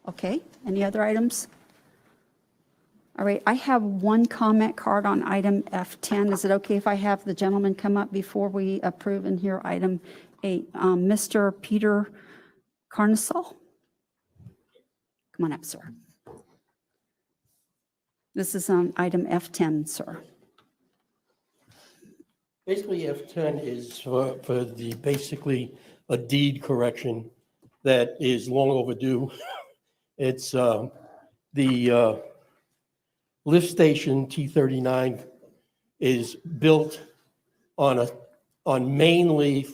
Okay, any other items? All right, I have one comment card on item F10. Is it okay if I have the gentleman come up before we approve and hear item 8? Mr. Peter Carnesal? Come on up, sir. This is on item F10, sir. Basically, F10 is for the, basically a deed correction that is long overdue. It's the lift station T39 is built on mainly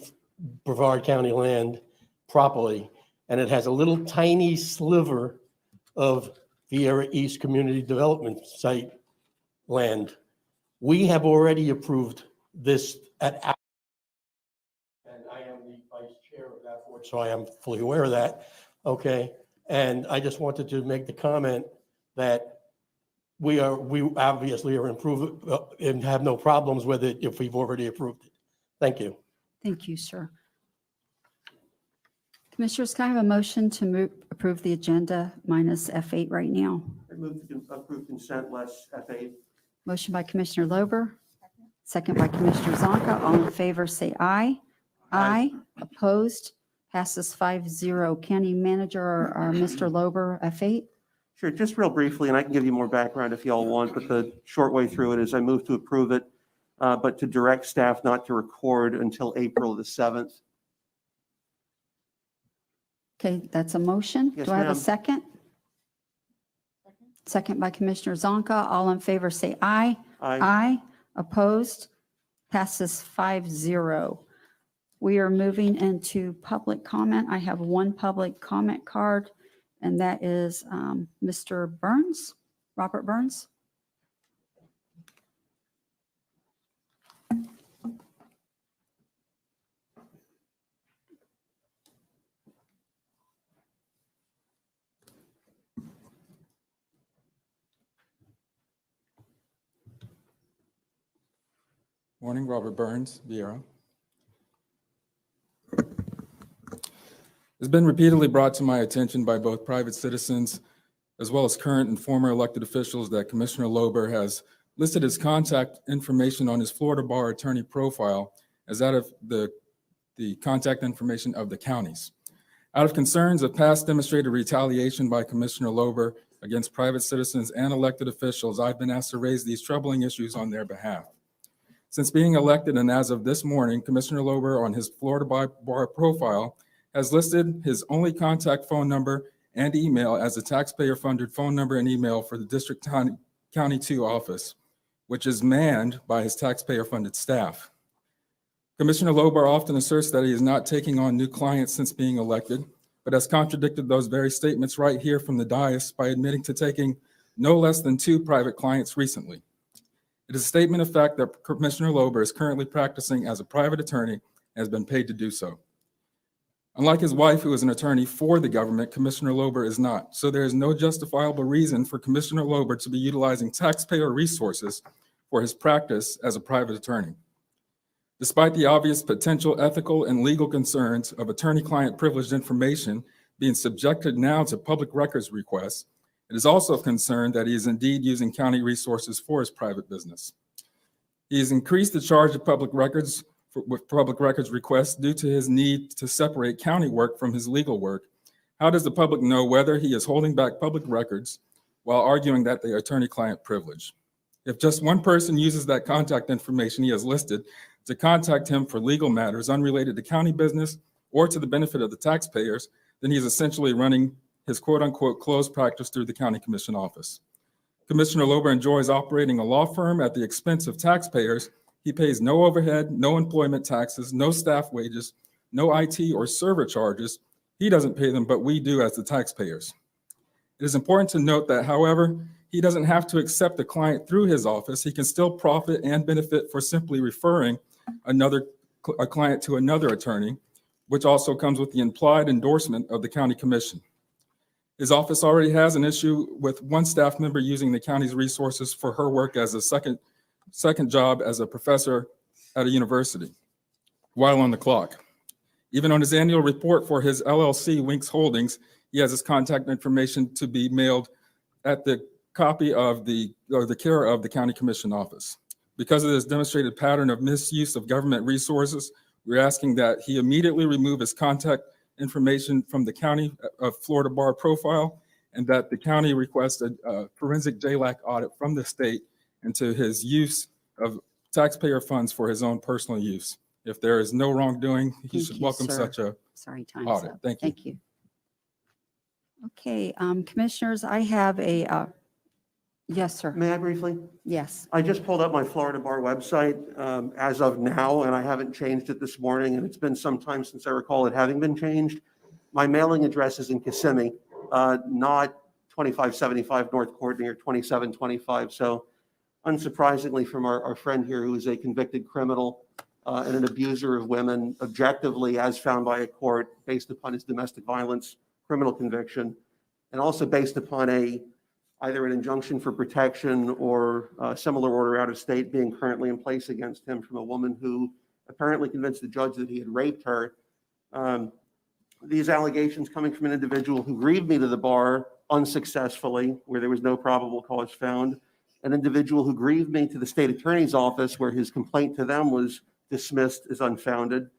Brevard County land properly, and it has a little tiny sliver of Viera East Community Development Site land. We have already approved this at our, and I am the vice chair of that board, so I am fully aware of that. Okay, and I just wanted to make the comment that we obviously are improving and have no problems with it if we've already approved it. Thank you. Thank you, sir. Commissioners, can I have a motion to approve the agenda minus F8 right now? I move to approve consent less F8. Motion by Commissioner Lober, second by Commissioner Zonka. All in favor, say aye. Aye. Opposed? Passes 5-0. County Manager or Mr. Lober, F8? Sure, just real briefly, and I can give you more background if you all want, but the short way through it is I move to approve it, but to direct staff not to record until April the 7th. Okay, that's a motion. Yes, Do I have a ma'am. second? Second by Commissioner Zonka. All in favor, say aye. Aye. Opposed? Passes 5-0. We are moving into public comment. I have one public comment card, and that is Mr. Burns, Robert Burns. Morning, Robert Burns, Viera. It's been repeatedly brought to my attention by both private citizens as well as current and former elected officials that Commissioner Lober has listed his contact information on his Florida Bar attorney profile as that of the contact information of the counties. Out of concerns of past demonstrated retaliation by Commissioner Lober against private citizens and elected officials, I've been asked to raise these troubling issues on their behalf. Since being elected and as of this morning, Commissioner Lober on his Florida Bar profile has listed his only contact phone number and email as a taxpayer-funded phone number and email for the District County 2 office, which is manned by his taxpayer-funded staff. Commissioner Lober often asserts that he is not taking on new clients since being elected, but has contradicted those very statements right here from the dais by admitting to taking no less than 2 private clients recently. It is a statement of fact that Commissioner Lober is currently practicing as a private attorney and has been paid to do so. Unlike his wife, who is an attorney for the government, Commissioner Lober is not. So there is no justifiable reason for Commissioner Lober to be utilizing taxpayer resources for his practice as a private attorney. Despite the obvious potential ethical and legal concerns of attorney-client privileged information being subjected now to public records requests, it is also of concern that he is indeed using county resources for his private business. He has increased the charge of public records with public records requests due to his need to separate county work from his legal work. How does the public know whether he is holding back public records while arguing that they are attorney-client privilege? If just one person uses that contact information he has listed to contact him for legal matters unrelated to county business or to the benefit of the taxpayers, then he is essentially running his quote-unquote closed practice through the county commission office. Commissioner Lober enjoys operating a law firm at the expense of taxpayers. He pays no overhead, no employment taxes, no staff wages, no IT or server charges. He doesn't pay them, but we do as the taxpayers. It is important to note that, however, he doesn't have to accept a client through his office. He can still profit and benefit for simply referring a client to another attorney, which also comes with the implied endorsement of the county commission. His office already has an issue with one staff member using the county's resources for her work as a second job as a professor at a university while on the clock. Even on his annual report for his LLC, Winks Holdings, he has his contact information to be mailed at the copy of the care of the County Commission office. Because of this demonstrated pattern of misuse of government resources, we're asking that he immediately remove his contact information from the County of Florida Bar profile, and that the county request a forensic JLAC audit from the state into his use of taxpayer funds for his own personal use. If there is no wrongdoing, he Thank should you, welcome sir. such a Sorry, time's audit. up. Thank you. Thank you. Okay, Commissioners, I have a, yes, sir. May I briefly? Yes. I just pulled up my Florida Bar website as of now, and I haven't changed it this morning, and it's been some time since I recall it having been changed. My mailing address is in Kissimmee, not 2575 North Courtney or 2725. So unsurprisingly from our friend here, who is a convicted criminal and an abuser of women, objectively as found by a court based upon his domestic violence criminal conviction, and also based upon either an injunction for protection or a similar order out of state being currently in place against him from a woman who apparently convinced the judge that he had raped her. These allegations coming from an individual who grieved me to the bar unsuccessfully, where there was no probable cause found, an individual who grieved me to the state attorney's office, where his complaint to them was dismissed as unfounded,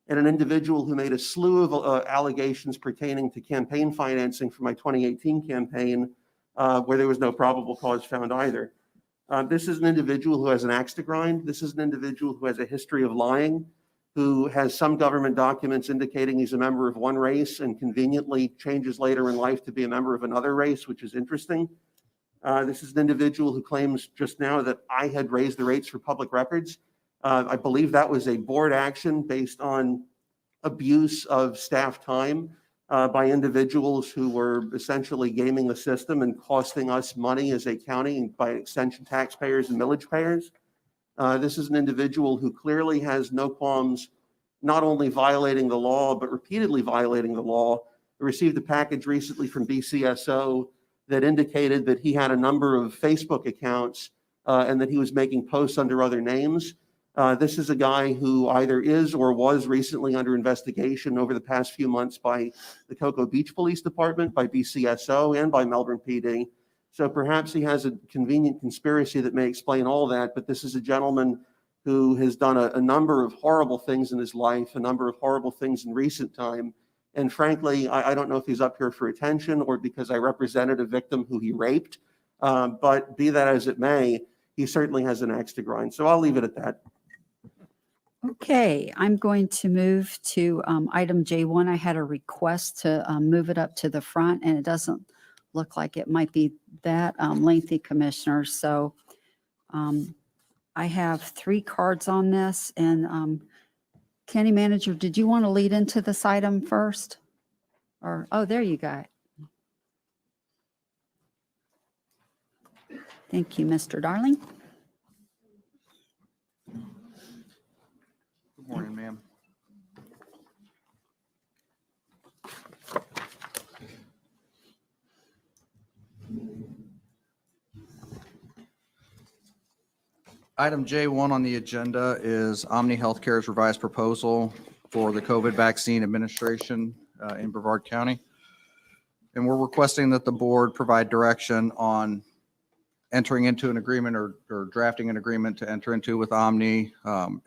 and an individual who made a slew of allegations pertaining to campaign financing for my 2018 campaign, where there was no probable cause found either. This is an individual who has an axe to grind. This is an individual who has a history of lying, who has some government documents indicating he's a member of one race and conveniently changes later in life to be a member of another race, which is interesting. This is an individual who claims just now that I had raised the rates for public records. I believe that was a board action based on abuse of staff time by individuals who were essentially gaming the system and costing us money as a county and by extension taxpayers and millage payers. This is an individual who clearly has no qualms not only violating the law, but repeatedly violating the law. I received a package recently from BCSO that indicated that he had a number of Facebook accounts and that he was making posts under other names. This is a guy who either is or was recently under investigation over the past few months by the Cocoa Beach Police Department, by BCSO, and by Melbourne PD. So perhaps he has a convenient conspiracy that may explain all that, but this is a gentleman who has done a number of horrible things in his life, a number of horrible things in recent time. And frankly, I don't know if he's up here for attention or because I represented a victim who he raped, but be that as it may, he certainly has an axe to grind. So I'll leave it at that. Okay, I'm going to move to item J1. I had a request to move it up to the front, and it doesn't look like it might be that lengthy, Commissioner. So I have 3 cards on this, and County Manager, did you want to lead into this item first? Or, oh, there you go. Thank you, Mr. Darling. Good morning, ma'am. Item J1 on the agenda is Omni Healthcare's revised proposal for the COVID vaccine administration in Brevard County. And we're requesting that the board provide direction on entering into an agreement or drafting an agreement to enter into with Omni,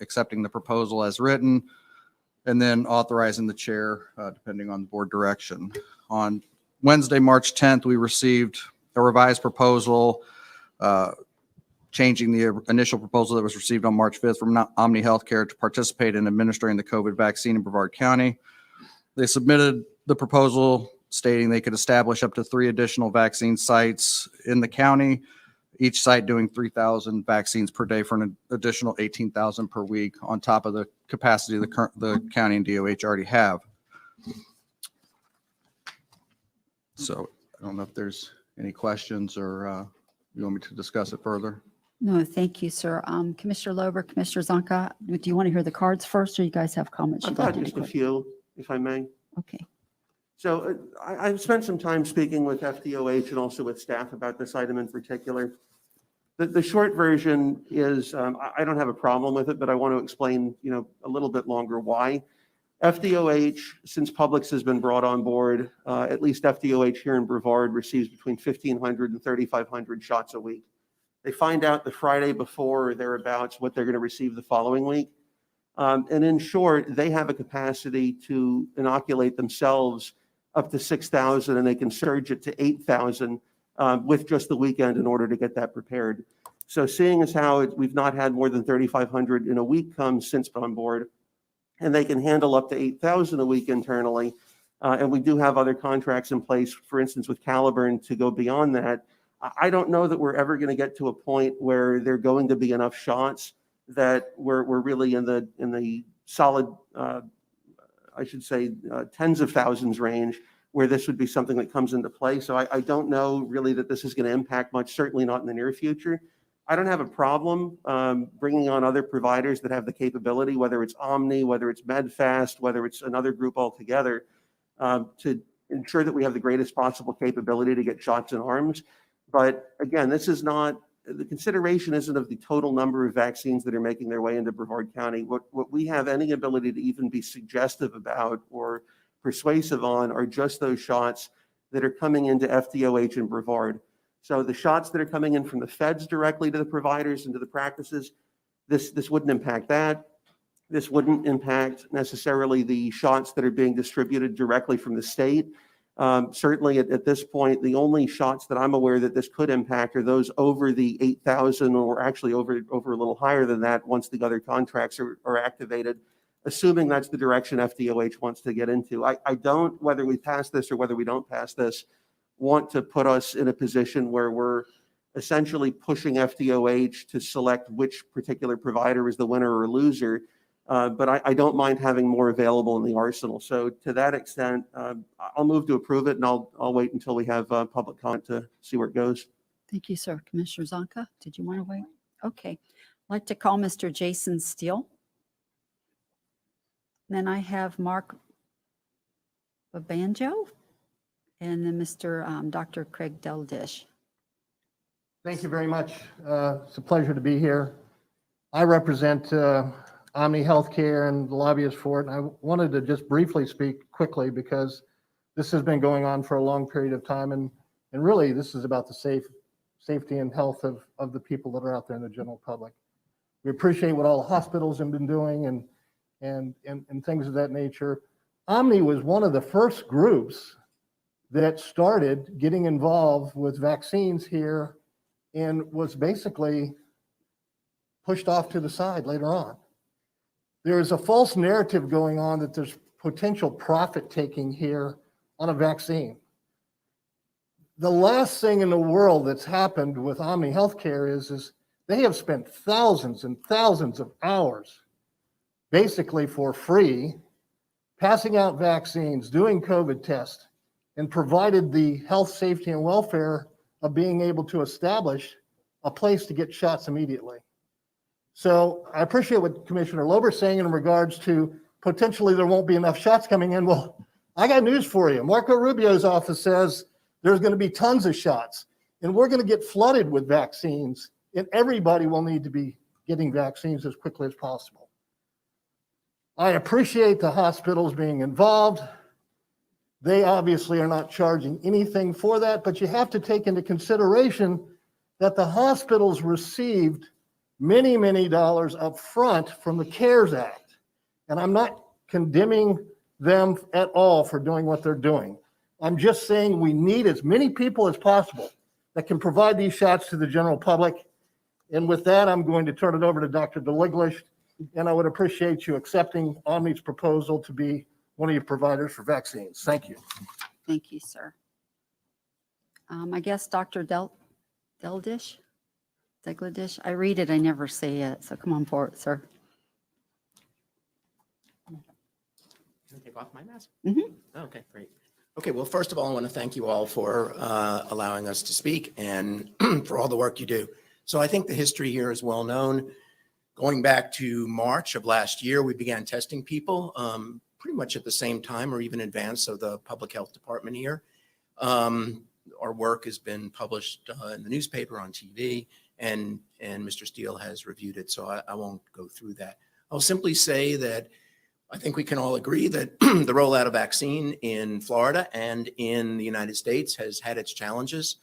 accepting the proposal as written, and then authorizing the chair, depending on board direction. On Wednesday, March 10th, we received a revised proposal changing the initial proposal that was received on March 5th from Omni Healthcare to participate in administering the COVID vaccine in Brevard County. They submitted the proposal stating they could establish up to 3 additional vaccine sites in the county, each site doing 3,000 vaccines per day for an additional 18,000 per week on top of the capacity the county and DOH already have. So I don't know if there's any questions or you want me to discuss it further? No, thank you, sir. Commissioner Lober, Commissioner Zonka, do you want to hear the cards first, or you guys have comments? I've you'd like got to just a make? few, if I may. Okay. So I've spent some time speaking with FDOH and also with staff about this item in particular. The short version is I don't have a problem with it, but I want to explain, a little bit longer why. FDOH, since Publix has been brought on board, at least FDOH here in Brevard receives between 1,500 and 3,500 shots a week. They find out the Friday before or thereabouts what they're going to receive the following week. And in short, they have a capacity to inoculate themselves up to 6,000, and they can surge it to 8,000 with just the weekend in order to get that prepared. So seeing as how we've not had more than 3,500 in a week come since on board, and they can handle up to 8,000 a week internally, and we do have other contracts in place, for instance, with Caliburn to go beyond that. I don't know that we're ever going to get to a point where there are going to be enough shots that we're really in the solid, I should say, tens of thousands range, where this would be something that comes into play. So I don't know really that this is going to impact much, certainly not in the near future. I don't have a problem bringing on other providers that have the capability, whether it's Omni, whether it's MedFast, whether it's another group altogether, to ensure that we have the greatest possible capability to get shots in arms. But again, this is not, the consideration isn't of the total number of vaccines that are making their way into Brevard County. What we have any ability to even be suggestive about or persuasive on are just those shots that are coming into FDOH and Brevard. So the shots that are coming in from the feds directly to the providers and to the practices, this wouldn't impact that. This wouldn't impact necessarily the shots that are being distributed directly from the state. Certainly at this point, the only shots that I'm aware that this could impact are those over the 8,000, or actually over a little higher than that once the other contracts are activated, assuming that's the direction FDOH wants to get into. I don't, whether we pass this or whether we don't pass this, want to put us in a position where we're essentially pushing FDOH to select which particular provider is the winner or loser. But I don't mind having more available in the arsenal. So to that extent, I'll move to approve it, and I'll wait until we have public comment to see where it goes. Thank you, sir. Commissioner Zonka, did you want to wait? Okay. I'd like to call Mr. Jason Steele. Then I have Mark Babanjo, and then Mr. Dr. Craig Deldish. Thank you very much. It's a pleasure to be here. I represent Omni Healthcare and the lobbyists for it. And I wanted to just briefly speak quickly because this has been going on for a long period of time. And really, this is about the safety and health of the people that are out there in the general public. We appreciate what all the hospitals have been doing and things of that nature. Omni was one of the first groups that started getting involved with vaccines here and was basically pushed off to the side later on. There is a false narrative going on that there's potential profit taking here on a vaccine. The last thing in the world that's happened with Omni Healthcare is they have spent thousands and thousands of hours basically for free, passing out vaccines, doing COVID tests, and provided the health, safety, and welfare of being able to establish a place to get shots immediately. So I appreciate what Commissioner Lober's saying in regards to potentially there won't be enough shots coming in. Well, I got news for you. Marco Rubio's office says there's going to be tons of shots, and we're going to get flooded with vaccines, and everybody will need to be getting vaccines as quickly as possible. I appreciate the hospitals being involved. They obviously are not charging anything for that, but you have to take into consideration that the hospitals received many, many dollars up front from the CARES Act. And I'm not condemning them at all for doing what they're doing. I'm just saying we need as many people as possible that can provide these shots to the general public. And with that, I'm going to turn it over to Dr. DeLiglish, and I would appreciate you accepting Omni's proposal to be one of your providers for vaccines. Thank you. Thank you, sir. I guess Dr. Deldish? Degladish? I read it, I never say it, so come on forward, sir. Can I take off my mask? Mhm. Okay, great. Okay, well, first of all, I want to thank you all for allowing us to speak and for all the work you do. So I think the history here is well known. Going back to March of last year, we began testing people pretty much at the same time or even in advance of the public health department here. Our work has been published in the newspaper, on TV, and Mr. Steele has reviewed it, so I won't go through that. I'll simply say that I think we can all agree that the rollout of vaccine in Florida and in the United States has had its challenges.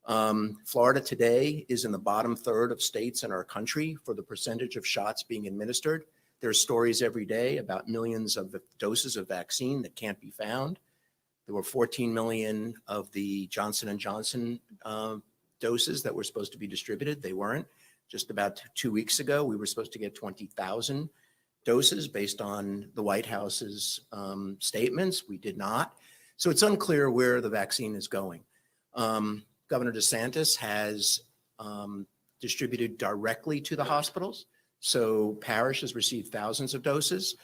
Florida today is in the bottom third of states in our country for the percentage of shots being administered. There's stories every day about millions of doses of vaccine that can't be found. There were 14 million of the Johnson & Johnson doses that were supposed to be distributed. They weren't. Just about 2 weeks ago, we were supposed to get 20,000 doses based on the White House's statements. We did not. So it's unclear where the vaccine is going. Governor DeSantis has distributed directly to the hospitals. So Parish has received thousands of doses.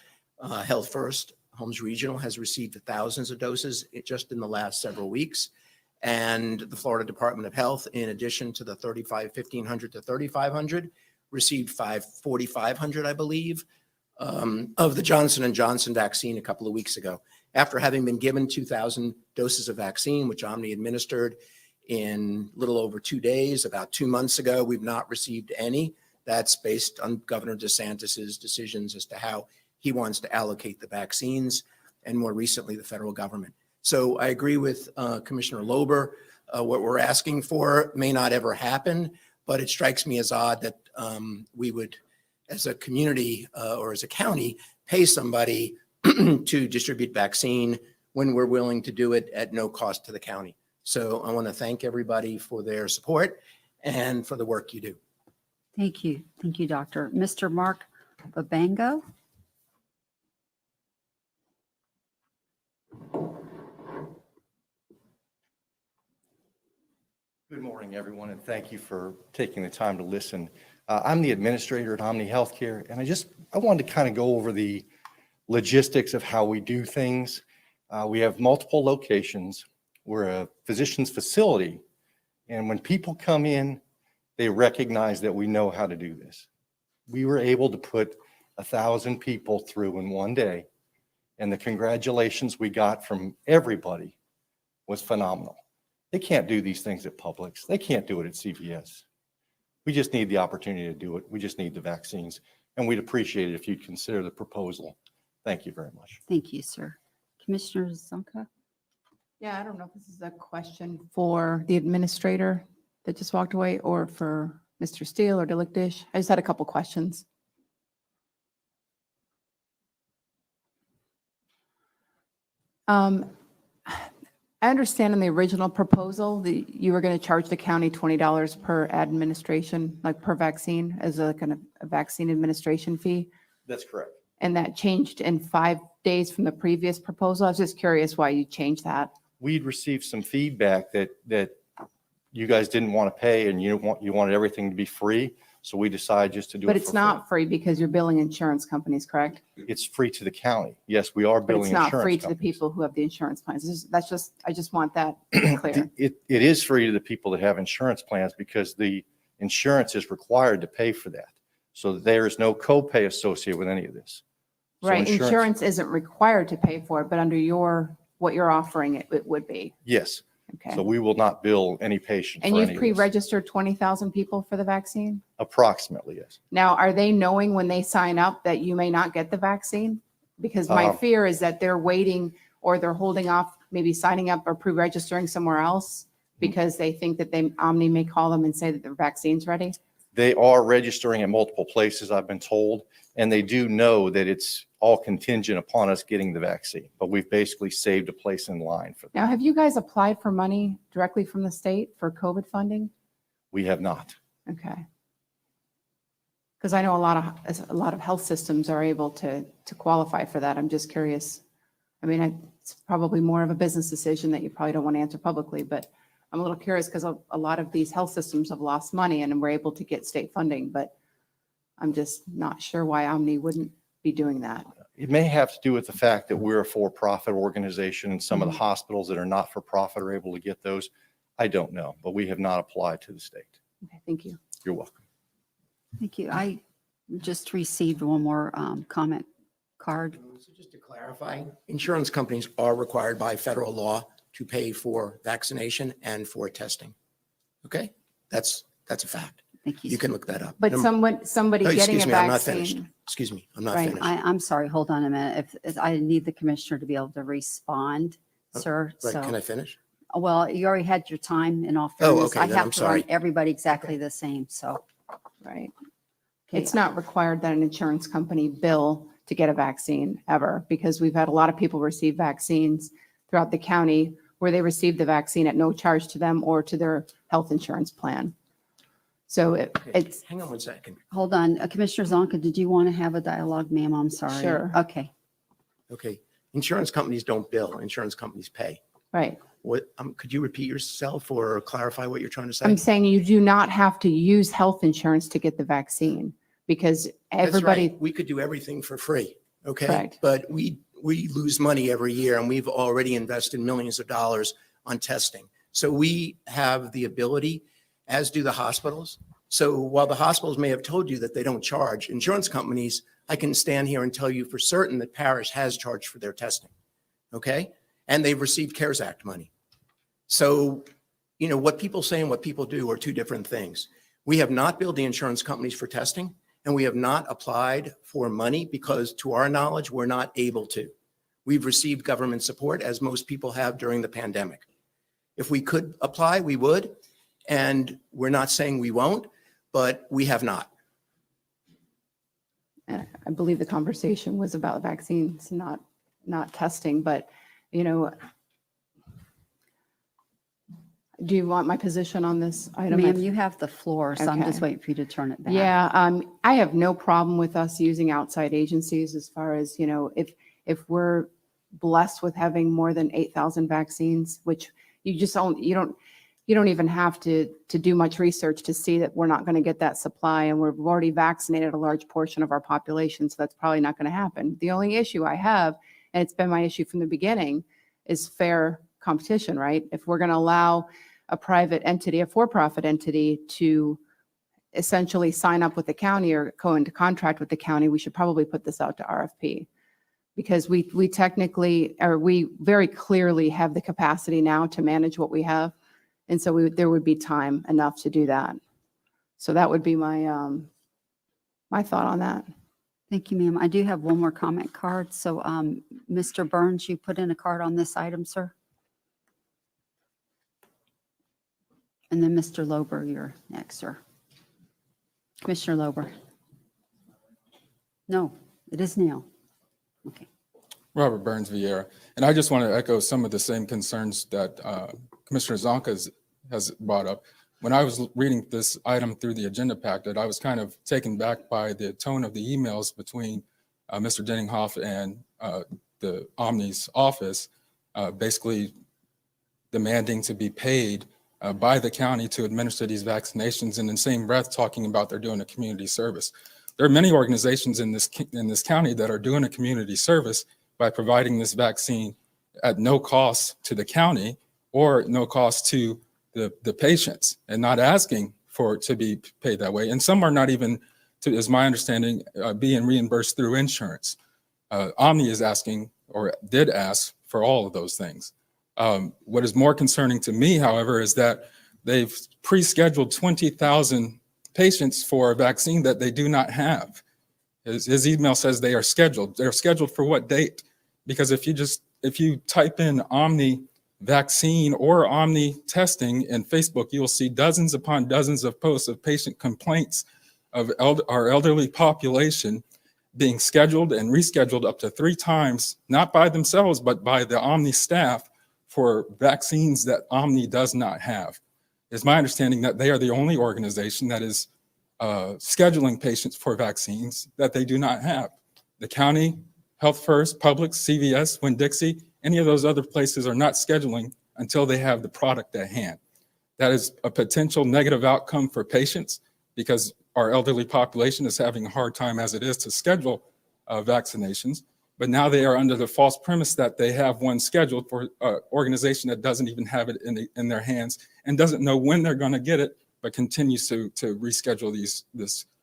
Health First Holmes Regional has received thousands of doses just in the last several weeks. And the Florida Department of Health, in addition to the 1,500 to 3,500, received 4,500, I believe, of the Johnson & Johnson vaccine a couple of weeks ago. After having been given 2,000 doses of vaccine, which Omni administered in a little over 2 days, about 2 months ago, we've not received any. That's based on Governor DeSantis's decisions as to how he wants to allocate the vaccines, and more recently, the federal government. So I agree with Commissioner Lober. What we're asking for may not ever happen, but it strikes me as odd that we would, as a community or as a county, pay somebody to distribute vaccine when we're willing to do it at no cost to the county. So I want to thank everybody for their support and for the work you do. Thank you. Thank you, Doctor. Mr. Mark Babango? Good morning, everyone, and thank you for taking the time to listen. I'm the administrator at Omni Healthcare, and I wanted to kind of go over the logistics of how we do things. We have multiple locations. We're a physician's facility, and when people come in, they recognize that we know how to do this. We were able to put 1,000 people through in one day, and the congratulations we got from everybody was phenomenal. They can't do these things at Publix. They can't do it at CVS. We just need the opportunity to do it. We just need the vaccines, and we'd appreciate it if you'd consider the proposal. Thank you very much. Thank you, sir. Commissioner Zonka? Yeah, I don't know if this is a question for the administrator that just walked away or for Mr. Steele or Delictish. I just had a couple questions. I understand in the original proposal that you were going to charge the county $20 per administration, like per vaccine, as a kind of a vaccine administration fee. That's correct. And that changed in 5 days from the previous proposal. I was just curious why you changed that. We'd received some feedback that you guys didn't want to pay and you wanted everything to be free. So we decided just to do it. But it's not free because you're billing insurance companies, correct? It's free to the county. Yes, we are But billing it's insurance not free to the companies. people who have the insurance plans. I just want that clear. It is free to the people that have insurance plans because the insurance is required to pay for that. So there is no copay associated with any of this. So Right, insurance isn't required to pay for it, but under what you're offering, it would be. Yes. Okay. So we will not bill any patient And for you've any of this. pre-registered 20,000 people for the vaccine? Approximately, yes. Now, are they knowing when they sign up that you may not get the vaccine? Because my fear is that they're waiting or they're holding off, maybe signing up or pre-registering somewhere else because they think that Omni may call them and say that their vaccine's ready? They are registering at multiple places, I've been told, and they do know that it's all contingent upon us getting the vaccine. But we've basically saved a place in line for Now, them. have you guys applied for money directly from the state for COVID funding? We have not. Okay. Because I know a lot of health systems are able to qualify for that. I'm just curious. I mean, it's probably more of a business decision that you probably don't want to answer publicly, but I'm a little curious because a lot of these health systems have lost money and we're able to get state funding, but I'm just not sure why Omni wouldn't be doing that. It may have to do with the fact that we're a for-profit organization and some of the hospitals that are not for profit are able to get those. I don't know, but we have not applied to the state. Okay, thank you. You're welcome. Thank you. I just received one more comment card. So just to clarify, insurance companies are required by federal law to pay for vaccination and for testing. Okay? That's a fact. Thank you. You can look that up. But somebody Oh, getting a excuse me, I'm not vaccine, finished. Excuse me, I'm not Right, finished. I'm sorry, hold on a minute. If I need the commissioner to be able to respond, sir, Right, can I so, finish? well, you already had your time in all Oh, fairness. okay, I then have I'm to run sorry. everybody exactly the same, so. Right. Okay, It's not required that an insurance company bill to get a vaccine ever, because we've had a lot of people receive vaccines throughout the county where they received the vaccine at no charge to them or to their health insurance plan. So it's, Hang on one second. Hold on, Commissioner Zonka, did you want to have a dialogue, ma'am? I'm sorry. Sure. Okay. Okay, insurance companies don't bill, insurance companies pay. right. What, could you repeat yourself or clarify what you're trying to say? I'm saying you do not have to use health insurance to get the vaccine because That's everybody, right. We could do everything for free, okay? Correct. But we lose money every year, and we've already invested millions of dollars on testing. So we have the ability, as do the hospitals. So while the hospitals may have told you that they don't charge, insurance companies, I can stand here and tell you for certain that Parish has charged for their testing, okay? And they've received CARES Act money. So, you know, what people say and what people do are two different things. We have not billed the insurance companies for testing, and we have not applied for money because, to our knowledge, we're not able to. We've received government support, as most people have during the pandemic. If we could apply, we would, and we're not saying we won't, but we have not. I believe the conversation was about vaccines, not testing, but, you know, do you want my position on this item? Ma'am, you have the floor, so I'm just Okay. waiting for you to turn it back. Yeah, I have no problem with us using outside agencies as far as, you know, if we're blessed with having more than 8,000 vaccines, which you just don't, you don't even have to do much research to see that we're not going to get that supply, and we've already vaccinated a large portion of our population, so that's probably not going to happen. The only issue I have, and it's been my issue from the beginning, is fair competition, right? If we're going to allow a private entity, a for-profit entity, to essentially sign up with the county or go into contract with the county, we should probably put this out to RFP. Because we technically, or we very clearly have the capacity now to manage what we have. And so there would be time enough to do that. So that would be my, my thought on that. Thank you, ma'am. I do have one more comment card. So, Mr. Burns, you put in a card on this item, sir? And then Mr. Lober, you're next, sir. Commissioner Lober. No, it is now. Okay. Robert Burns Vieira. And I just want to echo some of the same concerns that Commissioner Zonka has brought up. When I was reading this item through the agenda packet, I was kind of taken back by the tone of the emails between Mr. Denninghoff and the Omni's office, basically demanding to be paid by the county to administer these vaccinations, and in the same breath talking about they're doing a community service. There are many organizations in this county that are doing a community service by providing this vaccine at no cost to the county or no cost to the patients, and not asking for it to be paid that way. And some are not even, as my understanding, being reimbursed through insurance. Omni is asking, or did ask, for all of those things. What is more concerning to me, however, is that they've pre-scheduled 20,000 patients for a vaccine that they do not have. His email says they are scheduled. They're scheduled for what date? Because if you type in Omni vaccine or Omni testing in Facebook, you'll see dozens upon dozens of posts of patient complaints of our elderly population being scheduled and rescheduled up to 3 times, not by themselves, but by the Omni staff, for vaccines that Omni does not have. It's my understanding that they are the only organization that is scheduling patients for vaccines that they do not have. The county, Health First, Publix, CVS, Winn-Dixie, any of those other places are not scheduling until they have the product at hand. That is a potential negative outcome for patients because our elderly population is having a hard time as it is to schedule vaccinations. But now they are under the false premise that they have one scheduled for an organization that doesn't even have it in their hands and doesn't know when they're going to get it, but continues to reschedule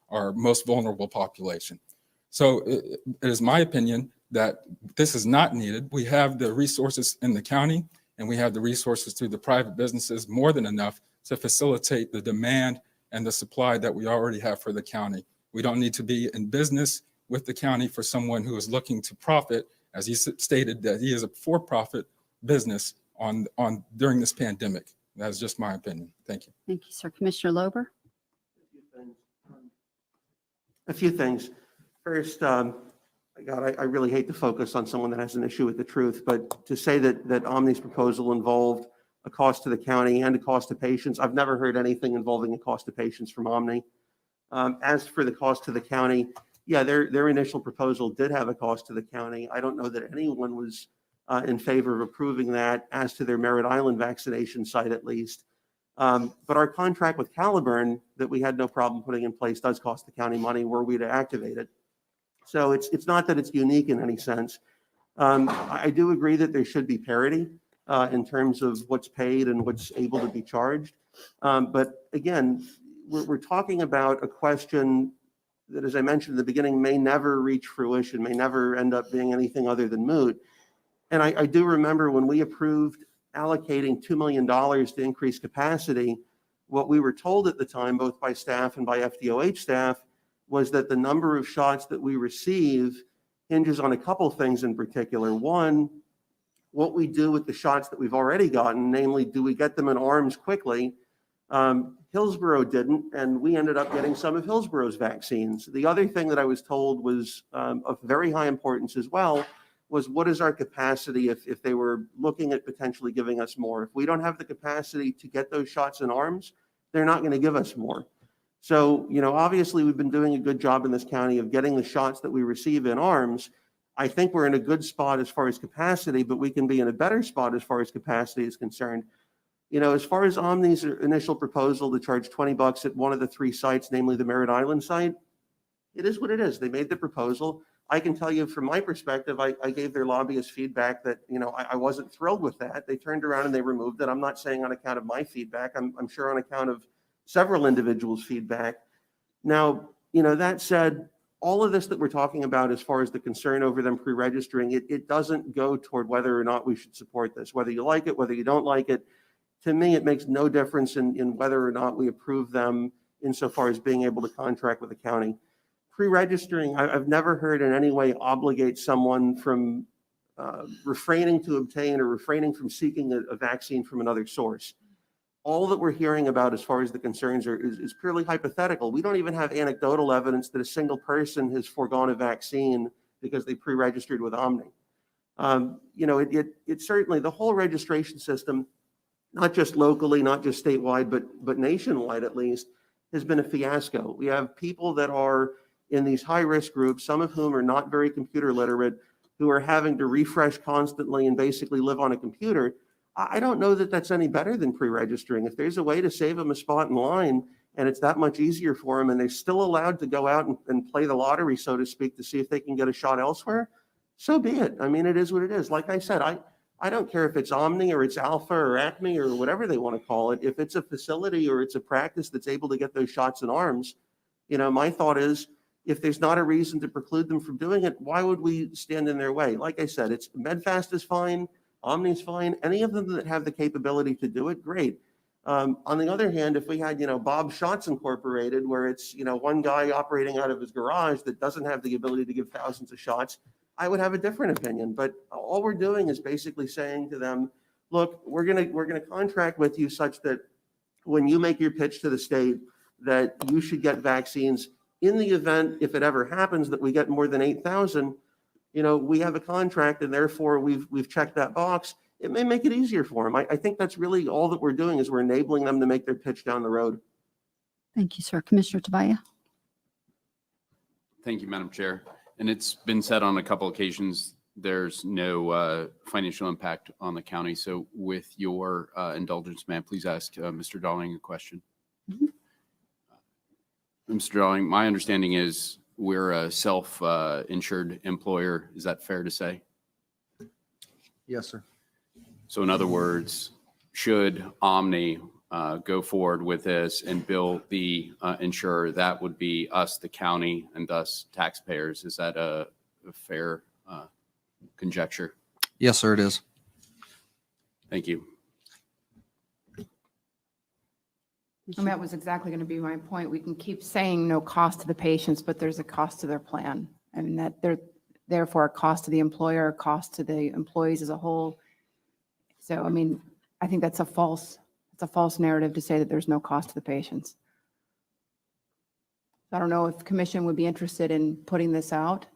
our most vulnerable population. So it is my opinion that this is not needed. We have the resources in the county and we have the resources through the private businesses more than enough to facilitate the demand and the supply that we already have for the county. We don't need to be in business with the county for someone who is looking to profit, as he stated that he is a for-profit business during this pandemic. That's just my opinion. Thank you. Thank you, sir. Commissioner Lober? A few things. First, God, I really hate to focus on someone that has an issue with the truth, but to say that Omni's proposal involved a cost to the county and a cost to patients, I've never heard anything involving a cost to patients from Omni. As for the cost to the county, yeah, their initial proposal did have a cost to the county. I don't know that anyone was in favor of approving that as to their Merritt Island vaccination site at least. But our contract with Caliburn that we had no problem putting in place does cost the county money were we to activate it. So it's not that it's unique in any sense. I do agree that there should be parity in terms of what's paid and what's able to be charged. But again, we're talking about a question that, as I mentioned in the beginning, may never reach fruition, may never end up being anything other than moot. And I do remember when we approved allocating $2 million to increase capacity, what we were told at the time, both by staff and by FDOH staff, was that the number of shots that we receive hinges on a couple things in particular. One, what we do with the shots that we've already gotten, namely, do we get them in arms quickly? Hillsborough didn't, and we ended up getting some of Hillsborough's vaccines. The other thing that I was told was of very high importance as well, was what is our capacity if they were looking at potentially giving us more? If we don't have the capacity to get those shots in arms, they're not going to give us more. So, obviously we've been doing a good job in this county of getting the shots that we receive in arms. I think we're in a good spot as far as capacity, but we can be in a better spot as far as capacity is concerned. As far as Omni's initial proposal to charge $20 at one of the 3 sites, namely the Merritt Island site, it is what it is. They made the proposal. I can tell you from my perspective, I gave their lobbyists feedback that, I wasn't thrilled with that. They turned around and they removed it. I'm not saying on account of my feedback. I'm sure on account of several individuals' feedback. Now, that said, all of this that we're talking about as far as the concern over them pre-registering, it doesn't go toward whether or not we should support this, whether you like it, whether you don't like it. To me, it makes no difference in whether or not we approve them insofar as being able to contract with the county. Pre-registering, I've never heard in any way obligate someone from refraining to obtain or refraining from seeking a vaccine from another source. All that we're hearing about as far as the concerns is purely hypothetical. We don't even have anecdotal evidence that a single person has foregone a vaccine because they pre-registered with Omni. It certainly, the whole registration system, not just locally, not just statewide, but nationwide at least, has been a fiasco. We have people that are in these high-risk groups, some of whom are not very computer literate, who are having to refresh constantly and basically live on a computer. I don't know that that's any better than pre-registering. If there's a way to save them a spot in line and it's that much easier for them and they're still allowed to go out and play the lottery, so to speak, to see if they can get a shot elsewhere, so be it. I mean, it is what it is. Like I said, I don't care if it's Omni or it's Alpha or Acme or whatever they want to call it. If it's a facility or it's a practice that's able to get those shots in arms, my thought is, if there's not a reason to preclude them from doing it, why would we stand in their way? Like I said, it's Medfast is fine, Omni's fine. Any of them that have the capability to do it, great. On the other hand, if we had, Bob Shots Incorporated, where it's, one guy operating out of his garage that doesn't have the ability to give thousands of shots, I would have a different opinion. But all we're doing is basically saying to them, look, we're gonna contract with you such that when you make your pitch to the state that you should get vaccines in the event, if it ever happens, that we get more than 8,000, we have a contract and therefore we've checked that box. It may make it easier for them. I think that's really all that we're doing is we're enabling them to make their pitch down the road. Thank you, sir. Commissioner Tobias? Thank you, Madam Chair. And it's been said on a couple occasions, there's no financial impact on the county. So with your indulgence, may I please ask Mr. Darling a question? Mr. Darling, my understanding is we're a self-insured employer. Is that fair to say? Yes, sir. So in other words, should Omni go forward with this and bill the insurer, that would be us, the county, and thus taxpayers. Is that a fair conjecture? Yes, sir, it is. Thank you. And that was exactly going to be my point. We can keep saying no cost to the patients, but there's a cost to their plan. I mean, that they're therefore a cost to the employer, a cost to the employees as a whole. So, I mean, I think it's a false narrative to say that there's no cost to the patients. I don't know if commission would be interested in putting this out,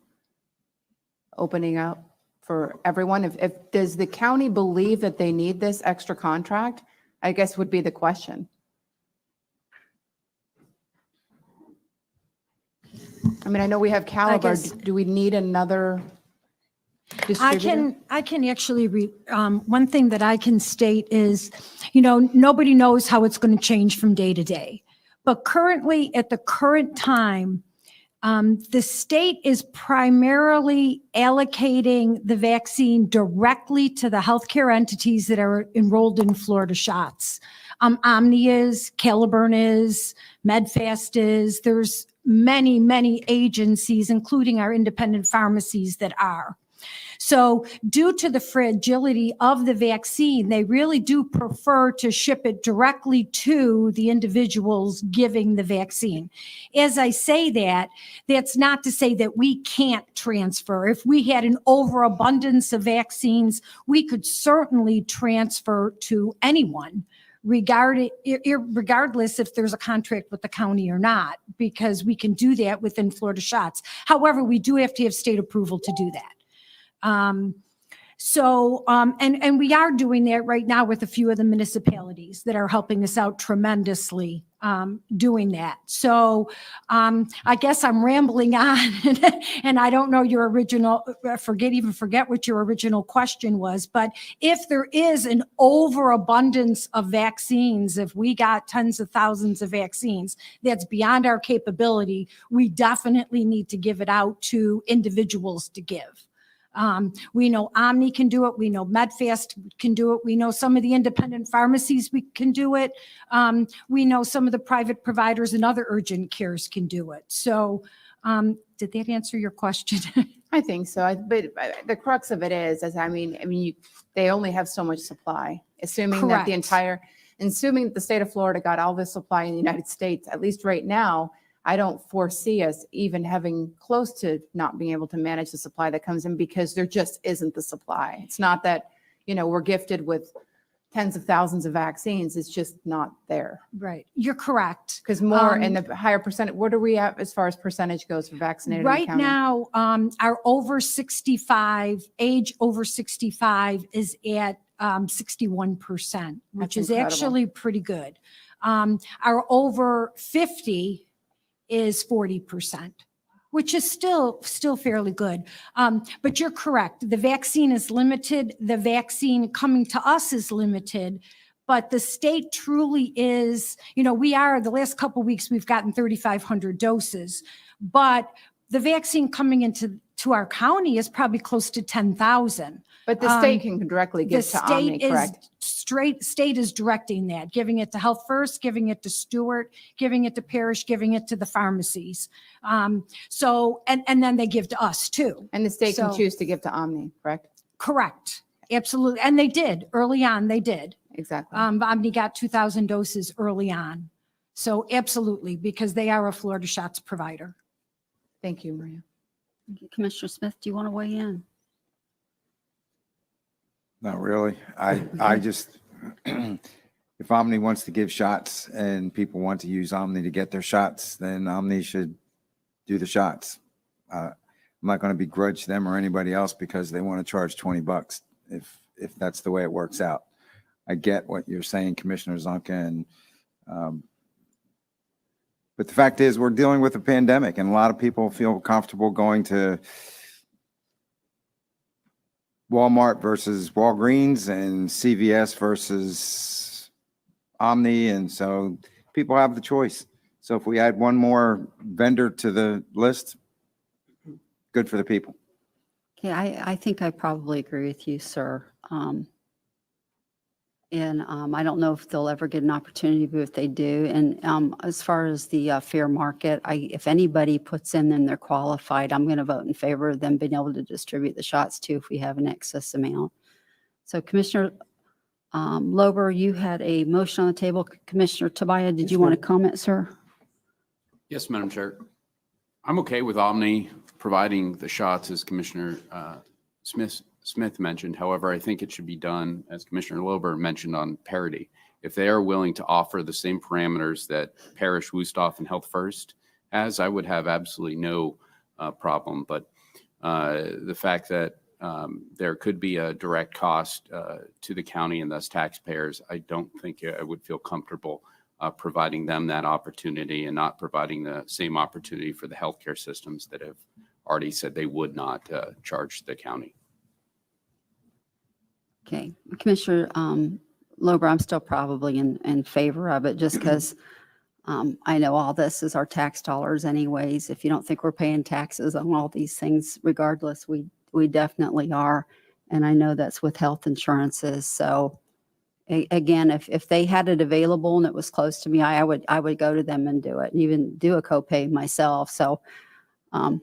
opening up for everyone. If does the county believe that they need this extra contract? I guess would be the question. I mean, I know we have Caliber. guess- Do we need another distributor? I can actually one thing that I can state is, nobody knows how it's going to change from day to day. But currently, at the current time, the state is primarily allocating the vaccine directly to the healthcare entities that are enrolled in Florida Shots. Omni is, Caliburn is, MedFast is. There's many, many agencies, including our independent pharmacies, that are. So due to the fragility of the vaccine, they really do prefer to ship it directly to the individuals giving the vaccine. As I say that, that's not to say that we can't transfer. If we had an overabundance of vaccines, we could certainly transfer to anyone, regardless if there's a contract with the county or not, because we can do that within Florida Shots. However, we do have to have state approval to do that. And we are doing that right now with a few of the municipalities that are helping us out tremendously, doing that. So, I guess I'm rambling on and I don't know your original, forget what your original question was, but if there is an overabundance of vaccines, if we got tens of thousands of vaccines, that's beyond our capability, we definitely need to give it out to individuals to give. We know Omni can do it. We know MedFast can do it. We know some of the independent pharmacies we can do it. We know some of the private providers and other urgent cares can do it. So did that answer your question? I think so. But the crux of it is they only have so much supply, assuming that assuming that the state of Florida got all this supply in the United States, at least right now, I don't foresee us even having close to not being able to manage the supply that comes in because there just isn't the supply. It's not that, we're gifted with tens of thousands of vaccines. It's just not there. Right. You're correct. Because more and the higher percentage, what are we at as far as percentage goes for vaccinated in the Right county? now, our age over 65 is at 61%, which is incredible. actually pretty good. Our over 50 is 40%, which is still fairly good. But you're correct. The vaccine is limited. The vaccine coming to us is limited. But the state truly is, the last couple of weeks, we've gotten 3,500 doses. But the vaccine coming into our county is probably close to 10,000. But the state can directly give to Omni, correct? State is directing that, giving it to Health First, giving it to Stewart, giving it to Parish, giving it to the pharmacies. And then they give to us too. And the state can So- choose to give to Omni, correct? Correct. Absolutely. And they did early on. They did. Exactly. Omni got 2,000 doses early on. So absolutely, because they are a Florida Shots provider. Thank you, Maria. Commissioner Smith, do you want to weigh in? Not really. I just, if Omni wants to give shots and people want to use Omni to get their shots, then Omni should do the shots. I'm not going to begrudge them or anybody else because they want to charge $20 if that's the way it works out. I get what you're saying, Commissioner Zonka, but the fact is we're dealing with a pandemic and a lot of people feel comfortable going to Walmart versus Walgreens and CVS versus Omni. And so people have the choice. So if we add one more vendor to the list, good for the people. Okay, I think I probably agree with you, sir. I don't know if they'll ever get an opportunity, but if they do, and as far as the fair market, if anybody puts in and they're qualified, I'm going to vote in favor of them being able to distribute the shots too if we have an excess amount. So Commissioner Lober, you had a motion on the table. Commissioner Tobias, did you want to comment, sir? Yes, Madam Chair. I'm okay with Omni providing the shots, as Commissioner Smith mentioned. However, I think it should be done, as Commissioner Lober mentioned, on parity. If they are willing to offer the same parameters that Parrish, Wusthof, and Health First has, I would have absolutely no problem. But the fact that there could be a direct cost to the county and thus taxpayers, I don't think I would feel comfortable providing them that opportunity and not providing the same opportunity for the healthcare systems that have already said they would not charge the county. Okay, Commissioner Lober, I'm still probably in favor of it just because I know all this is our tax dollars anyways. If you don't think we're paying taxes on all these things, regardless, we definitely are. And I know that's with health insurances. So again, if they had it available and it was close to me, I would go to them and do it and even do a copay myself. So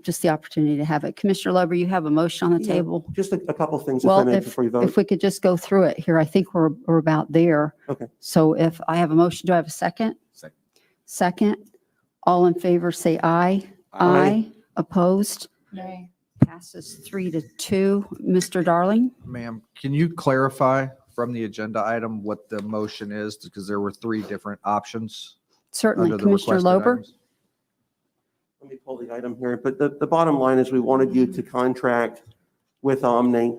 just the opportunity to have it. Commissioner Lober, you have a motion on the Yeah, table. Just a couple things, if I Well, may, if before you vote. we could just go through it here, I think we're about there. Okay. So if I have a motion, do I have a second? Second. Second. All in favor, say aye. Aye. Opposed? Nay. Passes 3-2. Mr. Darling? Ma'am, can you clarify from the agenda item what the motion is? Because there were three different options Certainly. under the Commissioner requested Lober? items. Let me pull the item here, but the bottom line is we wanted you to contract with Omni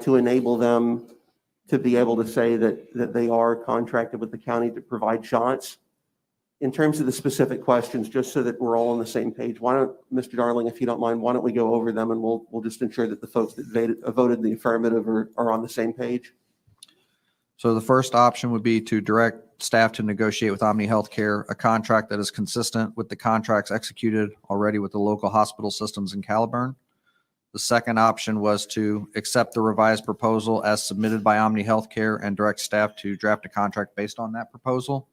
to enable them to be able to say that they are contracted with the county to provide shots. In terms of the specific questions, just so that we're all on the same page, why don't, Mr. Darling, if you don't mind, why don't we go over them and we'll just ensure that the folks that voted the affirmative are on the same page? So the first option would be to direct staff to negotiate with Omni Healthcare a contract that is consistent with the contracts executed already with the local hospital systems in Caliburn. The second option was to accept the revised proposal as submitted by Omni Healthcare and direct staff to draft a contract based on that proposal.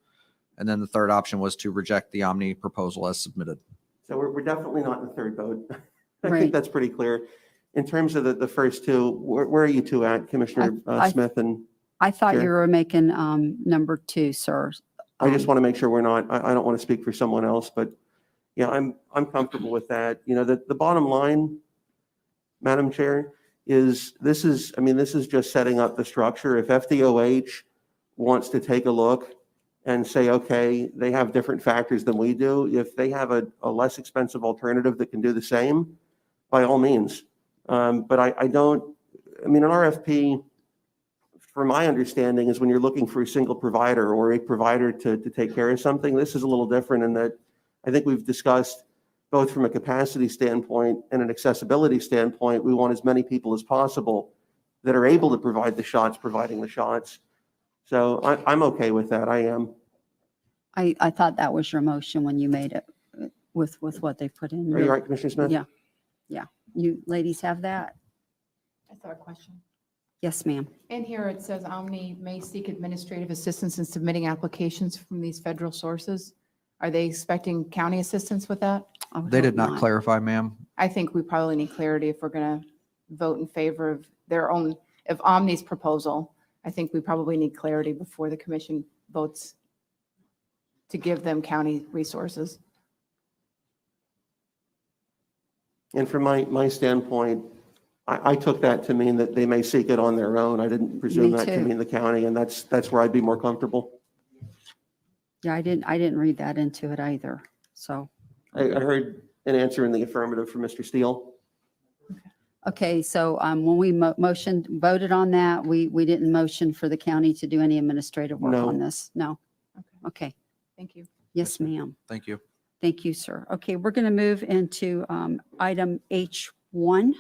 And then the third option was to reject the Omni proposal as submitted. So we're definitely not in the third vote. I Right. think that's pretty clear. In terms of the first two, where are you two at, Commissioner I- Smith? And I thought Sure. you were making number 2, sir. I just want to make sure we're not, I don't want to speak for someone else, but yeah, I'm comfortable with that. You know, the bottom line, Madam Chair, is this is just setting up the structure. If FDOH wants to take a look and say, okay, they have different factors than we do, if they have a less expensive alternative that can do the same, by all means. But an RFP, from my understanding, is when you're looking for a single provider or a provider to take care of something. This is a little different in that I think we've discussed both from a capacity standpoint and an accessibility standpoint, we want as many people as possible that are able to provide the shots, providing the shots. So I'm okay with that. I am. I thought that was your motion when you made it with what they put in. Are you all right, Commissioner Smith? Yeah. Yeah. You ladies have that? I saw a question. Yes, ma'am. In here, it says Omni may seek administrative assistance in submitting applications from these federal sources. Are they expecting county assistance with that? I would They hope did not clarify, ma'am. I think we probably need clarity if we're going to vote in favor of their own, of Omni's proposal. I think we probably need clarity before the commission votes to give them county resources. And from my standpoint, I took that to mean that they may seek it on their own. I didn't presume Me that to too. mean the county, and that's where I'd be more comfortable. Yeah, I didn't read that into it either. So, I heard an answer in the affirmative from Mr. Steele. okay, so when we voted on that, we didn't motion for the county to do any administrative work No. on this? No? Okay. Okay. Thank you. Yes, ma'am. Thank you. Thank you, sir. Okay, we're going to move into item H1.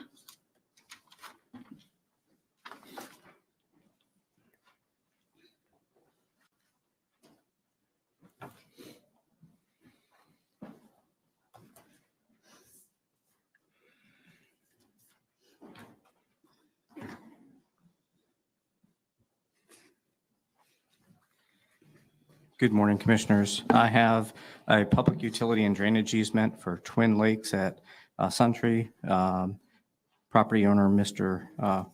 Good morning, Commissioners. I have a public utility and drainage easement for Twin Lakes at Suntree. Property owner, Mr.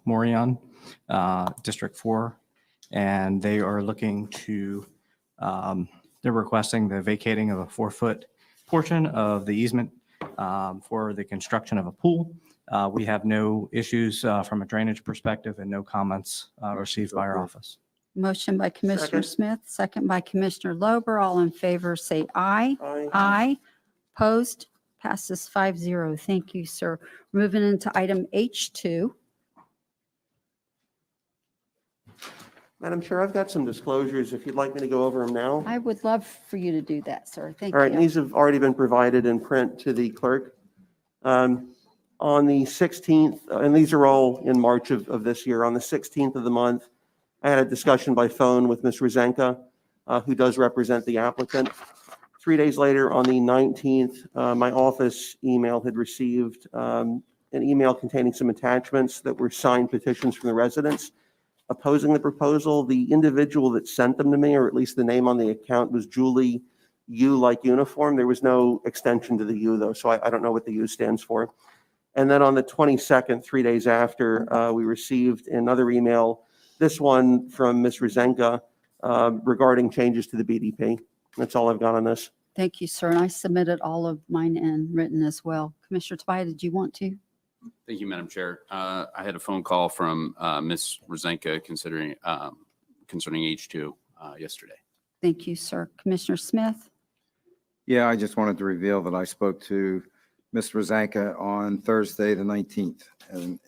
Morion, District 4, and they are looking to, they're requesting the vacating of a 4-foot portion of the easement for the construction of a pool. We have no issues from a drainage perspective and no comments received by our office. Motion by Commissioner Second. Smith, second by Commissioner Lober. All in favor, say aye. Aye. Aye. Opposed? Passes 5-0. Thank you, sir. Moving into item H2. Madam Chair, I've got some disclosures if you'd like me to go over them now. I would love for you to do that, sir. Thank All right, and you. these have already been provided in print to the clerk. On the 16th, and these are all in March of this year, on the 16th of the month, I had a discussion by phone with Ms. Rozenka, who does represent the applicant. 3 days later, on the 19th, my office email had received an email containing some attachments that were signed petitions from the residents opposing the proposal. The individual that sent them to me, or at least the name on the account, was Julie U like uniform. There was no extension to the U though, so I don't know what the U stands for. And then on the 22nd, 3 days after, we received another email, this one from Ms. Rozenka, regarding changes to the BDP. That's all I've got on this. Thank you, sir. And I submitted all of mine in written as well. Commissioner Tobias, did you want to? Thank you, Madam Chair. I had a phone call from Ms. Rozenka concerning H2 yesterday. Thank you, sir. Commissioner Smith? Yeah, I just wanted to reveal that I spoke to Ms. Rozenka on Thursday, the 19th,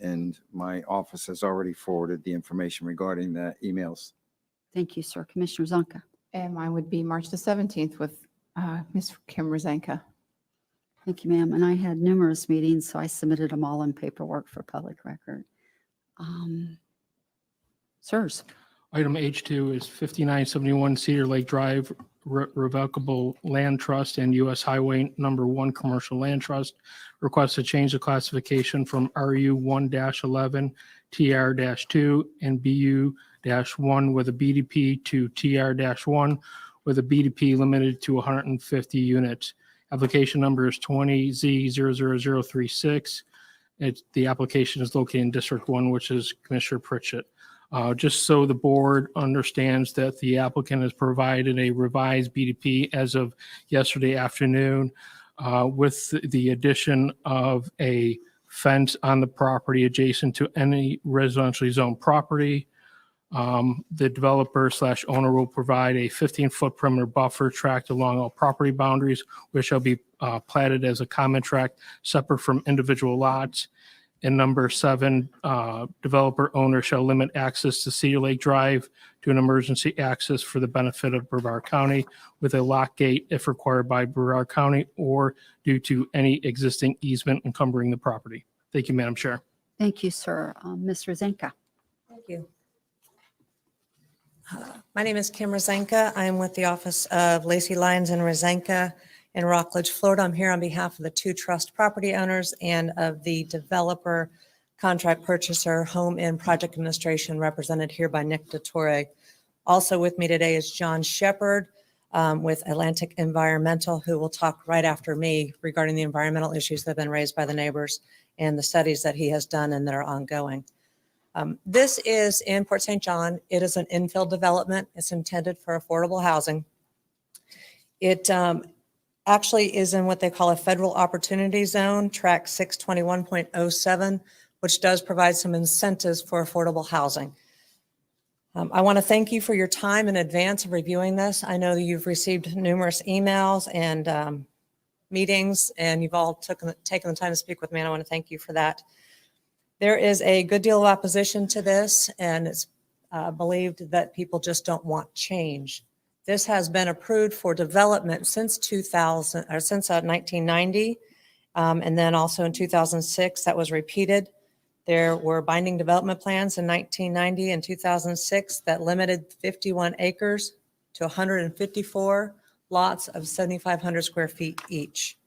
and my office has already forwarded the information regarding the emails. Thank you, sir. Commissioner Zonka? And mine would be March the 17th with Ms. Kim Rozenka. Thank you, ma'am. And I had numerous meetings, so I submitted them all in paperwork for public record. Sirs? Item H2 is 5971 Cedar Lake Drive, Revocable Land Trust and U.S. Highway Number 1 Commercial Land Trust. Request to change the classification from RU 1-11 TR-2 and BU-1 with a BDP to TR-1 with a BDP limited to 150 units. Application number is 20Z00036. The application is located in District 1, which is Commissioner Pritchett. Just so the board understands that the applicant has provided a revised BDP as of yesterday afternoon with the addition of a fence on the property adjacent to any residentially zoned property. The developer / owner will provide a 15-foot perimeter buffer tract along all property boundaries, which shall be platted as a common tract separate from individual lots. And number 7, developer owner shall limit access to Cedar Lake Drive to an emergency access for the benefit of Brevard County with a lock gate if required by Brevard County or due to any existing easement encumbering the property. Thank you, Madam Chair. Thank you, sir. Ms. Rozenka? Thank you. My name is Kim Rozenka. I'm with the Office of Lacey Lyons and Rozenka in Rockledge, Florida. I'm here on behalf of the 2 trust property owners and of the developer, contract purchaser, home and project administration, represented here by Nick DeTore. Also with me today is John Shepard with Atlantic Environmental, who will talk right after me regarding the environmental issues that have been raised by the neighbors and the studies that he has done and that are ongoing. This is in Port St. John. It is an infill development. It's intended for affordable housing. It actually is in what they call a federal opportunity zone, track 621.07, which does provide some incentives for affordable housing. I want to thank you for your time in advance of reviewing this. I know that you've received numerous emails and meetings, and you've all taken the time to speak with me, and I want to thank you for that. There is a good deal of opposition to this, and it's believed that people just don't want change. This has been approved for development since 1990, and then also in 2006 that was repeated. There were binding development plans in 1990 and 2006 that limited 51 acres to 154 lots of 7,500 square feet each.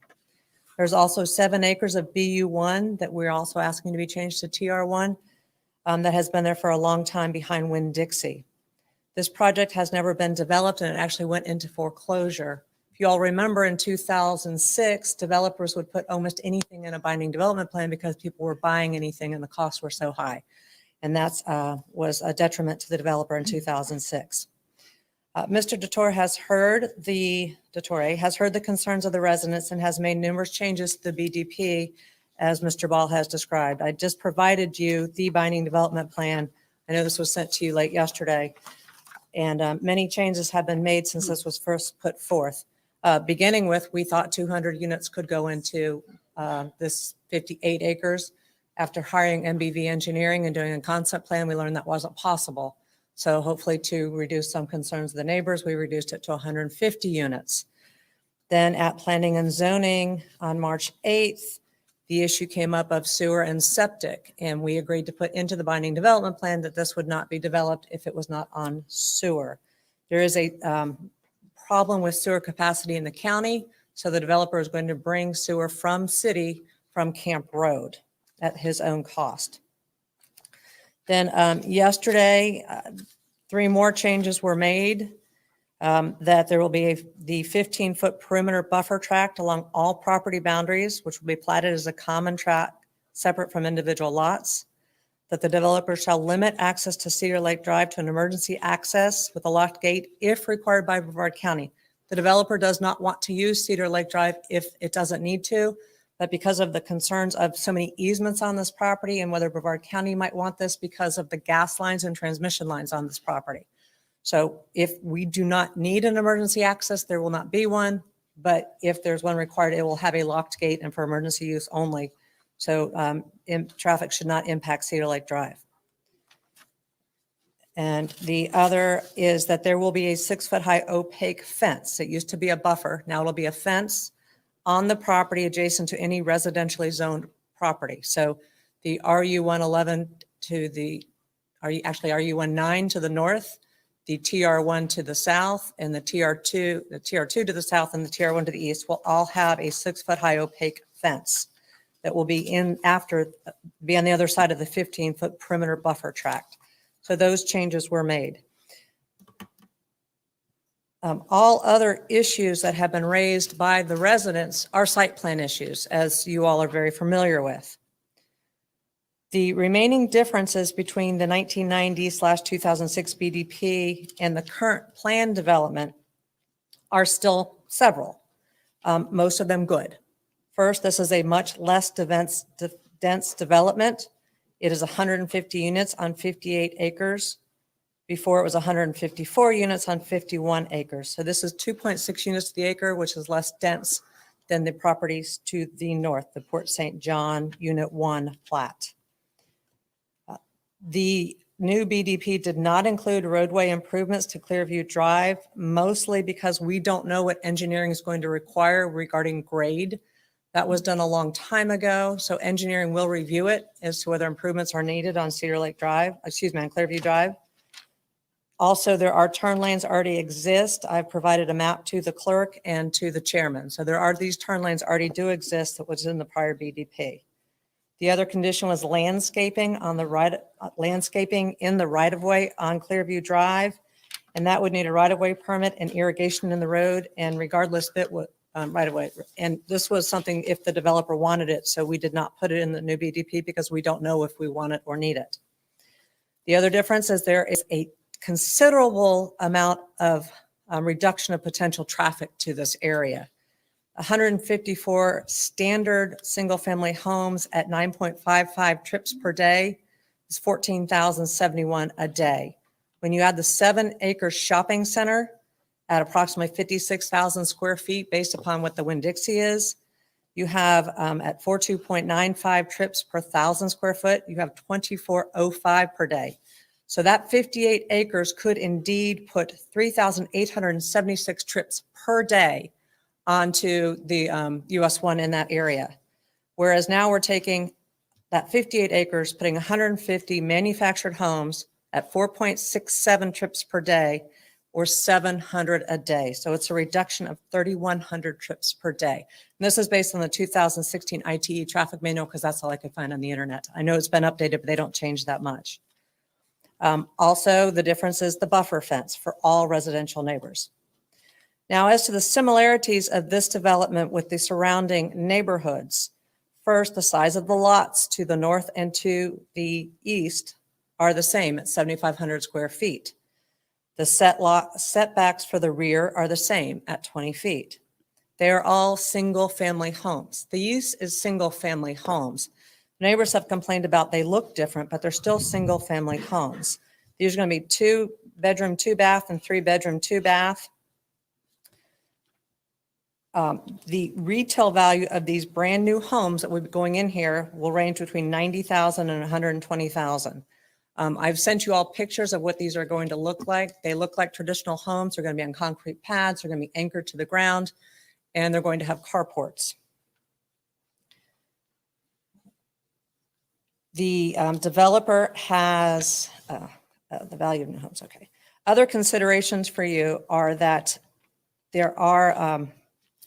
There's also 7 acres of BU1 that we're also asking to be changed to TR1 that has been there for a long time behind Winn-Dixie. This project has never been developed and it actually went into foreclosure. If you all remember, in 2006, developers would put almost anything in a binding development plan because people were buying anything and the costs were so high. And that was a detriment to the developer in 2006. Mr. Detour has heard the concerns of the residents and has made numerous changes to the BDP, as Mr. Ball has described. I just provided you the binding development plan. I know this was sent to you late yesterday, and many changes have been made since this was first put forth. Beginning with, we thought 200 units could go into this 58 acres. After hiring MBV Engineering and doing a concept plan, we learned that wasn't possible. So hopefully to reduce some concerns of the neighbors, we reduced it to 150 units. Then at Planning and Zoning on March 8th, the issue came up of sewer and septic, and we agreed to put into the binding development plan that this would not be developed if it was not on sewer. There is a problem with sewer capacity in the county, so the developer is going to bring sewer from city from Camp Road at his own cost. Then yesterday, 3 more changes were made, that there will be the 15-foot perimeter buffer tract along all property boundaries, which will be platted as a common tract separate from individual lots, that the developer shall limit access to Cedar Lake Drive to an emergency access with a locked gate if required by Brevard County. The developer does not want to use Cedar Lake Drive if it doesn't need to, but because of the concerns of so many easements on this property and whether Brevard County might want this because of the gas lines and transmission lines on this property. So if we do not need an emergency access, there will not be one. But if there's one required, it will have a locked gate and for emergency use only. So traffic should not impact Cedar Lake Drive. And the other is that there will be a 6-foot-high opaque fence. It used to be a buffer. Now it'll be a fence on the property adjacent to any residentially zoned property. So the RU111 to the, RU19 to the north, the TR1 to the south, and the TR2 to the south and the TR1 to the east will all have a 6-foot-high opaque fence that will be on the other side of the 15-foot perimeter buffer tract. So those changes were made. All other issues that have been raised by the residents are site plan issues, as you all are very familiar with. The remaining differences between the 1990/2006 BDP and the current plan development are still several, most of them good. First, this is a much less dense development. It is 150 units on 58 acres. Before it was 154 units on 51 acres. So this is 2.6 units to the acre, which is less dense than the properties to the north, the Port St. John Unit 1 plat. The new BDP did not include roadway improvements to Clearview Drive, mostly because we don't know what engineering is going to require regarding grade. That was done a long time ago, so engineering will review it as to whether improvements are needed on Cedar Lake Drive, on Clearview Drive. Also, there are turn lanes already exist. I've provided a map to the clerk and to the chairman. So these turn lanes already do exist that was in the prior BDP. The other condition was landscaping on the right, landscaping in the right-of-way on Clearview Drive. And that would need a right-of-way permit and irrigation in the road, and regardless of it would right-of-way. And this was something if the developer wanted it. So we did not put it in the new BDP because we don't know if we want it or need it. The other difference is there is a considerable amount of reduction of potential traffic to this area. 154 standard single-family homes at 9.55 trips per day is 14,071 a day. When you add the 7-acre shopping center at approximately 56,000 square feet based upon what the Winn-Dixie is, you have at 42.95 trips per 1,000 square foot, you have 2405 per day. So that 58 acres could indeed put 3,876 trips per day onto the US 1 in that area. Whereas now we're taking that 58 acres, putting 150 manufactured homes at 4.67 trips per day, or 700 a day. So it's a reduction of 3,100 trips per day. And this is based on the 2016 ITE traffic manual, because that's all I could find on the internet. I know it's been updated, but they don't change that much. Also, the difference is the buffer fence for all residential neighbors. Now, as to the similarities of this development with the surrounding neighborhoods, first, the size of the lots to the north and to the east are the same at 7,500 square feet. The setbacks for the rear are the same at 20 feet. They are all single-family homes. The use is single-family homes. Neighbors have complained about they look different, but they're still single-family homes. These are going to be 2-bedroom, 2-bath, and 3-bedroom, 2-bath. The retail value of these brand-new homes that will be going in here will range between $90,000 and $120,000. I've sent you all pictures of what these are going to look like. They look like traditional homes. They're going to be on concrete pads. They're going to be anchored to the ground, and they're going to have carports. The developer has the value of new homes. Okay. Other considerations for you are that there are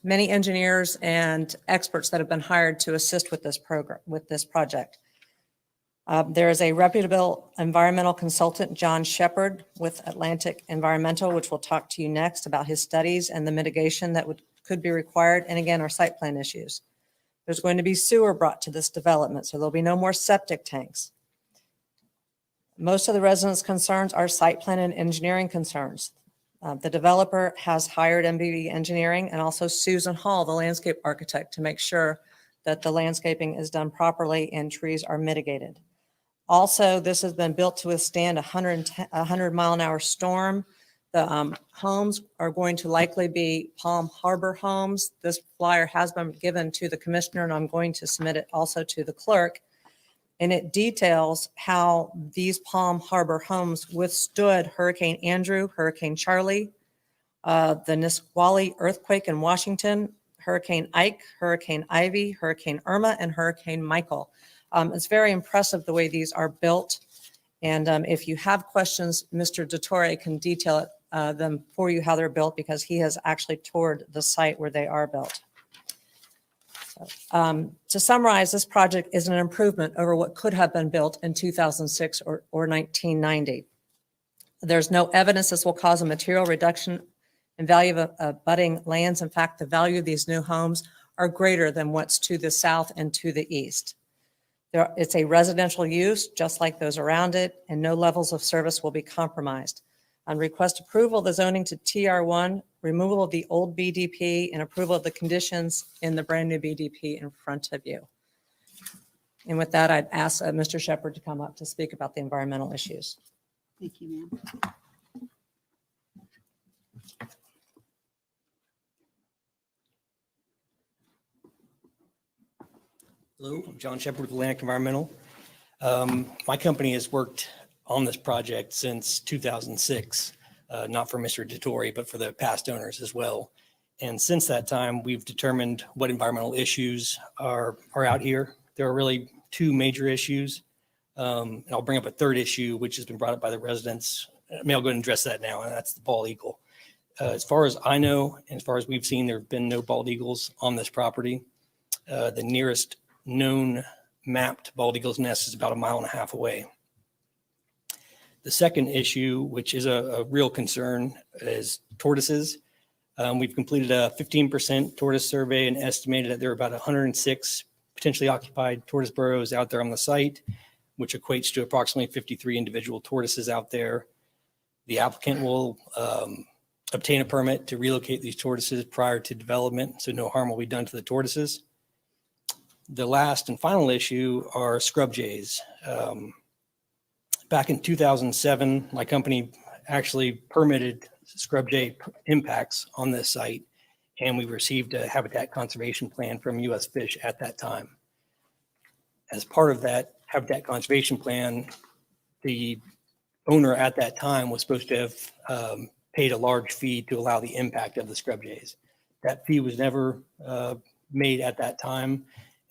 many engineers and experts that have been hired to assist with this program, with this project. There is a reputable environmental consultant, John Shepard, with Atlantic Environmental, which will talk to you next about his studies and the mitigation that could be required, and again, our site plan issues. There's going to be sewer brought to this development, so there'll be no more septic tanks. Most of the residents' concerns are site plan and engineering concerns. The developer has hired MBV Engineering and also Susan Hall, the landscape architect, to make sure that the landscaping is done properly and trees are mitigated. Also, this has been built to withstand a 100-mile-an-hour storm. The homes are going to likely be Palm Harbor homes. This flyer has been given to the commissioner, and I'm going to submit it also to the clerk. And it details how these Palm Harbor homes withstood Hurricane Andrew, Hurricane Charlie, the Nisqually earthquake in Washington, Hurricane Ike, Hurricane Ivy, Hurricane Irma, and Hurricane Michael. It's very impressive the way these are built. And if you have questions, Mr. DeTore can detail them for you, how they're built, because he has actually toured the site where they are built. To summarize, this project is an improvement over what could have been built in 2006 or 1990. There's no evidence this will cause a material reduction in value of budding lands. In fact, the value of these new homes are greater than what's to the south and to the east. It's a residential use, just like those around it, and no levels of service will be compromised. On request approval, the zoning to TR1, removal of the old BDP, and approval of the conditions in the brand new BDP in front of you. And with that, I'd ask Mr. Shepard to come up to speak about the environmental issues. Thank you, ma'am. Hello, I'm John Shepard with Atlantic Environmental. My company has worked on this project since 2006, not for Mr. DeTore, but for the past owners as well. And since that time, we've determined what environmental issues are out here. There are really two major issues. And I'll bring up a third issue, which has been brought up by the residents. I mean, I'll go ahead and address that now, and that's the bald eagle. As far as I know, and as far as we've seen, there have been no bald eagles on this property. The nearest known mapped bald eagle's nest is about 1.5 miles away. The second issue, which is a real concern, is tortoises. We've completed a 15% tortoise survey and estimated that there are about 106 potentially occupied tortoise burrows out there on the site, which equates to approximately 53 individual tortoises out there. The applicant will obtain a permit to relocate these tortoises prior to development, so no harm will be done to the tortoises. The last and final issue are scrub jays. Back in 2007, my company actually permitted scrub jay impacts on this site, and we received a habitat conservation plan from U.S. Fish at that time. As part of that habitat conservation plan, the owner at that time was supposed to have paid a large fee to allow the impact of the scrub jays. That fee was never made at that time.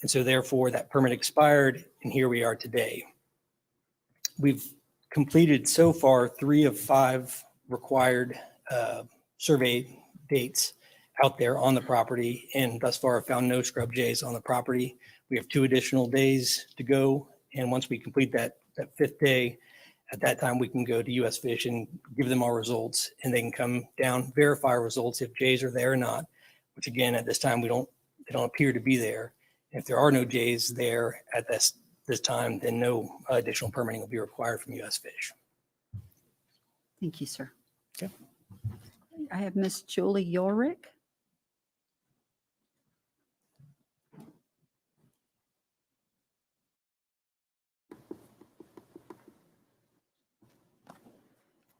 And so therefore that permit expired, and here we are today. We've completed so far 3 of 5 required survey dates out there on the property, and thus far have found no scrub jays on the property. We have 2 additional days to go, and once we complete that 5th day, at that time we can go to U.S. Fish and give them our results, and they can come down, verify our results if jays are there or not, which again, at this time, they don't appear to be there. If there are no jays there at this time, then no additional permitting will be required from U.S. Fish. Thank you, sir. I have Miss Julie Yorick.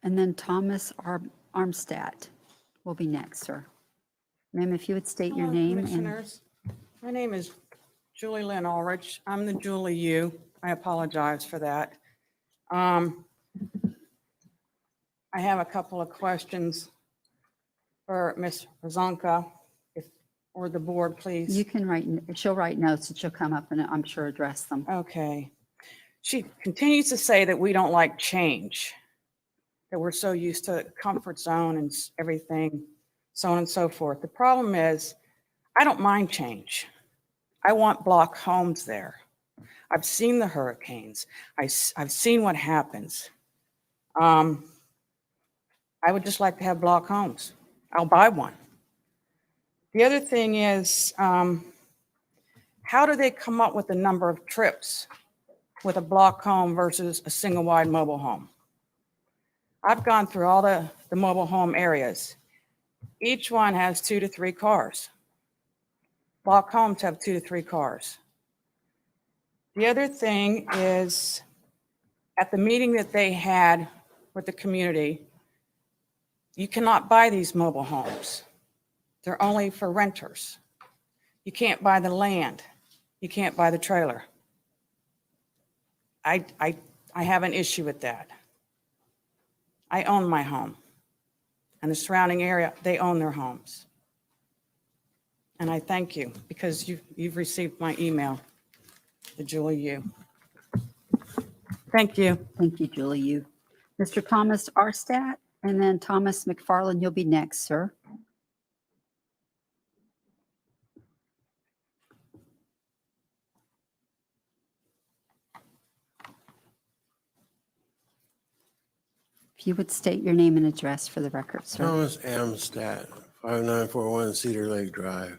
And then Thomas Armstead will be next, sir. Ma'am, if you would state your Hello, name and Commissioners. My name is Julie Lynn Ulrich. I'm the Julie U. I apologize for that. I have a couple of questions for Ms. Rozanka, or the board, please. you can write, she'll write notes and she'll come up and I'm sure address them. Okay. She continues to say that we don't like change, that we're so used to comfort zone and everything, so on and so forth. The problem is, I don't mind change. I want block homes there. I've seen the hurricanes. I've seen what happens. I would just like to have block homes. I'll buy one. The other thing is, how do they come up with the number of trips with a block home versus a single wide mobile home? I've gone through all the mobile home areas. Each one has 2 to 3 cars. Block homes have 2 to 3 cars. The other thing is, at the meeting that they had with the community, you cannot buy these mobile homes. They're only for renters. You can't buy the land. You can't buy the trailer. I have an issue with that. I own my home. And the surrounding area, they own their homes. And I thank you because you've received my email, the Julie U. Thank you. Thank you, Julie. You. Mr. Thomas Arstad, and then Thomas McFarland, you'll be next, sir. If you would state your name and address for the record, sir. Thomas Amstad, 5941 Cedar Lake Drive.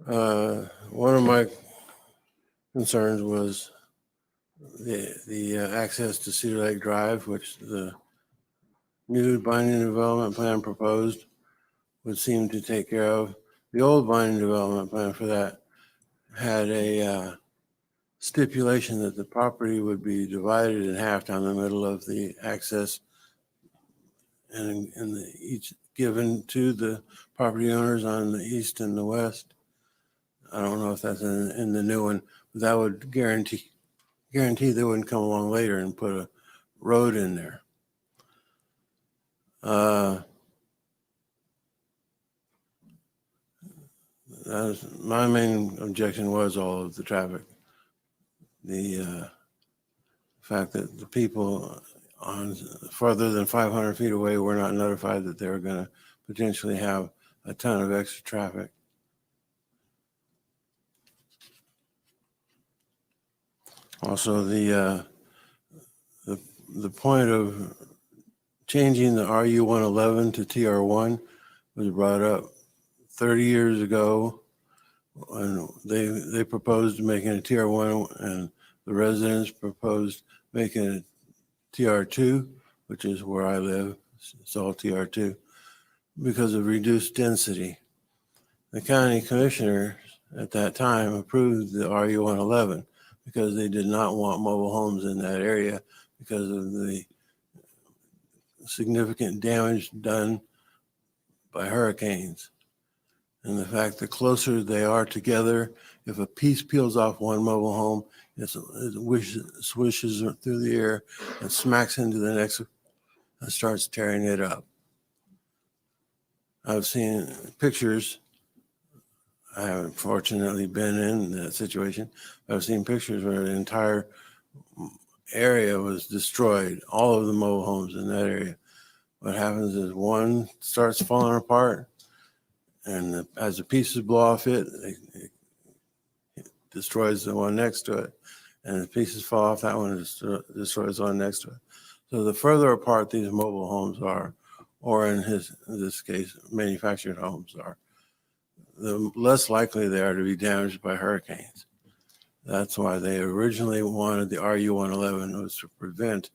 One of my concerns was the access to Cedar Lake Drive, which the new binding development plan proposed would seem to take care of. The old binding development plan for that had a stipulation that the property would be divided in half down the middle of the access and each given to the property owners on the east and the west. I don't know if that's in the new one, but that would guarantee they wouldn't come along later and put a road in there. My main objection was all of the traffic. The fact that the people on further than 500 feet away were not notified that they were going to potentially have a ton of extra traffic. Also, the point of changing the RU 111 to TR1 was brought up 30 years ago when they proposed making a TR1 and the residents proposed making it TR2, which is where I live. It's all TR2 because of reduced density. The county commissioners at that time approved the RU 111 because they did not want mobile homes in that area because of the significant damage done by hurricanes. And the fact that closer they are together, if a piece peels off one mobile home, it swishes through the air and smacks into the next and starts tearing it up. I've seen pictures. I haven't fortunately been in that situation. I've seen pictures where the entire area was destroyed, all of the mobile homes in that area. What happens is one starts falling apart, and as the pieces blow off it destroys the one next to it. And the pieces fall off, that one destroys the one next to it. So the further apart these mobile homes are, or in this case, manufactured homes are, the less likely they are to be damaged by hurricanes. That's why they originally wanted the RU 111, was to prevent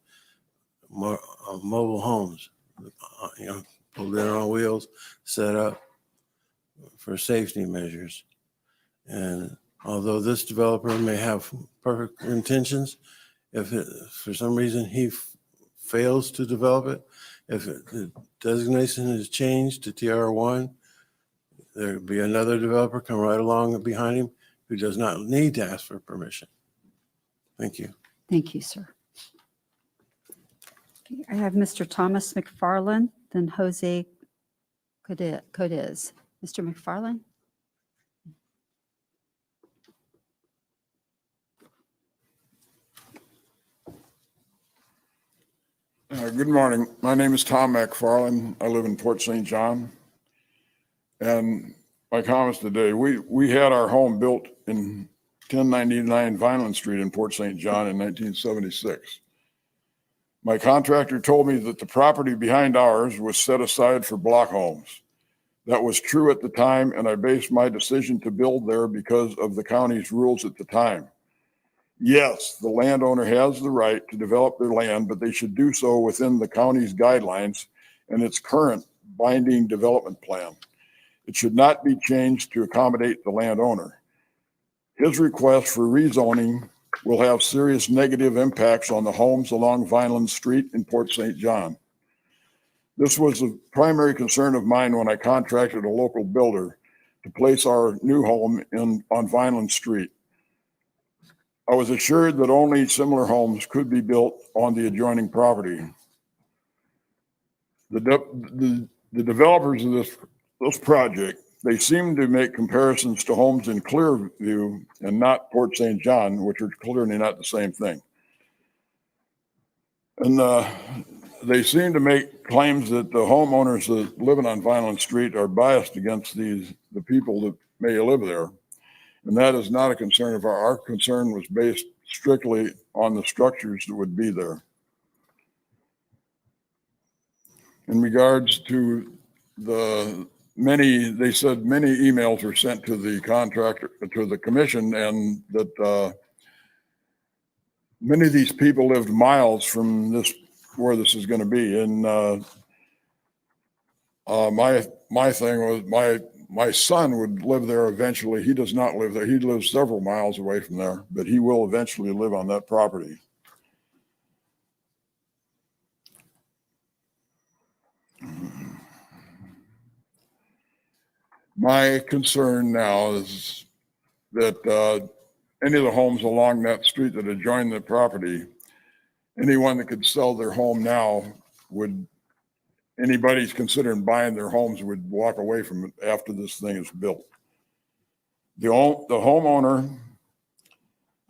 mobile homes pulled in on wheels, set up for safety measures. And although this developer may have perfect intentions, if for some reason he fails to develop it, if the designation is changed to TR1, there'd be another developer come right along behind him who does not need to ask for permission. Thank you. Thank you, sir. Okay, I have Mr. Thomas McFarland, then Jose Codiz. Mr. McFarland? Good morning. My name is Tom McFarland. I live in Port St. John. And my comments today, we had our home built in 1099 Vineland Street in Port St. John in 1976. My contractor told me that the property behind ours was set aside for block homes. That was true at the time, and I based my decision to build there because of the county's rules at the time. Yes, the landowner has the right to develop their land, but they should do so within the county's guidelines and its current binding development plan. It should not be changed to accommodate the landowner. His request for rezoning will have serious negative impacts on the homes along Vineland Street in Port St. John. This was a primary concern of mine when I contracted a local builder to place our new home on Vineland Street. I was assured that only similar homes could be built on the adjoining property. The developers of this project, they seem to make comparisons to homes in Clearview and not Port St. John, which are clearly not the same thing. And they seem to make claims that the homeowners that living on Vineland Street are biased against the people that may live there. And that is not a concern of our concern was based strictly on the structures that would be there. In regards to they said many emails were sent to the contractor, to the commission, and that many of these people lived miles from where this is going to be. And my thing was my son would live there eventually. He does not live there. He lives several miles away from there, but he will eventually live on that property. My concern now is that any of the homes along that street that adjoin the property, anyone that could sell their home now anybody's considering buying their homes would walk away from it after this thing is built. The homeowner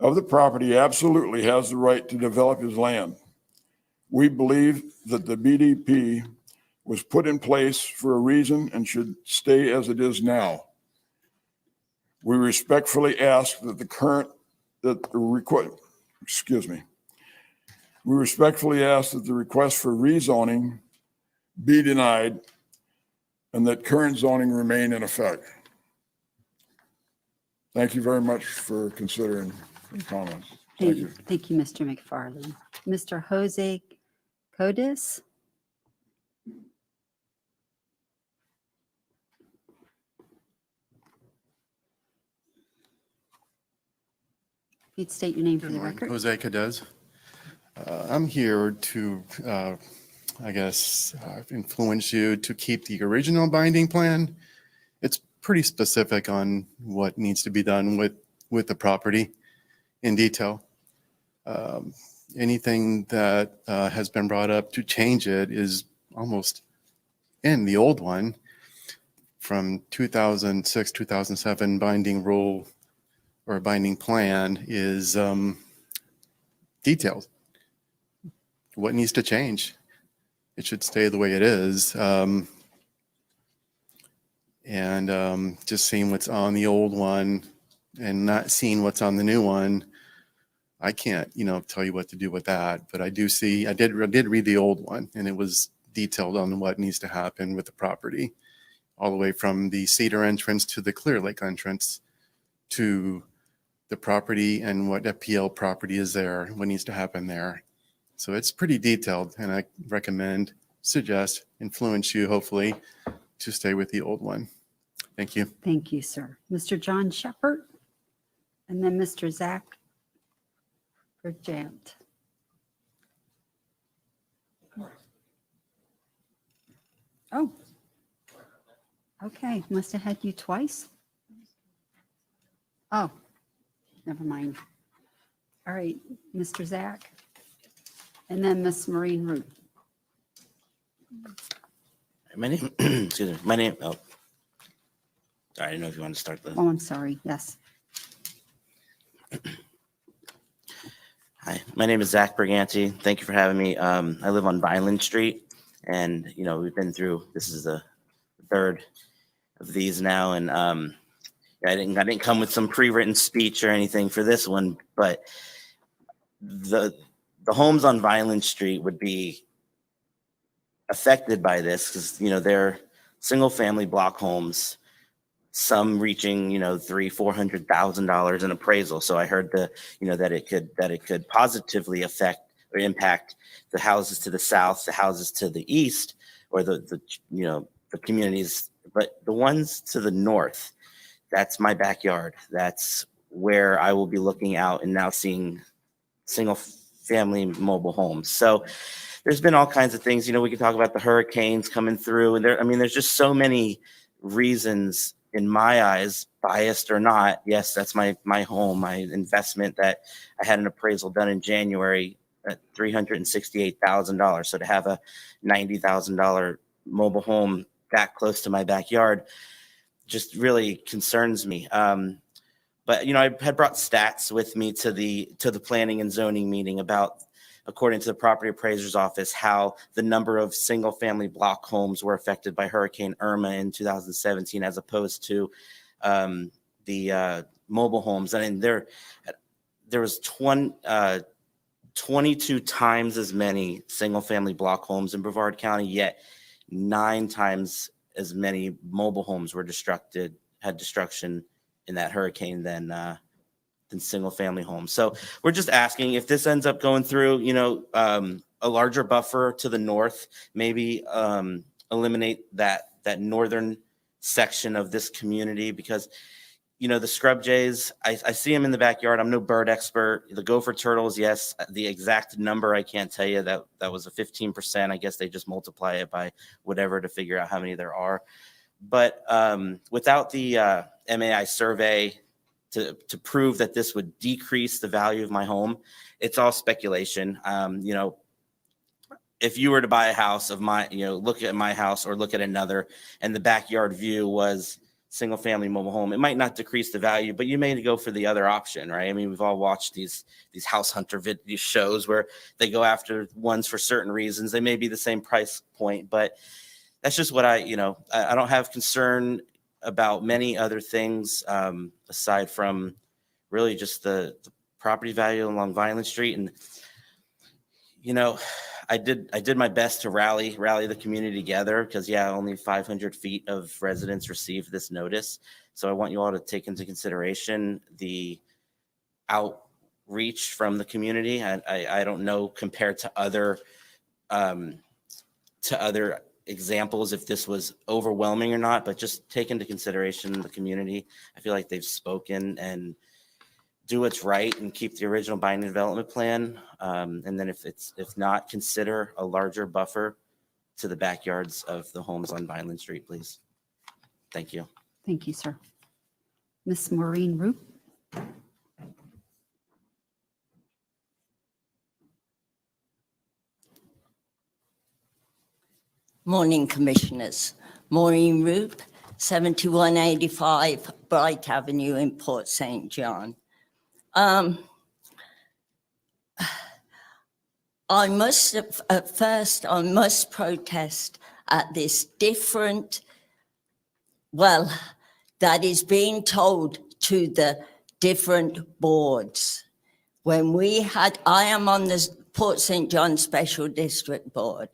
of the property absolutely has the right to develop his land. We believe that the BDP was put in place for a reason and should stay as it is now. We respectfully ask that we respectfully ask that the request for rezoning be denied and that current zoning remain in effect. Thank you very much for considering the comments. Thank you. Thank you, Mr. McFarland. Mr. Jose Codiz? You'd state your name for the record. Jose Cadiz. I'm here to, influence you to keep the original binding plan. It's pretty specific on what needs to be done with the property in detail. Anything that has been brought up to change it is almost in the old one from 2006, 2007 binding rule or binding plan is detailed. What needs to change? It should stay the way it is. Just seeing what's on the old one and not seeing what's on the new one, I can't, tell you what to do with that. But I did read the old one, and it was detailed on what needs to happen with the property, all the way from the Cedar entrance to the Clear Lake entrance to the property and what FPL property is there, what needs to happen there. So it's pretty detailed, and I recommend suggest, influence you hopefully to stay with the old one. Thank you. Thank you, sir. Mr. John Shepherd, and then Mr. Zach Berjant. Oh. Okay, must have had you twice. Oh, never mind. All right, Mr. Zach. And then Miss Maureen Root. My name, excuse me, my name, oh. Sorry, I didn't know if you want to start the. Oh, I'm sorry. Yes. Hi, my name is Zach Berganti. Thank you for having me. I live on Vineland Street, and we've been through. This is the third of these now, and I didn't come with some pre-written speech or anything for this one, but the homes on Vineland Street would be affected by this because they're single-family block homes. Some reaching, $300,000-$400,000 in appraisal. So I heard that it could positively affect or impact the houses to the south, the houses to the east, or the communities. But the ones to the north, that's my backyard. That's where I will be looking out and now seeing single family mobile homes. So there's been all kinds of things. We could talk about the hurricanes coming through, and there's just so many reasons. In my eyes, biased or not, yes, that's my home, my investment that I had an appraisal done in January at $368,000. So to have a $90,000 mobile home that close to my backyard just really concerns me. But I had brought stats with me to the planning and zoning meeting about, according to the property appraiser's office, how the number of single family block homes were affected by Hurricane Irma in 2017, as opposed to the mobile homes. There was 22 times as many single family block homes in Brevard County, yet 9 times as many mobile homes were had destruction in that hurricane than single family homes. So we're just asking if this ends up going through, a larger buffer to the north, maybe eliminate that northern section of this community, because the scrub jays, I see them in the backyard. I'm no bird expert. The gopher turtles, yes, the exact number I can't tell you. That was a 15%. I guess they just multiply it by whatever to figure out how many there are. But without the MAI survey to prove that this would decrease the value of my home, it's all speculation. If you were to buy a house of my, look at my house or look at another, and the backyard view was single family mobile home, it might not decrease the value, but you may go for the other option, right? We've all watched these house hunter video shows where they go after ones for certain reasons. They may be the same price point, but that's just what I don't have concern about many other things aside from really just the property value along Vineland Street. And I did my best to rally the community together, because only 500 feet of residents received this notice. So I want you all to take into consideration the outreach from the community. I don't know compared to other examples if this was overwhelming or not, but just take into consideration the community. I feel like they've spoken, and do what's right and keep the original binding development plan. And then if not, consider a larger buffer to the backyards of the homes on Vineland Street, please. Thank you. Thank you, sir. Miss Maureen Root. Morning, Commissioners. Maureen Root, 7185 Bright Avenue in Port St. John. I must protest at this that is being told to the different boards. I am on the Port St. John Special District Board.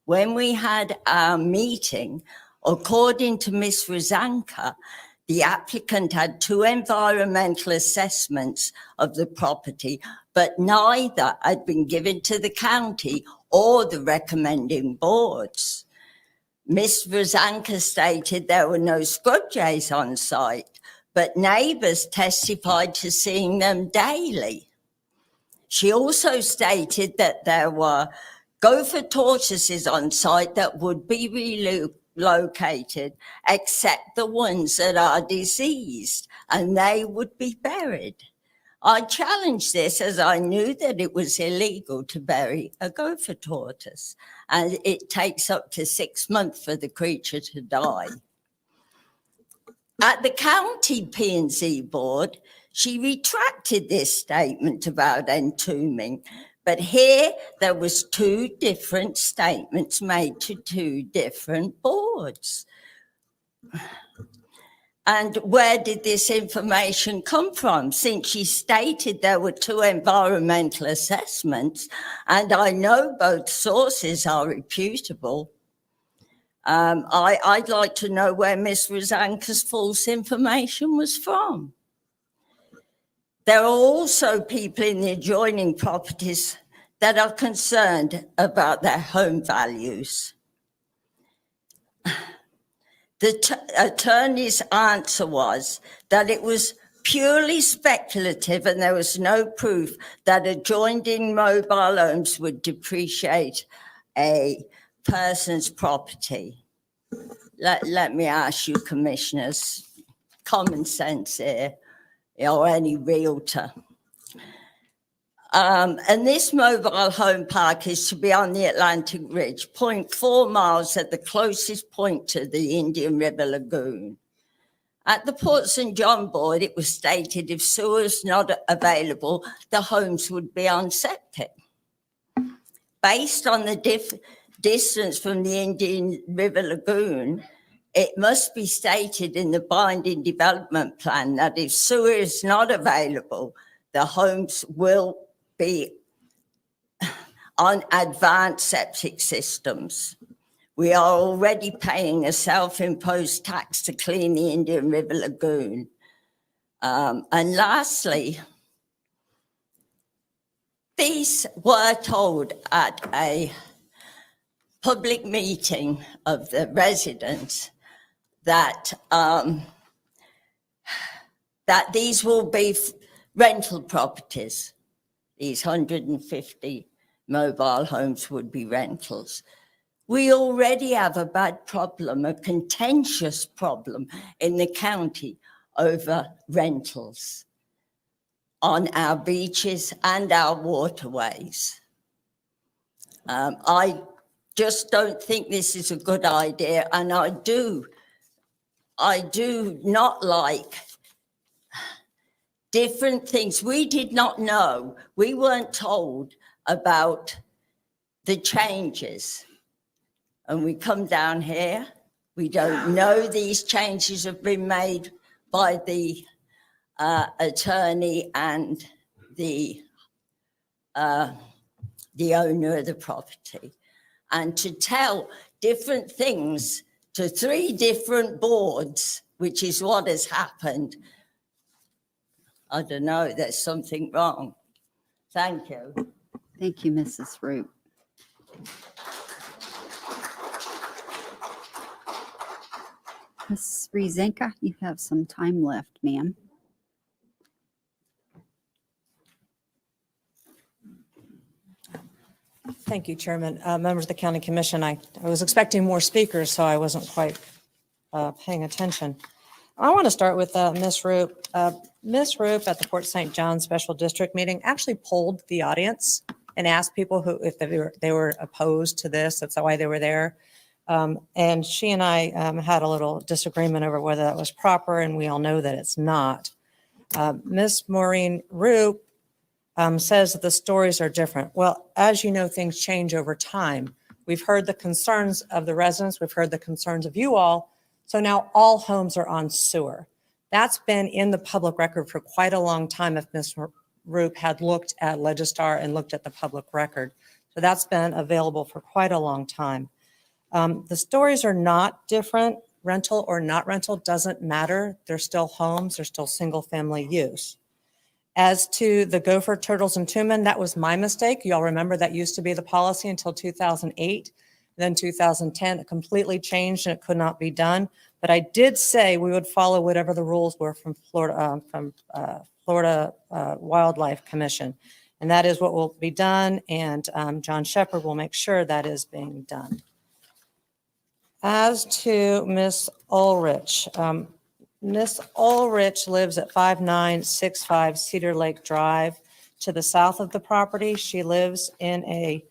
When we had our meeting, according to Ms. Rozanka, The applicant had 2 environmental assessments of the property, but neither had been given to the county or the recommending boards. Ms. Rosanka stated there were no scrub jays on site, but neighbours testified to seeing them daily. She also stated that there were gopher tortoises on site that would be relocated, except the ones that are diseased, and they would be buried. I challenged this as I knew that it was illegal to bury a gopher tortoise, and it takes up to 6 months for the creature to die. At the county P&Z board, she retracted this statement about entombing, but here there was 2 different statements made to 2 different boards. And where did this information come from? Since she stated there were 2 environmental assessments, and I know both sources are reputable, I'd like to know where Ms. Rosanka's false information was from. There are also people in the adjoining properties that are concerned about their home values. The attorney's answer was that it was purely speculative and there was no proof that adjoining mobile homes would depreciate a person's property. Let me ask you, commissioners, common sense here, or any realtor. And this mobile home park is to be on the Atlantic Ridge, 0.4 miles at the closest point to the Indian River Lagoon. At the Port St. John board, it was stated if sewer is not available, the homes would be on septic. Based on the distance from the Indian River Lagoon, it must be stated in the binding development plan that if sewer is not available, the homes will be on advanced septic systems. We are already paying a self-imposed tax to clean the Indian River Lagoon. And lastly, these were told at a public meeting of the residents that that these will be rental properties. These 150 mobile homes would be rentals. We already have a bad problem, a contentious problem in the county over rentals on our beaches and our waterways. I just don't think this is a good idea, and I do not like different things. We did not know. We weren't told about the changes. And we come down here, we don't know these changes have been made by the attorney and the owner of the property. And to tell different things to 3 different boards, which is what has happened, I don't know, there's something wrong. Thank you. Thank you, Mrs. Root. Ms. Rosanka, you have some time left, ma'am. Thank you, Chairman. Members of the County Commission, I was expecting more speakers, so I wasn't quite paying attention. I want to start with Ms. Roop. Ms. Roop at the Port St. John Special District meeting actually polled the audience and asked people who, if they were opposed to this, that's why they were there. And she and I had a little disagreement over whether that was proper, and we all know that it's not. Ms. Maureen Roop says that the stories are different. Well, as you know, things change over time. We've heard the concerns of the residents. We've heard the concerns of you all. So now all homes are on sewer. That's been in the public record for quite a long time if Ms. Roop had looked at Legistar and looked at the public record. So that's been available for quite a long time. The stories are not different. rental or not rental, doesn't matter. They're still homes, they're still single-family use. As to the gopher, turtles, and tumen, that was my mistake. Y'all remember that used to be the policy until 2008. Then 2010, it completely changed and it could not be done. But I did say we would follow whatever the rules were from Florida Wildlife Commission. And that is what will be done. And John Shepherd will make sure that is being done. As to Miss Ulrich, Miss Ulrich lives at 5965 Cedar Lake Drive to the south of the property. She lives in a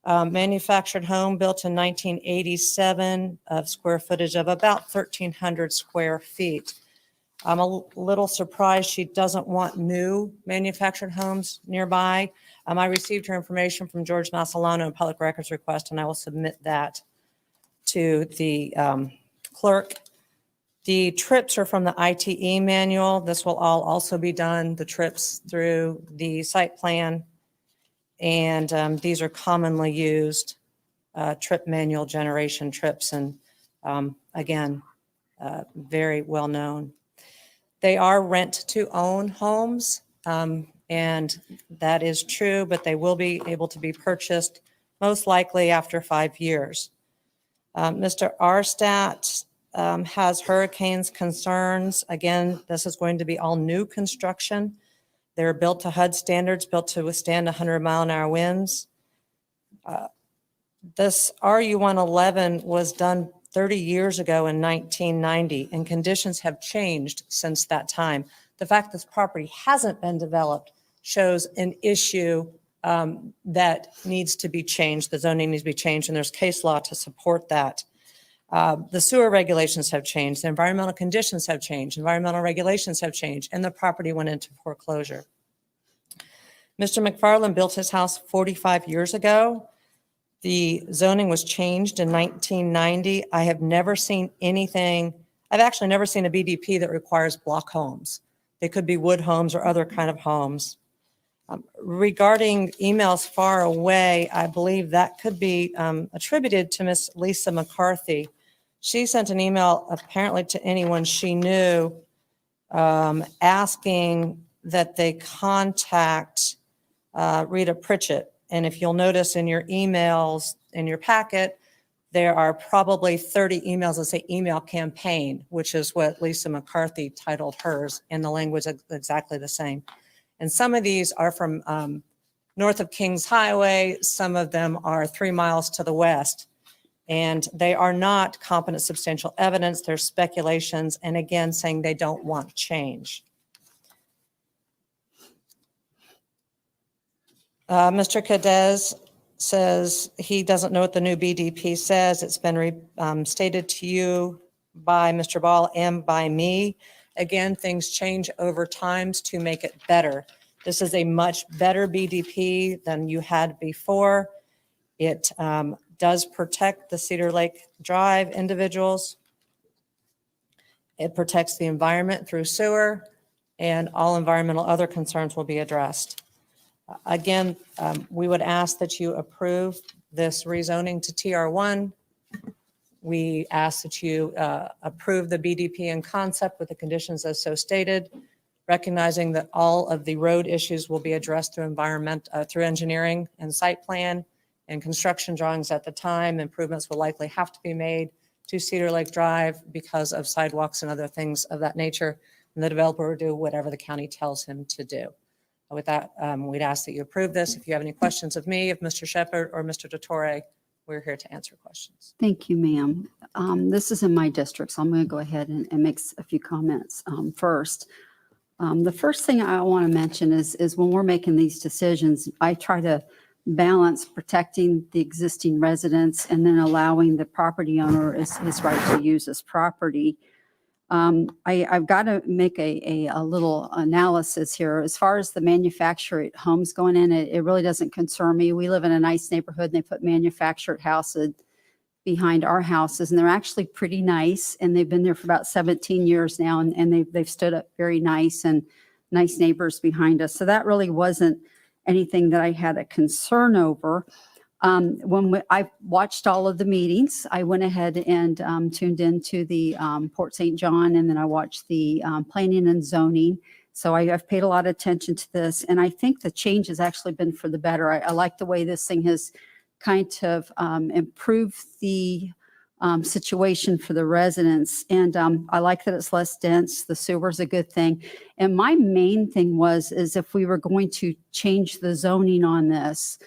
manufactured home built in 1987 of square footage of about 1,300 square feet. I'm a little surprised she doesn't want new manufactured homes nearby. I received her information from George Masalano in public records request, and I will submit that to the clerk. The trips are from the ITE manual. This will all also be done, the trips through the site plan. And these are commonly used trip manual generation trips. And again, very well known. They are rent to own homes. And that is true, but they will be able to be purchased most likely after 5 years. Mr. Arstadt has hurricanes concerns. Again, this is going to be all new construction. They're built to HUD standards, built to withstand 100-mile-an-hour winds. This RU-111 was done 30 years ago in 1990, and conditions have changed since that time. The fact this property hasn't been developed shows an issue that needs to be changed. The zoning needs to be changed, and there's case law to support that. The sewer regulations have changed. The environmental conditions have changed. Environmental regulations have changed, and the property went into foreclosure. Mr. McFarland built his house 45 years ago. The zoning was changed in 1990. I have never seen anything. I've actually never seen a BDP that requires block homes. They could be wood homes or other kind of homes. Regarding emails far away, I believe that could be attributed to Miss Lisa McCarthy. She sent an email apparently to anyone she knew asking that they contact Rita Pritchett. And if you'll notice in your emails, in your packet, there are probably 30 emails that say email campaign, which is what Lisa McCarthy titled hers, and the language is exactly the same. And some of these are from north of Kings Highway. Some of them are 3 miles to the west. And they are not competent substantial evidence. They're speculations. And again, saying they don't want change. Mr. Cadez says he doesn't know what the new BDP says. It's been stated to you by Mr. Ball and by me. Again, things change over times to make it better. This is a much better BDP than you had before. It does protect the Cedar Lake Drive individuals. It protects the environment through sewer, and all environmental other concerns will be addressed. Again, we would ask that you approve this rezoning to TR1. We ask that you approve the BDP in concept with the conditions as so stated, recognizing that all of the road issues will be addressed through through engineering and site plan and construction drawings at the time. Improvements will likely have to be made to Cedar Lake Drive because of sidewalks and other things of that nature. And the developer will do whatever the county tells him to do. With that, we'd ask that you approve this. If you have any questions of me, of Mr. Shepherd or Mr. Dottore, we're here to answer questions. Thank you, ma'am. This is in my district, so I'm going to go ahead and make a few comments first. The first thing I want to mention is when we're making these decisions, I try to balance protecting the existing residents and then allowing the property owner his right to use this property. I've got to make a little analysis here. As far as the manufactured homes going in, it really doesn't concern me. We live in a nice neighborhood and they put manufactured houses behind our houses, and they're actually pretty nice. And they've been there for about 17 years now, and they've stood up very nice and nice neighbors behind us. So that really wasn't anything that I had a concern over. I watched all of the meetings, I went ahead and tuned into the Port St. John, and then I watched the planning and zoning. So I've paid a lot of attention to this, and I think the change has actually been for the better. I like the way this thing has kind of improved the situation for the residents. And I like that it's less dense. The sewer is a good thing. And my main thing is if we were going to change the zoning on this,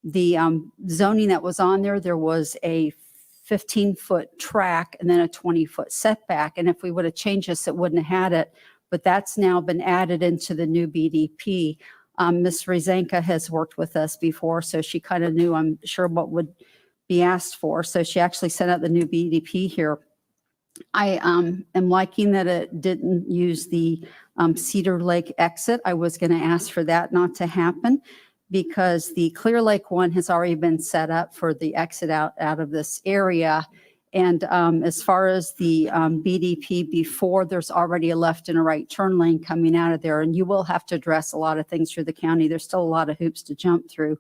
the zoning that was on there, there was a 15-foot track and then a 20-foot setback. And if we would have changed this, it wouldn't have had it. But that's now been added into the new BDP. Ms. Ryzenka has worked with us before, so she kind of knew, I'm sure, what would be asked for. So she actually sent out the new BDP here. I am liking that it didn't use the Cedar Lake exit. I was going to ask for that not to happen because the Clear Lake one has already been set up for the exit out of this area. And as far as the BDP before, there's already a left and a right turn lane coming out of there. And you will have to address a lot of things through the county. There's still a lot of hoops to jump through.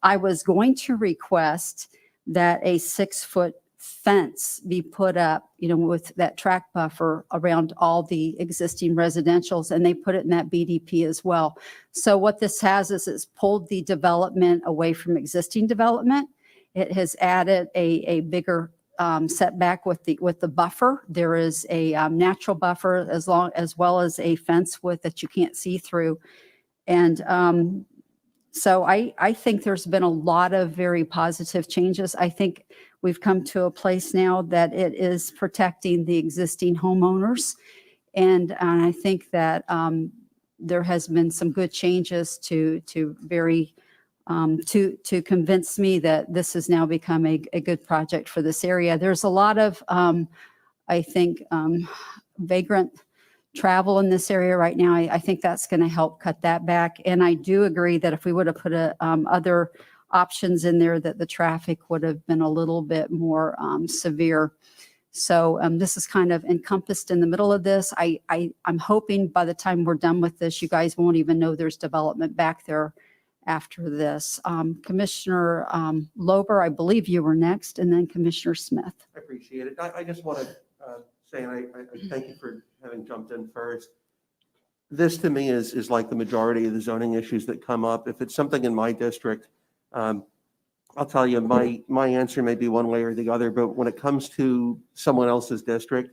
I was going to request that a 6-foot fence be put up, with that track buffer around all the existing residentials, and they put it in that BDP as well. So what this has is it's pulled the development away from existing development. It has added a bigger setback with the buffer. There is a natural buffer as well as a fence that you can't see through. And so I think there's been a lot of very positive changes. I think we've come to a place now that it is protecting the existing homeowners. And I think that there has been some good changes to convince me that this has now become a good project for this area. There's a lot of, I think, vagrant travel in this area right now. I think that's going to help cut that back. And I do agree that if we would have put other options in there, that the traffic would have been a little bit more severe. So this is kind of encompassed in the middle of this. I'm hoping by the time we're done with this, you guys won't even know there's development back there after this. Commissioner Lober, I believe you were next, and then Commissioner Smith. I appreciate it. I just want to say, and I thank you for having jumped in first. This to me is like the majority of the zoning issues that come up. If it's something in my district, I'll tell you, my answer may be one way or the other, but when it comes to someone else's district,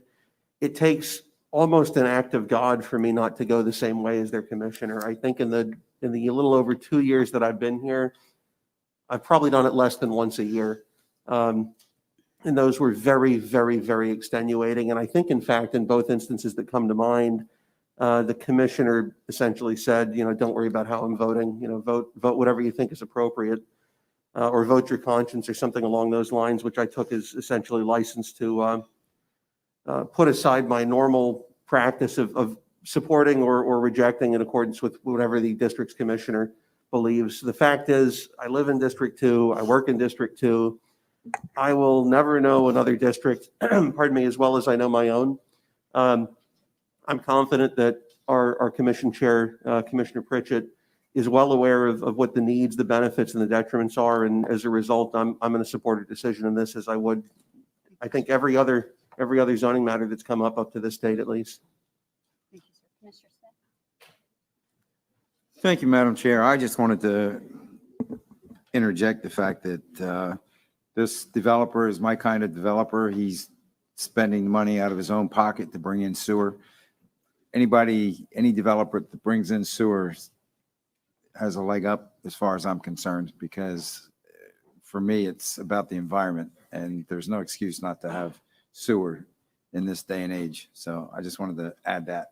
it takes almost an act of God for me not to go the same way as their commissioner. I think in the little over 2 years that I've been here, I've probably done it less than once a year. And those were very, very, very extenuating. And I think, in fact, in both instances that come to mind, the commissioner essentially said, don't worry about how I'm voting, vote whatever you think is appropriate, or vote your conscience or something along those lines, which I took as essentially license to put aside my normal practice of supporting or rejecting in accordance with whatever the district's commissioner believes. The fact is, I live in District 2, I work in District 2. I will never know another district, pardon me, as well as I know my own. I'm confident that our commission chair, Commissioner Pritchett, is well aware of what the needs, the benefits, and the detriments are. And as a result, I'm going to support a decision on this, as I would, I think, every other zoning matter that's come up to this date, at least. Thank you, sir. Commissioner Smith? Thank you, Madam Chair. I just wanted to interject the fact that this developer is my kind of developer. He's spending money out of his own pocket to bring in sewer. Any developer that brings in sewer has a leg up as far as I'm concerned, because for me, it's about the environment, and there's no excuse not to have sewer in this day and age. So I just wanted to add that.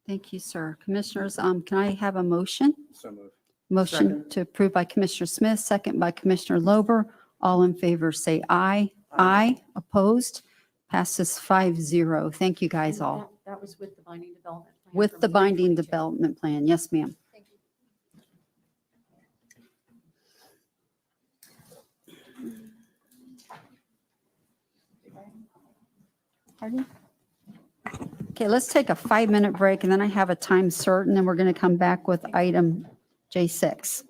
Thank you, sir. Commissioners, can I have a motion? So moved. Motion Second. to approve by Commissioner Smith, second by Commissioner Lober. All in favor, say aye. Aye. Opposed? Passes 5-0. Thank you, guys all. That was with the binding development plan. With from the binding 2022. development plan. Yes, ma'am. Pardon? Okay, let's take a 5-minute break, and then I have a time certain, and we're going to come back with item J6.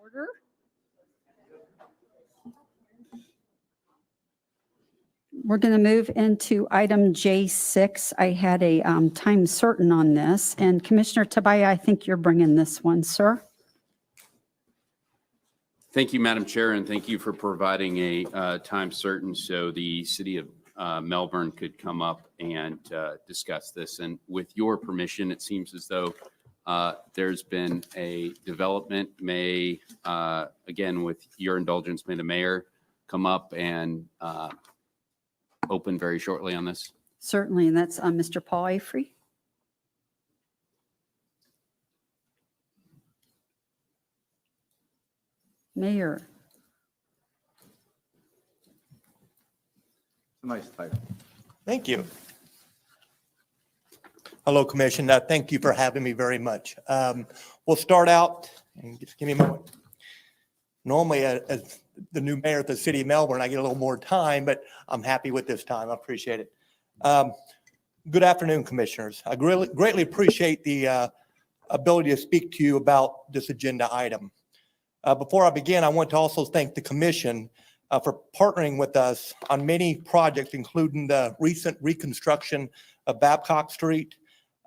Order. We're going to move into item J6. I had a time certain on this, and Commissioner Tabaya, I think you're bringing this one, sir. Thank you, Madam Chair, and thank you for providing a time certain so the city of Melbourne could come up and discuss this. And with your permission, it seems as though there's been a development. May, again, with your indulgence, may the mayor come up and open very shortly on this? Certainly, and that's Mr. Paul Afrey. Mayor. Nice title. Thank you. Hello, Commission. Thank you for having me very much. We'll start out, and just give me a moment. Normally, as the new mayor of the city of Melbourne, I get a little more time, but I'm happy with this time. I appreciate it. Good afternoon, Commissioners. I greatly appreciate the ability to speak to you about this agenda item. Before I begin, I want to also thank the Commission for partnering with us on many projects, including the recent reconstruction of Babcock Street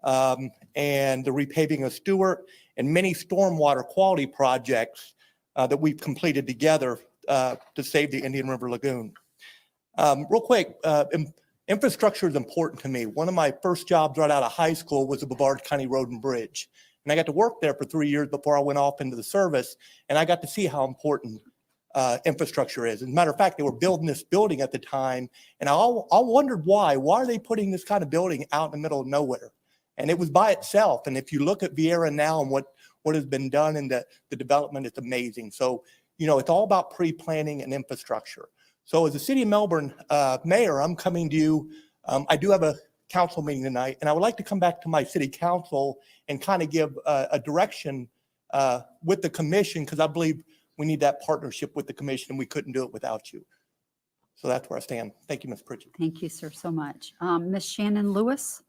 and the repaving of Stewart, and many stormwater quality projects that we've completed together to save the Indian River Lagoon. Real quick, infrastructure is important to me. One of my first jobs right out of high school was the Brevard County Road and Bridge. And I got to work there for 3 years before I went off into the service, and I got to see how important infrastructure is. As a matter of fact, they were building this building at the time, and I wondered why. Why are they putting this kind of building out in the middle of nowhere? And it was by itself. And if you look at Vieira now and what has been done in the development, it's amazing. So, you know, it's all about pre-planning and infrastructure. So as the city of Melbourne mayor, I'm coming to you. I do have a council meeting tonight, and I would like to come back to my city council and kind of give a direction with the commission, because I believe we need that partnership with the commission, and we couldn't do it without you. So that's where I stand. Thank you, Ms. Pritchett. Thank you, sir, so much. Ms. Shannon Lewis.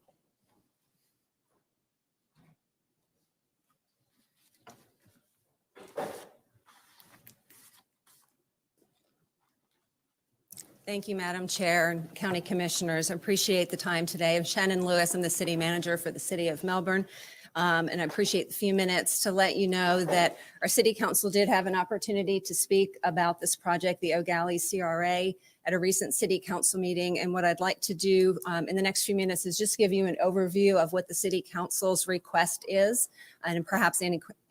Thank you, Madam Chair and County Commissioners. I appreciate the time today. I'm Shannon Lewis. I'm the city manager for the city of Melbourne. And I appreciate the few minutes to let you know that our city council did have an opportunity to speak about this project, the O'Galley CRA, at a recent city council meeting. And what I'd like to do in the next few minutes is just give you an overview of what the city council's request is, and perhaps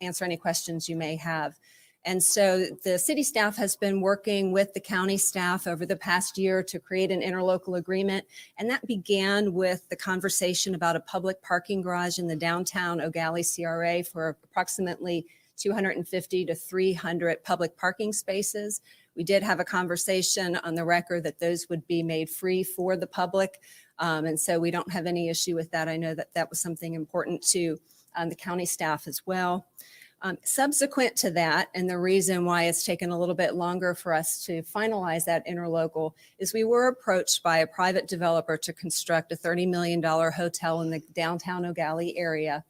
answer any questions you may have. And so the city staff has been working with the county staff over the past year to create an interlocal agreement. And that began with the conversation about a public parking garage in the downtown O'Galley CRA for approximately 250 to 300 public parking spaces. We did have a conversation on the record that those would be made free for the public. And so we don't have any issue with that. I know that that was something important to the county staff as well. Subsequent to that, and the reason why it's taken a little bit longer for us to finalize that interlocal, is we were approached by a private developer to construct a $30 million hotel in the downtown O'Galley area.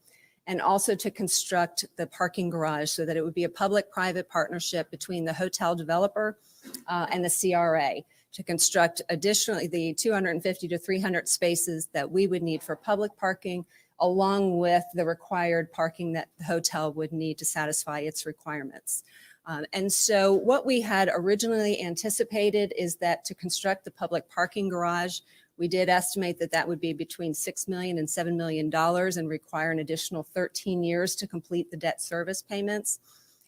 and also to construct the parking garage so that it would be a public-private partnership between the hotel developer and the CRA to construct additionally the 250 to 300 spaces that we would need for public parking, along with the required parking that the hotel would need to satisfy its requirements. And so what we had originally anticipated is that to construct the public parking garage, we did estimate that that would be between $6 million and $7 million and require an additional 13 years to complete the debt service payments.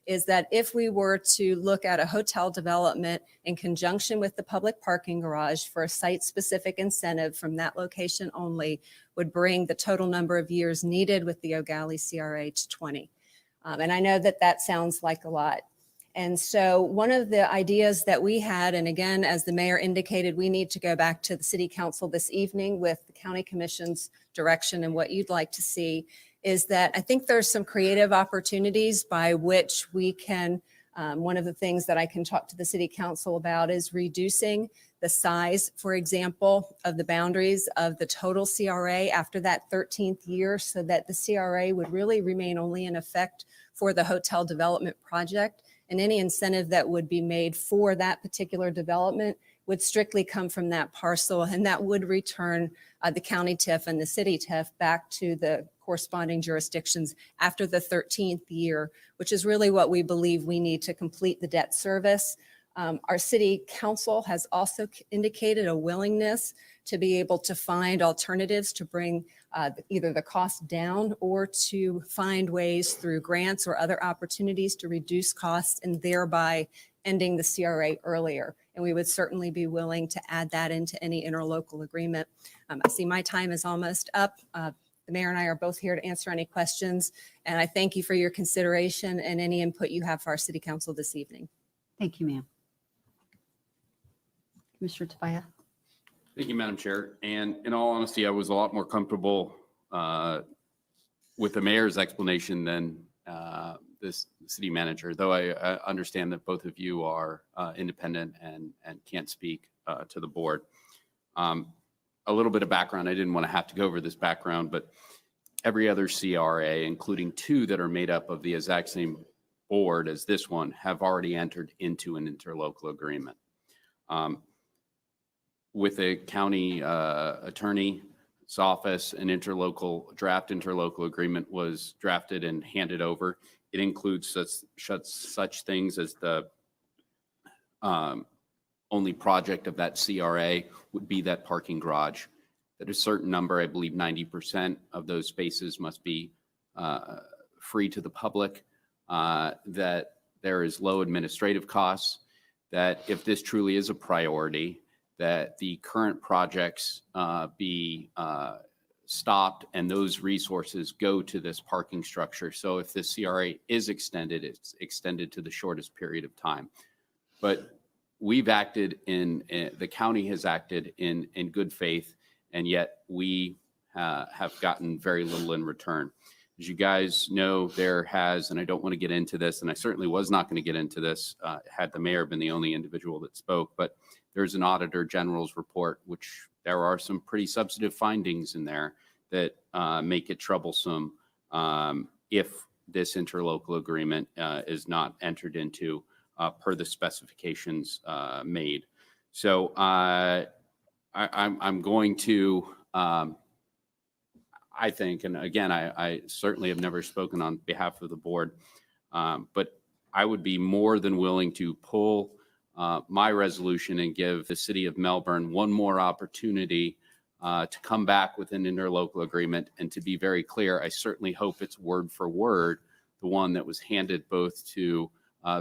Is that if we were to look at a hotel development in conjunction with the public parking garage for a site-specific incentive from that location only, would bring the total number of years needed with the O'Galley CRA to 20. And I know that that sounds like a lot. And so one of the ideas that we had, and again, as the mayor indicated, we need to go back to the city council this evening with the county commission's direction and what you'd like to see, is that I think there's some creative opportunities by which we can, one of the things that I can talk to the city council about is reducing the size, for example, of the boundaries of the total CRA after that 13th year, so that the CRA would really remain only in effect for the hotel development project. And any incentive that would be made for that particular development would strictly come from that parcel, and that would return the county TIF and the city TIF back to the corresponding jurisdictions after the 13th year, which is really what we believe we need to complete the debt service. Our city council has also indicated a willingness to be able to find alternatives to bring either the cost down or to find ways through grants or other opportunities to reduce costs and thereby ending the CRA earlier. And we would certainly be willing to add that into any interlocal agreement. I see my time is almost up. The mayor and I are both here to answer any questions. And I thank you for your consideration and any input you have for our city council this evening. Thank you, ma'am. Commissioner Tobias? Thank you, Madam Chair. And in all honesty, I was a lot more comfortable with the mayor's explanation than this city manager, though I understand that both of you are independent and can't speak to the board. A little bit of background. I didn't want to have to go over this background, but every other CRA, including two that are made up of the exact same board as this one, have already entered into an interlocal agreement. With a county attorney's office, an draft interlocal agreement was drafted and handed over. It includes such things as the only project of that CRA would be that parking garage. That a certain number, I believe 90% of those spaces must be free to the public, that there is low administrative costs, that if this truly is a priority, that the current projects be stopped and those resources go to this parking structure. So if the CRA is extended, it's extended to the shortest period of time. But we've acted the county has acted in good faith, and yet we have gotten very little in return. As you guys know, there has, and I don't want to get into this, and I certainly was not going to get into this had the mayor been the only individual that spoke, but there's an Auditor General's report, which there are some pretty substantive findings in there that make it troublesome if this interlocal agreement is not entered into per the specifications made. So I'm going to, I think, and again, I certainly have never spoken on behalf of the board, but I would be more than willing to pull my resolution and give the city of Melbourne one more opportunity to come back with an interlocal agreement. And to be very clear, I certainly hope it's word for word the one that was handed both to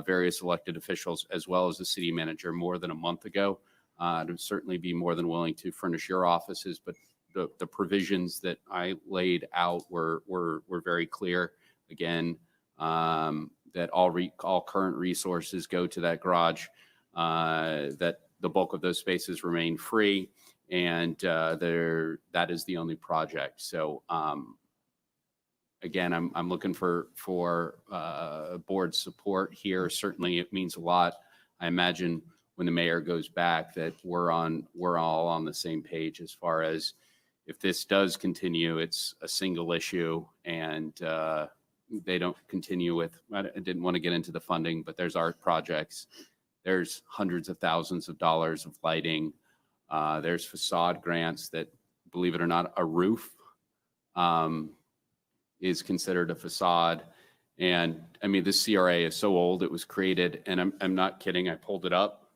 various elected officials as well as the city manager more than a month ago. I would certainly be more than willing to furnish your offices, but the provisions that I laid out were very clear. Again, that all current resources go to that garage, that the bulk of those spaces remain free, and that is the only project. So again, I'm looking for board support here. Certainly, it means a lot. I imagine when the mayor goes back that we're all on the same page as far as if this does continue, it's a single issue and they don't continue with, I didn't want to get into the funding, but there's art projects. There's hundreds of thousands of dollars of lighting. There's facade grants that, believe it or not, a roof is considered a facade. And I mean, this CRA is so old, it was created, and I'm not kidding, I pulled it up.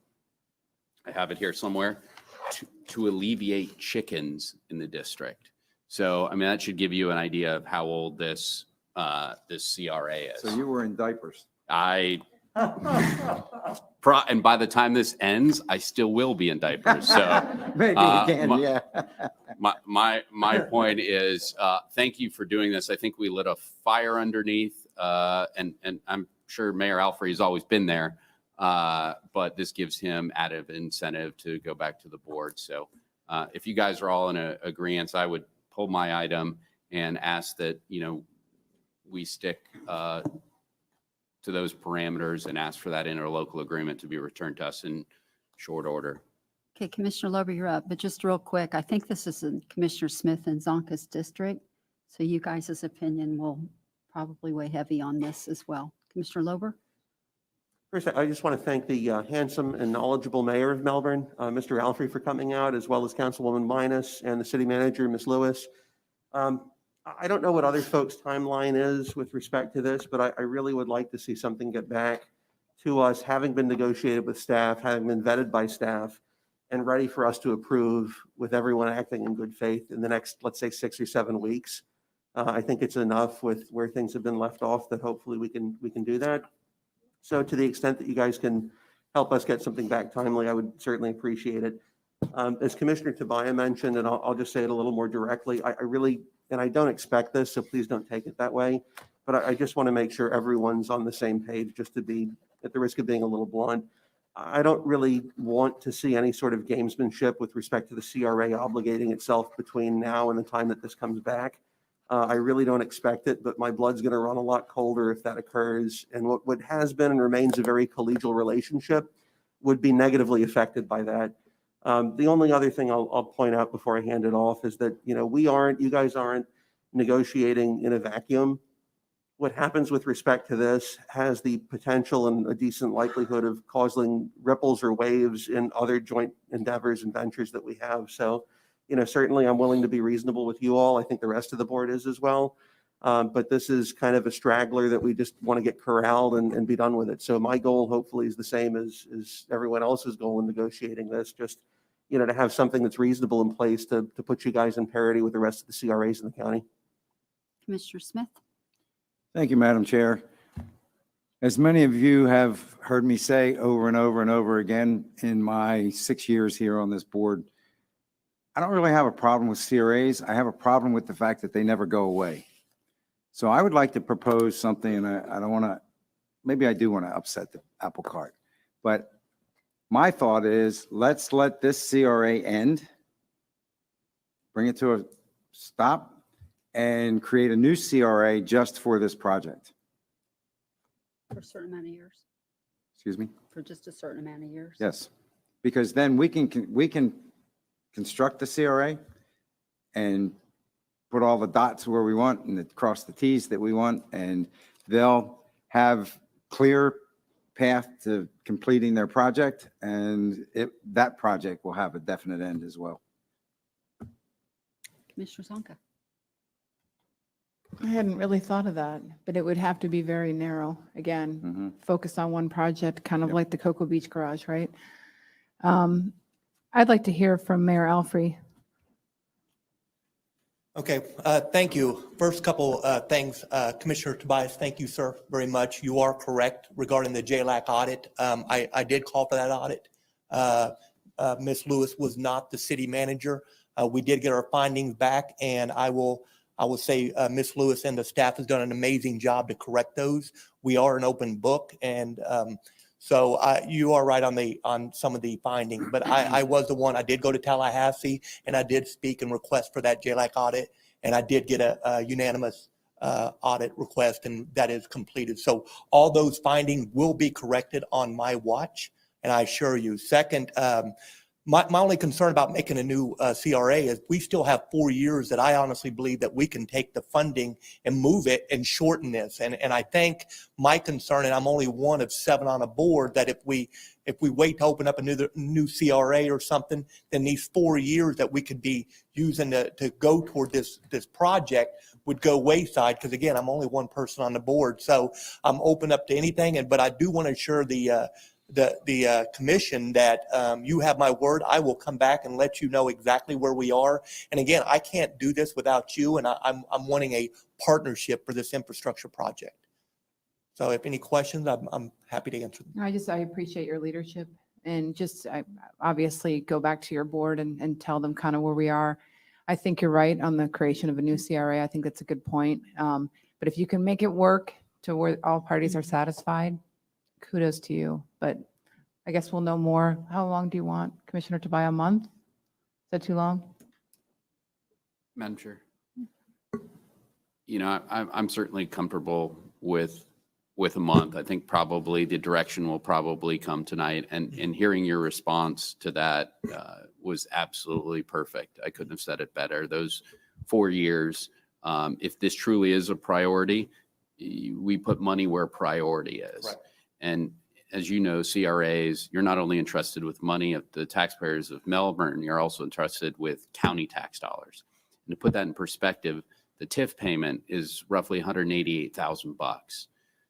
I have it here somewhere, to alleviate chickens in the district. So, I mean, that should give you an idea of how old this CRA is. So you were in diapers. And by the time this ends, I still will be in diapers. So Maybe again, yeah. my point is, thank you for doing this. I think we lit a fire underneath, and I'm sure Mayor Alfrey has always been there, but this gives him added incentive to go back to the board. So if you guys are all in agreement, I would pull my item and ask that, we stick to those parameters and ask for that interlocal agreement to be returned to us in short order. Okay, Commissioner Lober, you're up, but just real quick, I think this is in Commissioner Smith and Zonka's district. So you guys' opinion will probably weigh heavy on this as well. Commissioner Lober? First, I just want to thank the handsome and knowledgeable mayor of Melbourne, Mr. Alfrey, for coming out, as well as Councilwoman Minus and the city manager, Ms. Lewis. I don't know what other folks' timeline is with respect to this, but I really would like to see something get back to us, having been negotiated with staff, having been vetted by staff, and ready for us to approve with everyone acting in good faith in the next, let's say, 6 or 7 weeks. I think it's enough with where things have been left off that hopefully we can do that. So to the extent that you guys can help us get something back timely, I would certainly appreciate it. As Commissioner Tabaya mentioned, and I'll just say it a little more directly, I really, and I don't expect this, so please don't take it that way, but I just want to make sure everyone's on the same page, just to be, at the risk of being a little blunt. I don't really want to see any sort of gamesmanship with respect to the CRA obligating itself between now and the time that this comes back. I really don't expect it, but my blood's going to run a lot colder if that occurs. And what has been and remains a very collegial relationship would be negatively affected by that. The only other thing I'll point out before I hand it off is that, you guys aren't negotiating in a vacuum. What happens with respect to this has the potential and a decent likelihood of causing ripples or waves in other joint endeavors and ventures that we have. So, certainly I'm willing to be reasonable with you all. I think the rest of the board is as well. But this is kind of a straggler that we just want to get corralled and be done with it. So my goal hopefully is the same as everyone else's goal in negotiating this, just, to have something that's reasonable in place to put you guys in parity with the rest of the CRAs in the county. Commissioner Smith? Thank you, Madam Chair. As many of you have heard me say over and over and over again in my 6 years here on this board, I don't really have a problem with CRAs. I have a problem with the fact that they never go away. So I would like to propose something, and I don't want to, maybe I do want to upset the apple cart, but my thought is let's let this CRA end, bring it to a stop, and create a new CRA just for this project. For a certain amount of years. Excuse me? For just a certain amount of years. Yes, because then we can construct the CRA and put all the dots where we want and cross the Ts that we want, and they'll have clear path to completing their project, and that project will have a definite end as well. Commissioner Zonka? I hadn't really thought of that, but it would have to be very narrow. Again, focused on one project, kind of like the Cocoa Beach Garage, right? I'd like to hear from Mayor Alfrey. Okay, thank you. First couple things, Commissioner Tobias, thank you, sir, very much. You are correct regarding the JLAC audit. I did call for that audit. Ms. Lewis was not the city manager. We did get our findings back, and I will say Ms. Lewis and the staff has done an amazing job to correct those. We are an open book, and so you are right on some of the findings, but I was the one, I did go to Tallahassee and I did speak and request for that JLAC audit, and I did get a unanimous audit request, and that is completed. So all those findings will be corrected on my watch, and I assure you. Second, my only concern about making a new CRA is we still have 4 years that I honestly believe that we can take the funding and move it and shorten this. And I think my concern, and I'm only one of 7 on a board, that if we wait to open up a new CRA or something, then these 4 years that we could be using to go toward this project would go wayside. Because again, I'm only one person on the board, so I'm open up to anything. But I do want to assure the commission that you have my word. I will come back and let you know exactly where we are. And again, I can't do this without you, and I'm wanting a partnership for this infrastructure project. So if any questions, I'm happy to answer them. I appreciate your leadership, and I obviously go back to your board and tell them kind of where we are. I think you're right on the creation of a new CRA. I think that's a good point. But if you can make it work to where all parties are satisfied, kudos to you. But I guess we'll know more. How long do you want, Commissioner Tobias? A month? Is that too long? Madam Chair. You know, I'm certainly comfortable with a month. I think probably the direction will probably come tonight. And hearing your response to that was absolutely perfect. I couldn't have said it better. Those 4 years, if this truly is a priority, we put money where priority is. Right. And as you know, CRAs, you're not only entrusted with money of the taxpayers of Melbourne, you're also entrusted with county tax dollars. And to put that in perspective, the TIF payment is roughly $188,000.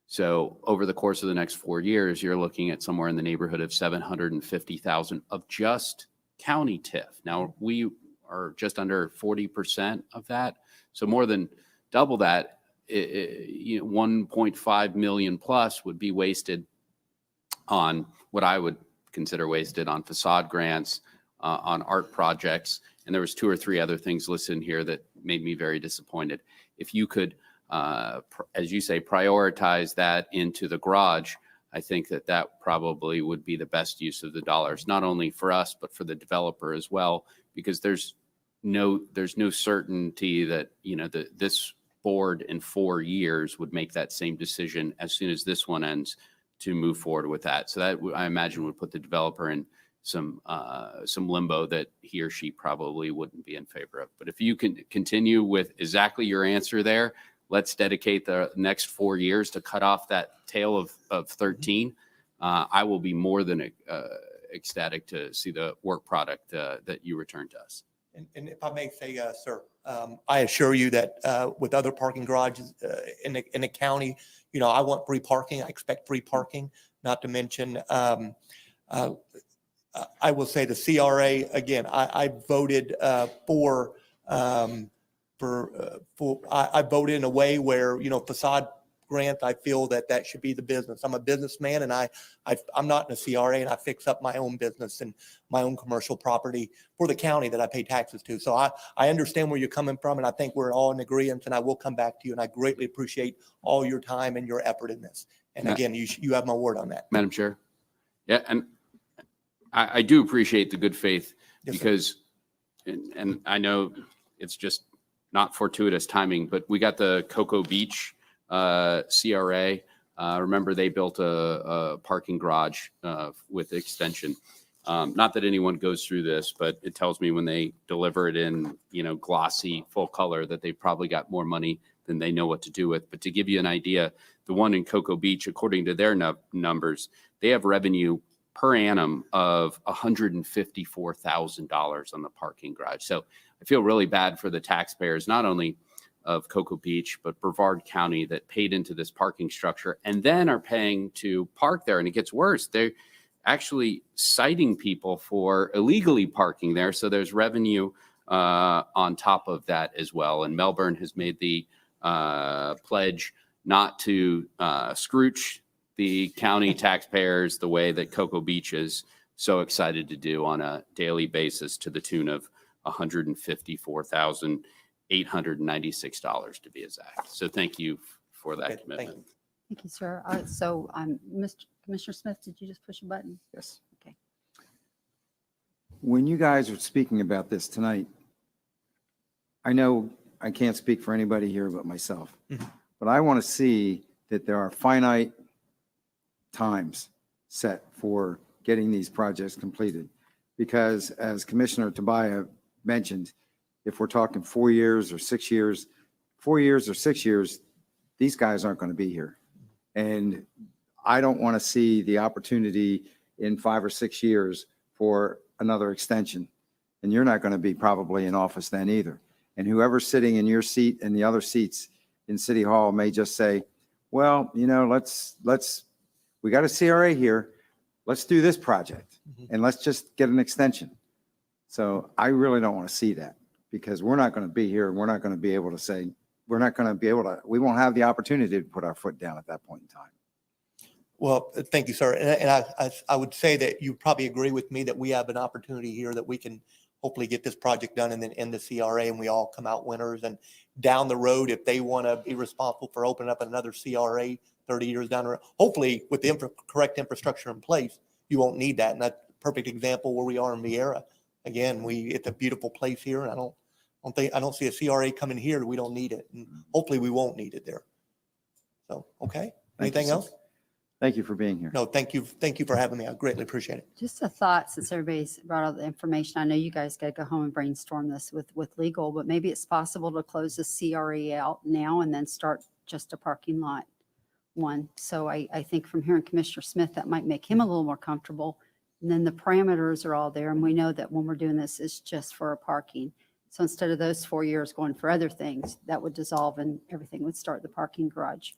So over the course of the next 4 years, you're looking at somewhere in the neighborhood of $750,000 of just county TIF. Now, we are just under 40% of that. So more than double that. 1.5 million plus would be wasted on what I would consider wasted on facade grants, on art projects. And there was 2 or 3 other things listed in here that made me very disappointed. If you could, as you say, prioritize that into the garage, I think that probably would be the best use of the dollars, not only for us, but for the developer as well, because there's no certainty that, this board in 4 years would make that same decision as soon as this one ends to move forward with that. So that I imagine would put the developer in some limbo that he or she probably wouldn't be in favor of. But if you can continue with exactly your answer there, let's dedicate the next 4 years to cut off that tail of 13. I will be more than ecstatic to see the work product that you return to us. And if I may say, sir, I assure you that with other parking garages in the county, I want free parking. I expect free parking. Not to mention, I will say the CRA again. I voted I voted in a way where facade grant. I feel that should be the business. I'm a businessman, and I'm not in a CRA, and I fix up my own business and my own commercial property for the county that I pay taxes to. So I understand where you're coming from, and I think we're all in agreement. And I will come back to you, and I greatly appreciate all your time and your effort in this. And again, you have my word on that, Madam Chair. Yeah, and I do appreciate the good faith, because, and I know it's just not fortuitous timing, but we got the Cocoa Beach CRA. Remember, they built a parking garage with extension. Not that anyone goes through this, but it tells me when they deliver it in, glossy, full color, that they've probably got more money than they know what to do with. But to give you an idea, the one in Cocoa Beach, according to their numbers, they have revenue per annum of $154,000 on the parking garage. So I feel really bad for the taxpayers, not only of Cocoa Beach, but Brevard County, that paid into this parking structure and then are paying to park there. And it gets worse. They're actually citing people for illegally parking there. So there's revenue on top of that as well. And Melbourne has made the pledge not to scrooge the county taxpayers the way that Cocoa Beach is so excited to do on a daily basis, to the tune of $154,896 to be exact. So thank you for that commitment. Thank you, sir. So Mr. Commissioner Smith, did you just push a button? Yes. Okay. When you guys were speaking about this tonight, I know I can't speak for anybody here but myself, but I want to see that there are finite times set for getting these projects completed. Because as Commissioner Tobias mentioned, if we're talking 4 years or 6 years, 4 years or 6 years, these guys aren't going to be here. And I don't want to see the opportunity in 5 or 6 years for another extension. And you're not going to be probably in office then either. And whoever's sitting in your seat and the other seats in City Hall may just say, well, you know, we got a CRA here. Let's do this project and let's just get an extension. So I really don't want to see that, because we're not going to be here and we're not going to be able to say, we won't have the opportunity to put our foot down at that point in time. Well, thank you, sir. And I would say that you probably agree with me that we have an opportunity here that we can hopefully get this project done and then end the CRA and we all come out winners. And down the road, if they want to be responsible for opening up another CRA 30 years down the road, hopefully with the correct infrastructure in place, you won't need that. And that's a perfect example where we are in Viera. Again, it's a beautiful place here. And I don't see a CRA coming here. We don't need it. And hopefully we won't need it there. So, okay. Anything else? Thank you for being here. No, thank you. Thank you for having me. I greatly appreciate it. Just a thought, since everybody's brought out the information, I know you guys got to go home and brainstorm this with legal, but maybe it's possible to close the CRE out now and then start just a parking lot one. So I think from hearing Commissioner Smith, that might make him a little more comfortable. And then the parameters are all there. And we know that when we're doing this, it's just for a parking. So instead of those 4 years going for other things, that would dissolve and everything would start the parking garage.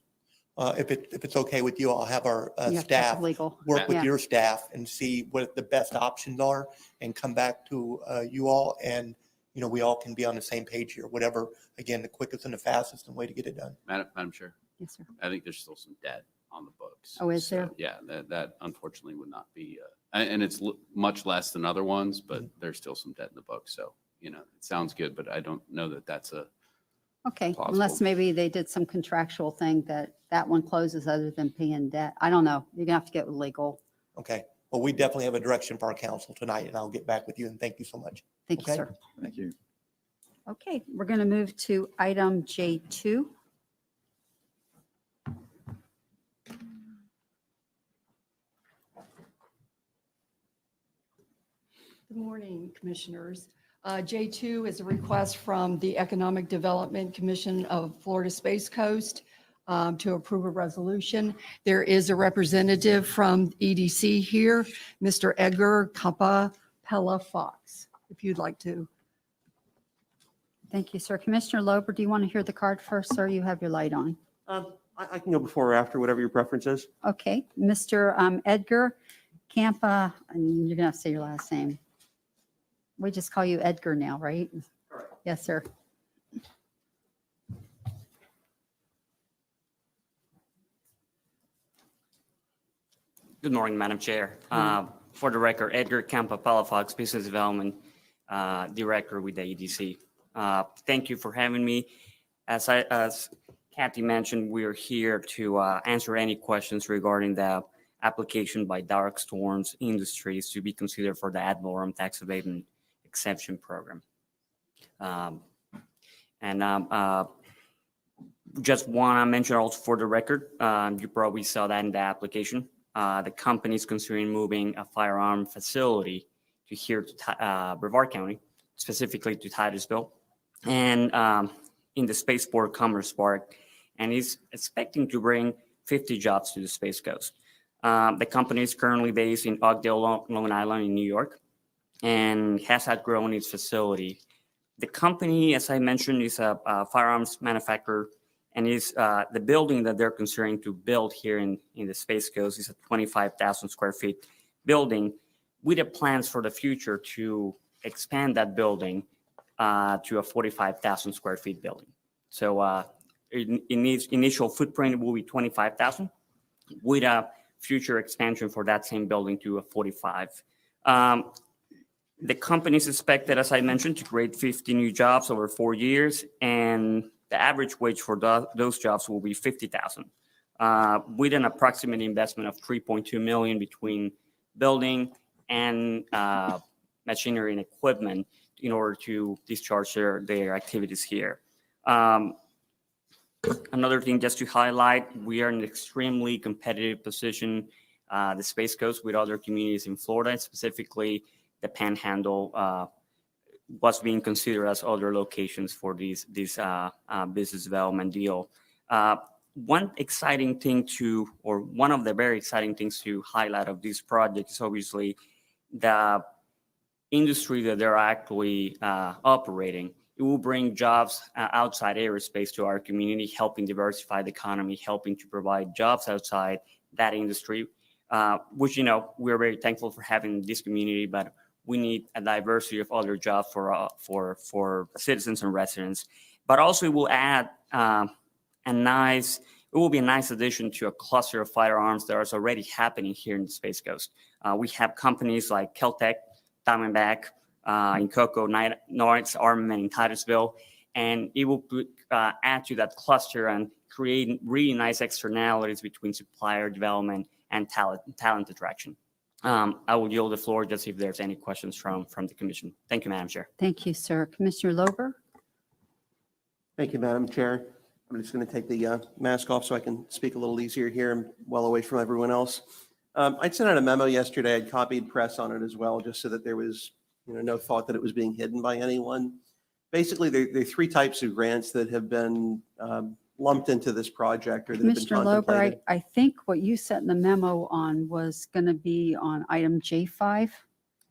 If it's okay with you, I'll have our You have to have staff legal. work with Yeah. your staff and see what the best options are and come back to you all. And, you know, we all can be on the same page here, whatever, again, the quickest and the fastest and way to get it done. Madam Chair, Yes, sir. I think there's still some debt on the books. Oh, is So, there? Yeah, that unfortunately would not be, and it's much less than other ones, but Mm-hmm. there's still some debt in the book. So, you know, it sounds good, but I don't know that that's a, Okay, unless Plausible. maybe they did some contractual thing that one closes other than paying debt. I don't know. You're gonna have to get with legal. Okay. Well, we definitely have a direction for our council tonight and I'll get back with you and thank you so much. Thank you, Okay. sir. Thank you. Okay, we're going to move to item J2. Good morning, Commissioners. J2 is a request from the Economic Development Commission of Florida Space Coast to approve a resolution. There is a representative from EDC here, Mr. Edgar Capapella Fox, if you'd like to. Thank you, sir. Commissioner Lober, do you want to hear the card first, sir? You have your light on. I can go before or after, whatever your preference is. Okay, Mr. Edgar Campa, and you're going to have to say your last name. We just call you Edgar now, right? Correct. Yes, sir. Good morning, Madam Chair. For the record, Edgar Campa Palafox, Business Development Director with the EDC. Thank you for having me. As Kathy mentioned, we are here to answer any questions regarding the application by Dark Storms Industries to be considered for the ad valorem tax abatement exemption program. Just want to mention also for the record, you probably saw that in the application. The company is considering moving a firearm facility to here to Brevard County, specifically to Titusville, and in the Spaceport Commerce Park, and is expecting to bring 50 jobs to the Space Coast. The company is currently based in Oakdale, Long Island in New York, and has outgrown its facility. The company, as I mentioned, is a firearms manufacturer, and is the building that they're considering to build here in the Space Coast is a 25,000 square feet building with the plans for the future to expand that building to a 45,000 square feet building. So in its initial footprint will be 25,000 with a future expansion for that same building to a 45. The company is expected, as I mentioned, to create 50 new jobs over 4 years, and the average wage for those jobs will be $50,000, with an approximate investment of $3.2 million between building and machinery and equipment in order to discharge their activities here. Another thing just to highlight, we are in an extremely competitive position, the Space Coast, with other communities in Florida, specifically the Panhandle was being considered as other locations for this business development deal. One exciting thing or one of the very exciting things to highlight of this project is obviously the industry that they're actually operating. It will bring jobs outside aerospace to our community, helping diversify the economy, helping to provide jobs outside that industry, which, we're very thankful for having this community, but we need a diversity of other jobs for citizens and residents. But also it will add it will be a nice addition to a cluster of firearms that is already happening here in the Space Coast. We have companies like Keltec, Diamondback, in Cocoa, Norris Armament in Titusville, and it will add to that cluster and create really nice externalities between supplier development and talent attraction. I will yield the floor just if there's any questions from the commission. Thank you, Madam Chair. Thank you, sir. Commissioner Lober? Thank you, Madam Chair. I'm just going to take the mask off so I can speak a little easier here. I'm well away from everyone else. I'd sent out a memo yesterday. I'd copied press on it as well, just so that there was no thought that it was being hidden by anyone. Basically, there are three types of grants that have been lumped into this project or that have been Commissioner Lober, contemplated. I think what you sent the memo on was going to be on item J5.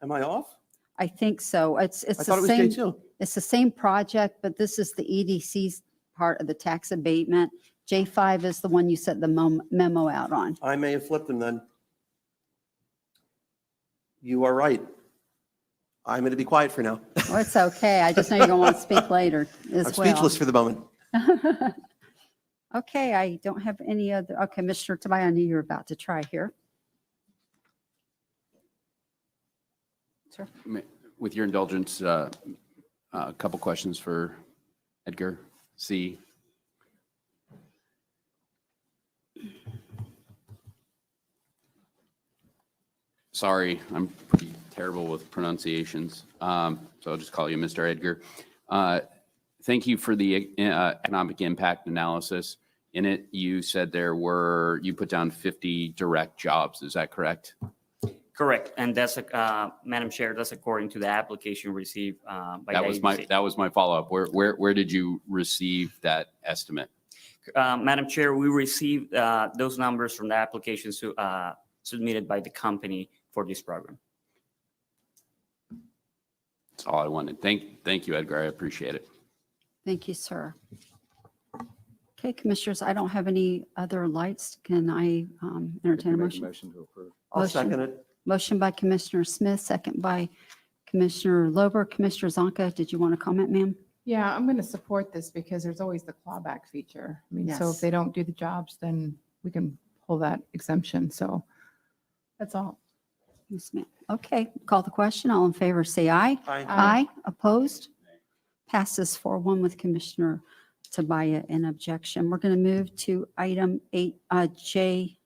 Am I off? I think so. It's I the thought it was same. J2. It's the same project, but this is the EDC's part of the tax abatement. J5 is the one you sent the memo out on. I may have flipped them then. You are right. I'm going to be quiet for now. Well, it's okay. I just know you're going to want to speak later as I'm well. speechless for the moment. Okay, I don't have any other. Okay, Mr. Tobias, I knew you were about to try here. Sir? With your indulgence, a couple questions for Edgar C. Sorry, I'm pretty terrible with pronunciations, so I'll just call you Mr. Edgar. Thank you for the economic impact analysis. In it, you said you put down 50 direct jobs. Is that correct? Correct, and that's Madam Chair, that's according to the application received by the agency. That was my follow-up. Where did you receive that estimate? Madam Chair, we received those numbers from the applications submitted by the company for this program. That's all I wanted. Thank you, Edgar. I appreciate it. Thank you, sir. Okay, commissioners, I don't have any other lights. Can I entertain a motion? Motion to approve. I'll Motion. second it. Motion by Commissioner Smith, second by Commissioner Lober. Commissioner Zonka, did you want to comment, ma'am? Yeah, I'm going to support this because there's always the clawback feature. I mean, so Yes. if they don't do the jobs, then we can pull that exemption. So that's all. Yes, ma'am. Okay, call the question. All in favor, say aye. Aye. Aye. Opposed? Passes 4-1 with Commissioner Tobias in objection. We're going to move to item J3.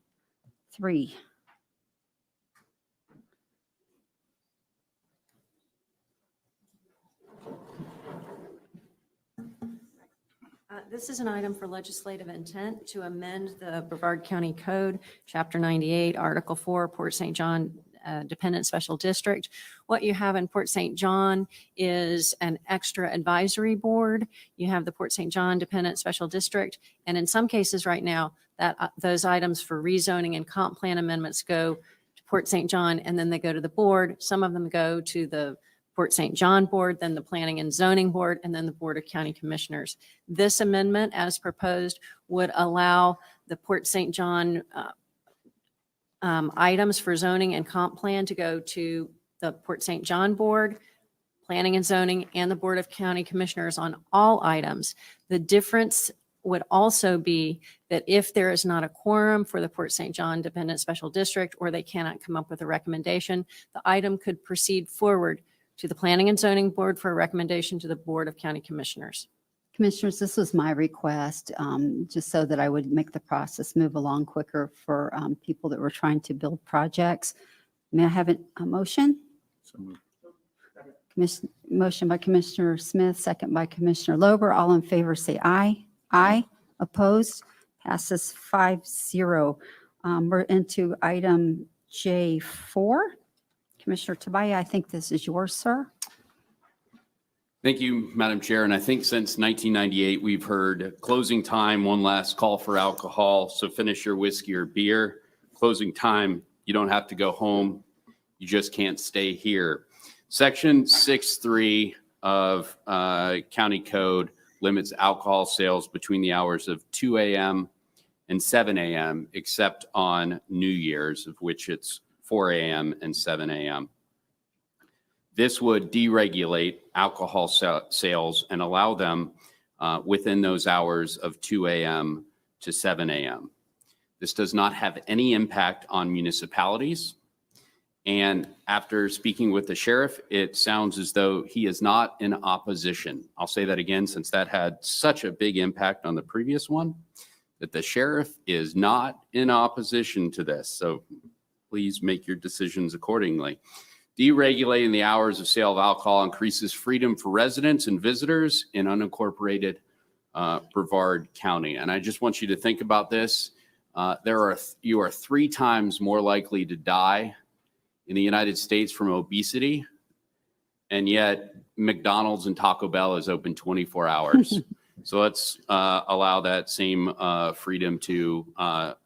This is an item for legislative intent to amend the Brevard County Code, Chapter 98, Article 4, Port St. John Dependent Special District. What you have in Port St. John is an extra advisory board. You have the Port St. John Dependent Special District. And in some cases right now, that those items for rezoning and comp plan amendments go to Port St. John, and then they go to the board. Some of them go to the Port St. John Board, then the Planning and Zoning Board, and then the Board of County Commissioners. This amendment, as proposed, would allow the Port St. John items for zoning and comp plan to go to the Port St. John Board, Planning and Zoning, and the Board of County Commissioners on all items. The difference would also be that if there is not a quorum for the Port St. John Dependent Special District, or they cannot come up with a recommendation, the item could proceed forward to the Planning and Zoning Board for a recommendation to the Board of County Commissioners. Commissioners, this was my request, just so that I would make the process move along quicker for people that were trying to build projects. May I have a motion? Motion by Commissioner Smith, second by Commissioner Lober. All in favor, say aye. Aye. Opposed? Passes 5-0. We're into item J4. Commissioner Tobias, I think this is yours, sir. Thank you, Madam Chair. And I think since 1998, we've heard closing time, one last call for alcohol. So finish your whiskey or beer. Closing time, you don't have to go home. You just can't stay here. Section 6.3 of County Code limits alcohol sales between the hours of 2 a.m. and 7 a.m., except on New Year's, of which it's 4 a.m. and 7 a.m. This would deregulate alcohol sales and allow them within those hours of 2 a.m. to 7 a.m. This does not have any impact on municipalities. And after speaking with the sheriff, it sounds as though he is not in opposition. I'll say that again, since that had such a big impact on the previous one, that the sheriff is not in opposition to this. So please make your decisions accordingly. Deregulating the hours of sale of alcohol increases freedom for residents and visitors in unincorporated Brevard County. And I just want you to think about this. You are 3 times more likely to die in the United States from obesity, and yet McDonald's and Taco Bell is open 24 hours. So let's allow that same freedom to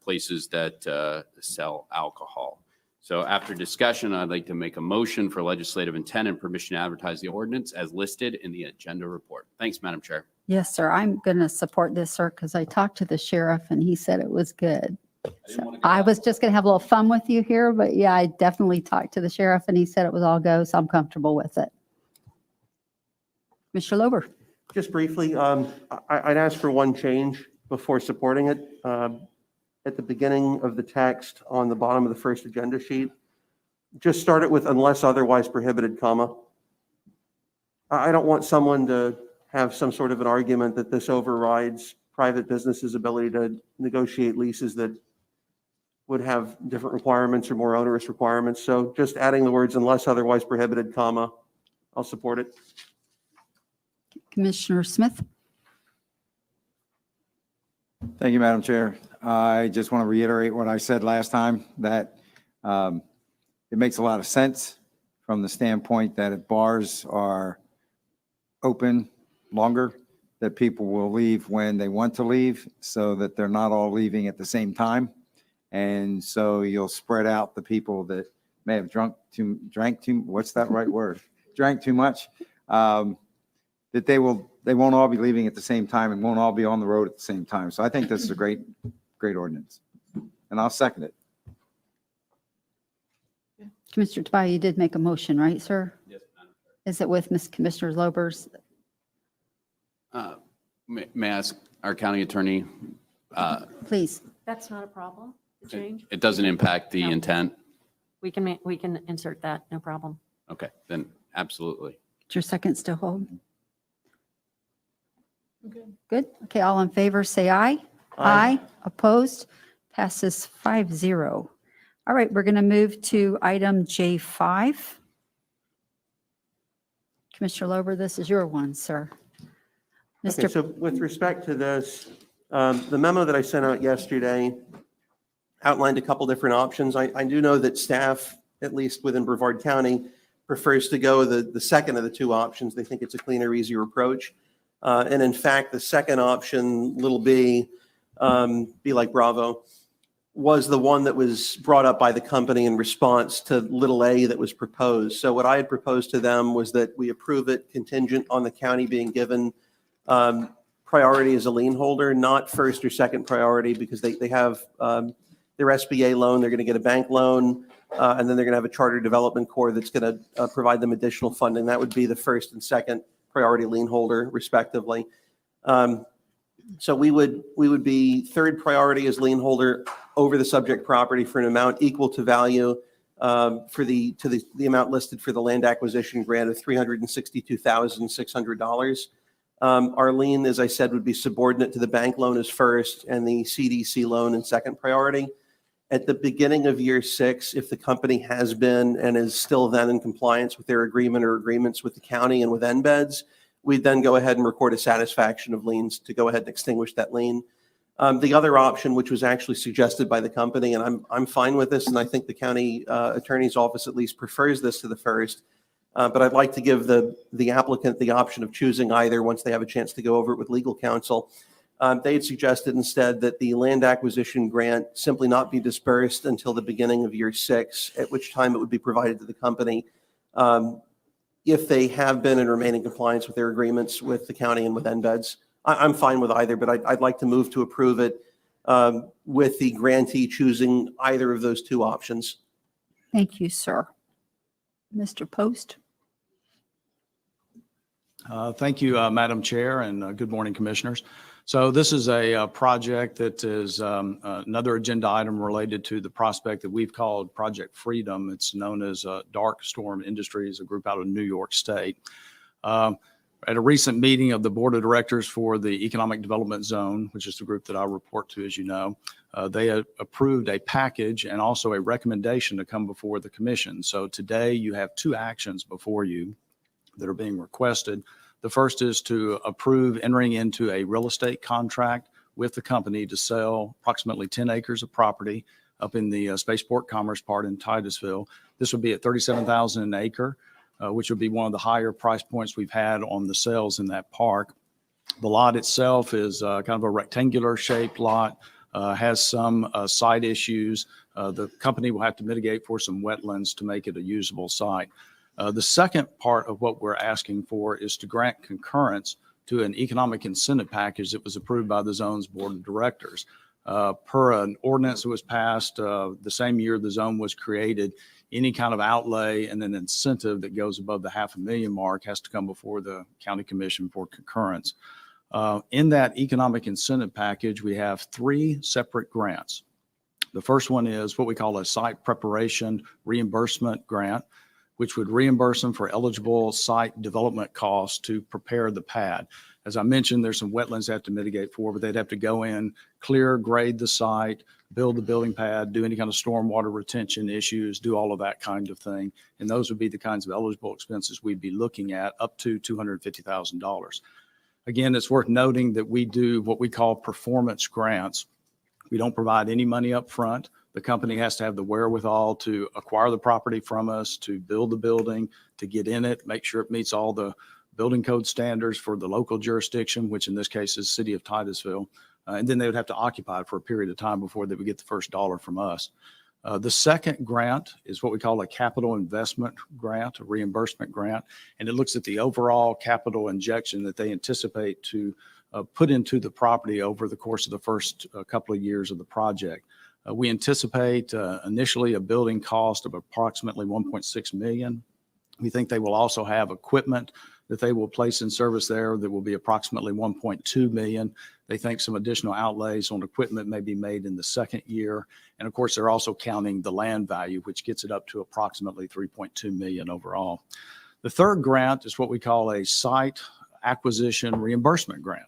places that sell alcohol. So after discussion, I'd like to make a motion for legislative intent and permission to advertise the ordinance as listed in the agenda report. Thanks, Madam Chair. Yes, sir. I'm going to support this, sir, because I talked to the sheriff and he said it was good. So I was just going to have a little fun with you here, but yeah, I definitely talked to the sheriff and he said it was all go, so I'm comfortable with it. Mr. Lober. Just briefly, I'd ask for one change before supporting it. At the beginning of the text on the bottom of the first agenda sheet, just start it with unless otherwise prohibited, comma. I don't want someone to have some sort of an argument that this overrides private businesses' ability to negotiate leases that would have different requirements or more onerous requirements. So just adding the words unless otherwise prohibited, comma, I'll support it. Commissioner Smith. Thank you, Madam Chair. I just want to reiterate what I said last time, that it makes a lot of sense from the standpoint that if bars are open longer, that people will leave when they want to leave so that they're not all leaving at the same time. And so you'll spread out the people that may have drank too, what's that right word? Drank too much. That they won't all be leaving at the same time and won't all be on the road at the same time. So I think this is a great ordinance, and I'll second it. Commissioner Tobias, you did make a motion, right, sir? Yes, Madam Is it with Commissioner Lober's? May I ask our county attorney? Please. That's not a problem, the change. It doesn't impact the No. intent? We can insert that, no problem. Okay, then absolutely. Does your second still hold? Good. Okay, all in favor, say aye. Aye. Opposed? Passes 5-0. All right, we're going to move to item J5. Commissioner Lober, this is your one, sir. Okay, so with respect to this, the memo that I sent out yesterday outlined a couple different options. I do know that staff, at least within Brevard County, prefers to go the second of the 2 options. They think it's a cleaner, easier approach. And in fact, the second option, little b, be like Bravo, was the one that was brought up by the company in response to little a that was proposed. So what I had proposed to them was that we approve it contingent on the county being given priority as a lien holder, not first or second priority, because they have their SBA loan, they're going to get a bank loan, and then they're going to have a charter development corps that's going to provide them additional funding. That would be the first and second priority lien holder, respectively. So we would be third priority as lien holder over the subject property for an amount equal to value for the amount listed for the land acquisition grant of $362,600. Our lien, as I said, would be subordinate to the bank loan as first and the CDC loan in second priority. At the beginning of year 6, if the company has been and is still then in compliance with their agreement or agreements with the county and with NBEDS, we'd then go ahead and record a satisfaction of liens to go ahead and extinguish that lien. The other option, which was actually suggested by the company, and I'm fine with this, and I think the county attorney's office at least prefers this to the first, but I'd like to give the applicant the option of choosing either once they have a chance to go over it with legal counsel. They had suggested instead that the land acquisition grant simply not be dispersed until the beginning of year 6, at which time it would be provided to the company if they have been and remain in compliance with their agreements with the county and with NBEDS. I'm fine with either, but I'd like to move to approve it with the grantee choosing either of those two options. Thank you, sir. Mr. Post? Thank you, Madam Chair, and good morning, Commissioners. So this is a project that is another agenda item related to the prospect that we've called Project Freedom. It's known as Dark Storm Industries, a group out of New York State. At a recent meeting of the Board of Directors for the Economic Development Zone, which is the group that I report to, as you know, they approved a package and also a recommendation to come before the Commission. So today you have two actions before you that are being requested. The first is to approve entering into a real estate contract with the company to sell approximately 10 acres of property up in the Spaceport Commerce Park in Titusville. This would be at $37,000 an acre, which would be one of the higher price points we've had on the sales in that park. The lot itself is kind of a rectangular shaped lot, has some site issues. The company will have to mitigate for some wetlands to make it a usable site. The second part of what we're asking for is to grant concurrence to an economic incentive package that was approved by the zone's board of directors. Per an ordinance that was passed the same year the zone was created, any kind of outlay and an incentive that goes above the $500,000 mark has to come before the county commission for concurrence. In that economic incentive package, we have 3 separate grants. The first one is what we call a site preparation reimbursement grant, which would reimburse them for eligible site development costs to prepare the pad. As I mentioned, there's some wetlands they have to mitigate for, but they'd have to go in, clear, grade the site, build the building pad, do any kind of stormwater retention issues, do all of that kind of thing. And those would be the kinds of eligible expenses we'd be looking at, up to $250,000. Again, it's worth noting that we do what we call performance grants. We don't provide any money up front. The company has to have the wherewithal to acquire the property from us, to build the building, to get in it, make sure it meets all the building code standards for the local jurisdiction, which in this case is City of Titusville. And then they would have to occupy it for a period of time before they would get the first dollar from us. The second grant is what we call a capital investment grant, a reimbursement grant, and it looks at the overall capital injection that they anticipate to put into the property over the course of the first couple of years of the project. We anticipate initially a building cost of approximately $1.6 million. We think they will also have equipment that they will place in service there that will be approximately $1.2 million. They think some additional outlays on equipment may be made in the second year. And of course, they're also counting the land value, which gets it up to approximately $3.2 million overall. The third grant is what we call a site acquisition reimbursement grant.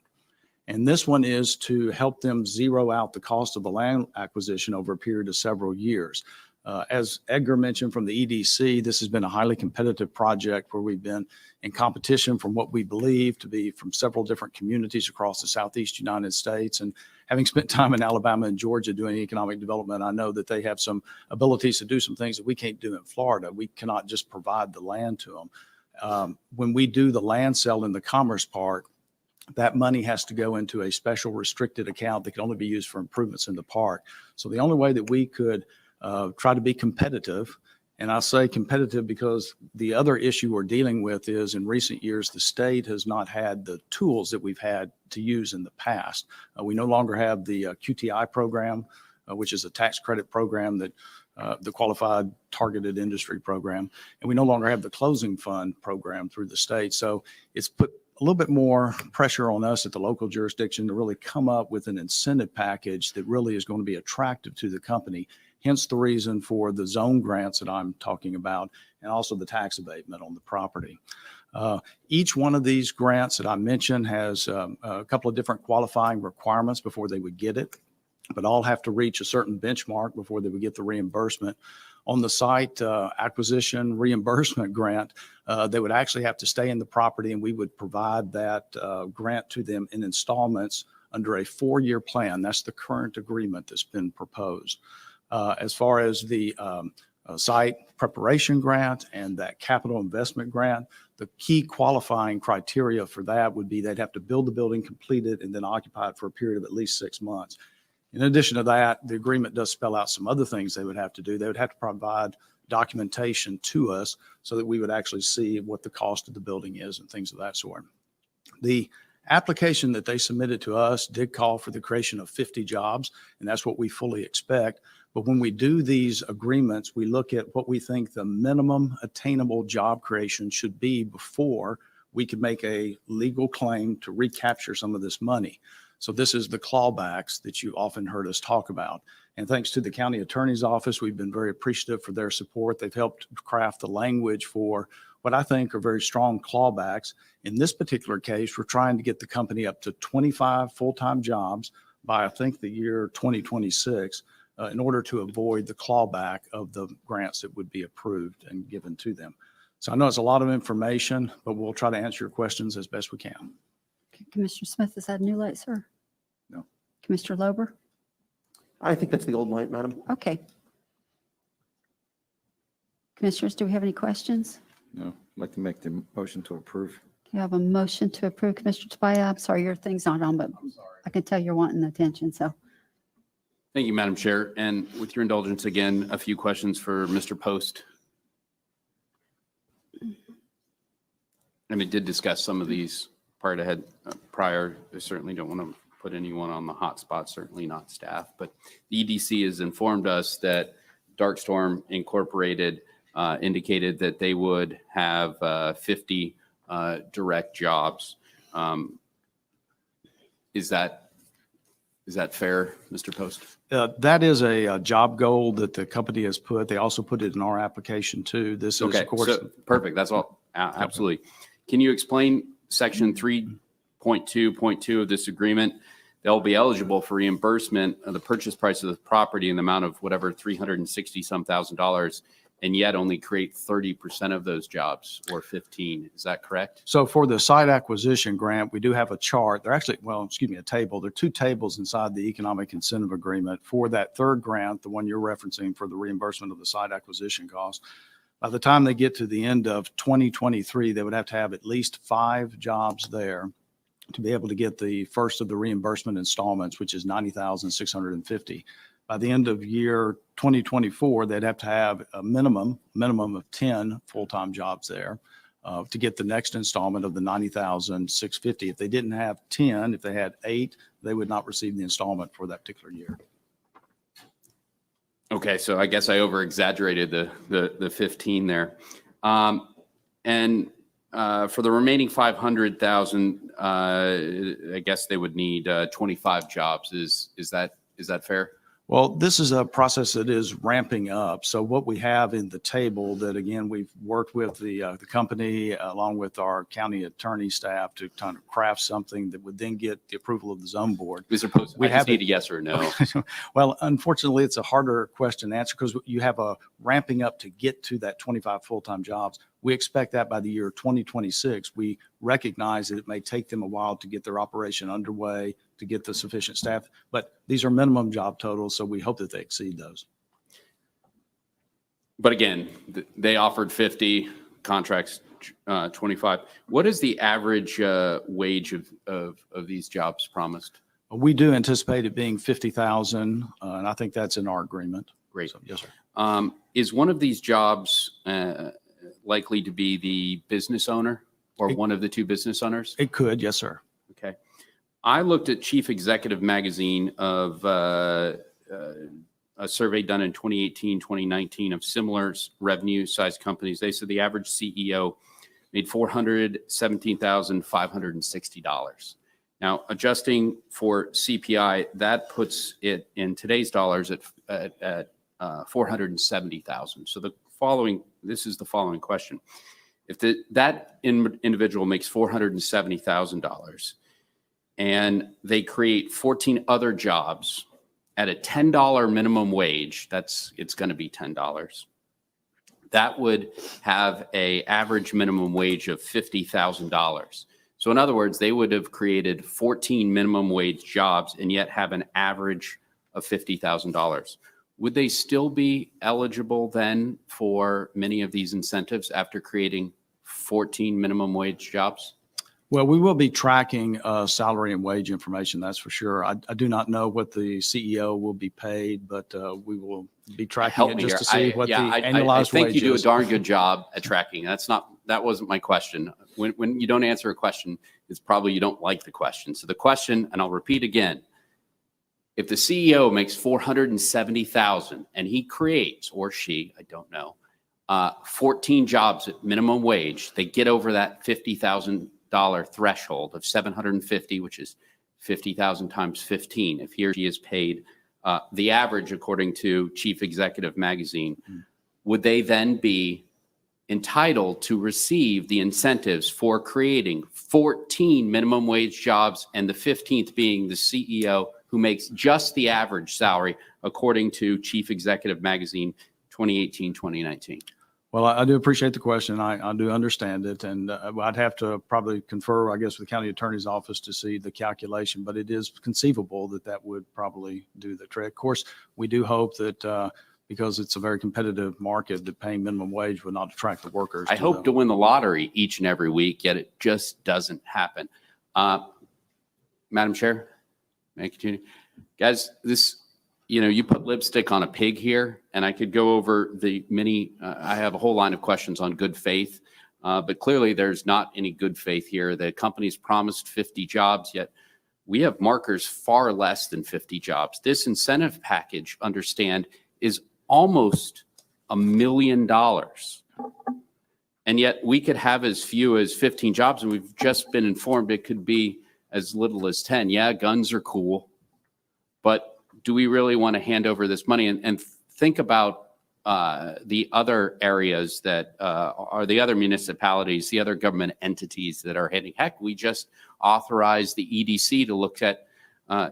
And this one is to help them zero out the cost of the land acquisition over a period of several years. As Edgar mentioned from the EDC, this has been a highly competitive project where we've been in competition from what we believe to be from several different communities across the Southeast United States. And having spent time in Alabama and Georgia doing economic development, I know that they have some abilities to do some things that we can't do in Florida. We cannot just provide the land to them. When we do the land sale in the Commerce Park, that money has to go into a special restricted account that can only be used for improvements in the park. So the only way that we could try to be competitive, and I say competitive because the other issue we're dealing with is in recent years, the state has not had the tools that we've had to use in the past. We no longer have the QTI program, which is a tax credit program that the Qualified Targeted Industry program, and we no longer have the closing fund program through the state. So it's put a little bit more pressure on us at the local jurisdiction to really come up with an incentive package that really is going to be attractive to the company. Hence the reason for the zone grants that I'm talking about, and also the tax abatement on the property. Each one of these grants that I mentioned has a couple of different qualifying requirements before they would get it, but all have to reach a certain benchmark before they would get the reimbursement. On the site acquisition reimbursement grant, they would actually have to stay in the property, and we would provide that grant to them in installments under a 4-year plan. That's the current agreement that's been proposed. As far as the site preparation grant and that capital investment grant, the key qualifying criteria for that would be they'd have to build the building, complete it, and then occupy it for a period of at least 6 months. In addition to that, the agreement does spell out some other things they would have to do. They would have to provide documentation to us so that we would actually see what the cost of the building is and things of that sort. The application that they submitted to us did call for the creation of 50 jobs, and that's what we fully expect. But when we do these agreements, we look at what we think the minimum attainable job creation should be before we could make a legal claim to recapture some of this money. So this is the clawbacks that you often heard us talk about. And thanks to the county attorney's office, we've been very appreciative for their support. They've helped craft the language for what I think are very strong clawbacks. In this particular case, we're trying to get the company up to 25 full-time jobs by, I think, the year 2026 in order to avoid the clawback of the grants that would be approved and given to them. So I know it's a lot of information, but we'll try to answer your questions as best we can. Commissioner Smith, is that a new light, sir? No. Commissioner Lober? I think that's the old light, madam. Okay. Commissioners, do we have any questions? No, I'd like to make the motion to approve. You have a motion to approve. Commissioner Tobias, I'm sorry, your thing's not on, but I can tell you're wanting attention, so. Thank you, Madam Chair. And with your indulgence, again, a few questions for Mr. Post. And we did discuss some of these prior. I certainly don't want to put anyone on the hot spot, certainly not staff. But the EDC has informed us that Darkstorm Incorporated indicated that they would have 50 direct jobs. Is that fair, Mr. Post? That is a job goal that the company has put. They also put it in our application too. This is, Okay, of course. so perfect. That's all. Absolutely. Can you explain section 3.2.2 of this agreement? They'll be eligible for reimbursement of the purchase price of the property in the amount of whatever $360-some thousand, and yet only create 30% of those jobs, or 15. Is that correct? So for the site acquisition grant, we do have a chart. They're actually, well, excuse me, a table. There are 2 tables inside the economic incentive agreement for that third grant, the one you're referencing for the reimbursement of the site acquisition cost. By the time they get to the end of 2023, they would have to have at least 5 jobs there to be able to get the first of the reimbursement installments, which is $90,650. By the end of year 2024, they'd have to have a minimum of 10 full-time jobs there to get the next installment of the $90,650. If they didn't have 10, if they had 8, they would not receive the installment for that particular year. Okay, so I guess I over-exaggerated the 15 there. And for the remaining 500,000, I guess they would need 25 jobs. Is that fair? Well, this is a process that is ramping up. So what we have in the table that, again, we've worked with the company along with our county attorney staff to kind of craft something that would then get the approval of the zone board. Mr. Post, I just need a yes or no. Well, unfortunately, it's a harder question to answer because you have a ramping up to get to that 25 full-time jobs. We expect that by the year 2026. We recognize that it may take them a while to get their operation underway, to get the sufficient staff, but these are minimum job totals, so we hope that they exceed those. But again, they offered 50, contracts 25. What is the average wage of these jobs promised? We do anticipate it being 50,000, and I think that's in our agreement. Great. So, yes, sir. Is one of these jobs likely to be the business owner or one of the 2 business owners? It could, yes, sir. Okay. I looked at Chief Executive Magazine of a survey done in 2018, 2019 of similar revenue sized companies. They said the average CEO made $417,560. Now, adjusting for CPI, that puts it in today's dollars at 470,000. So this is the following question. If that individual makes $470,000 and they create 14 other jobs at a $10 minimum wage, it's going to be $10. That would have an average minimum wage of $50,000. So in other words, they would have created 14 minimum wage jobs and yet have an average of $50,000. Would they still be eligible then for many of these incentives after creating 14 minimum wage jobs? Well, we will be tracking salary and wage information, that's for sure. I do not know what the CEO will be paid, but we will be tracking Help it me just here. to see what the I annualized think wage you do a is. darn good job at tracking. That wasn't my question. When you don't answer a question, it's probably you don't like the question. So the question, and I'll repeat again, if the CEO makes $470,000 and he creates, or she, I don't know, 14 jobs at minimum wage, they get over that $50,000 threshold of 750, which is 50,000 times 15. If he or she is paid the average, according to Chief Executive Magazine, would they then be entitled to receive the incentives for creating 14 minimum wage jobs and the 15th being the CEO who makes just the average salary, according to Chief Executive Magazine 2018-2019? Well, I do appreciate the question. I do understand it. And I'd have to probably confer, I guess, with the county attorney's office to see the calculation, but it is conceivable that that would probably do the trick. Of course, we do hope that because it's a very competitive market, that paying minimum wage would not attract the workers. I hope to win the lottery each and every week, yet it just doesn't happen. Madam Chair, may I continue? Guys, you put lipstick on a pig here, and I could go over the many, I have a whole line of questions on good faith, but clearly there's not any good faith here. The company's promised 50 jobs, yet we have markers far less than 50 jobs. This incentive package, understand, is almost $1 million. And yet we could have as few as 15 jobs, and we've just been informed it could be as little as 10. Yeah, guns are cool, but do we really want to hand over this money? And think about the other areas that are the other municipalities, the other government entities that are hitting. Heck, we just authorized the EDC to look at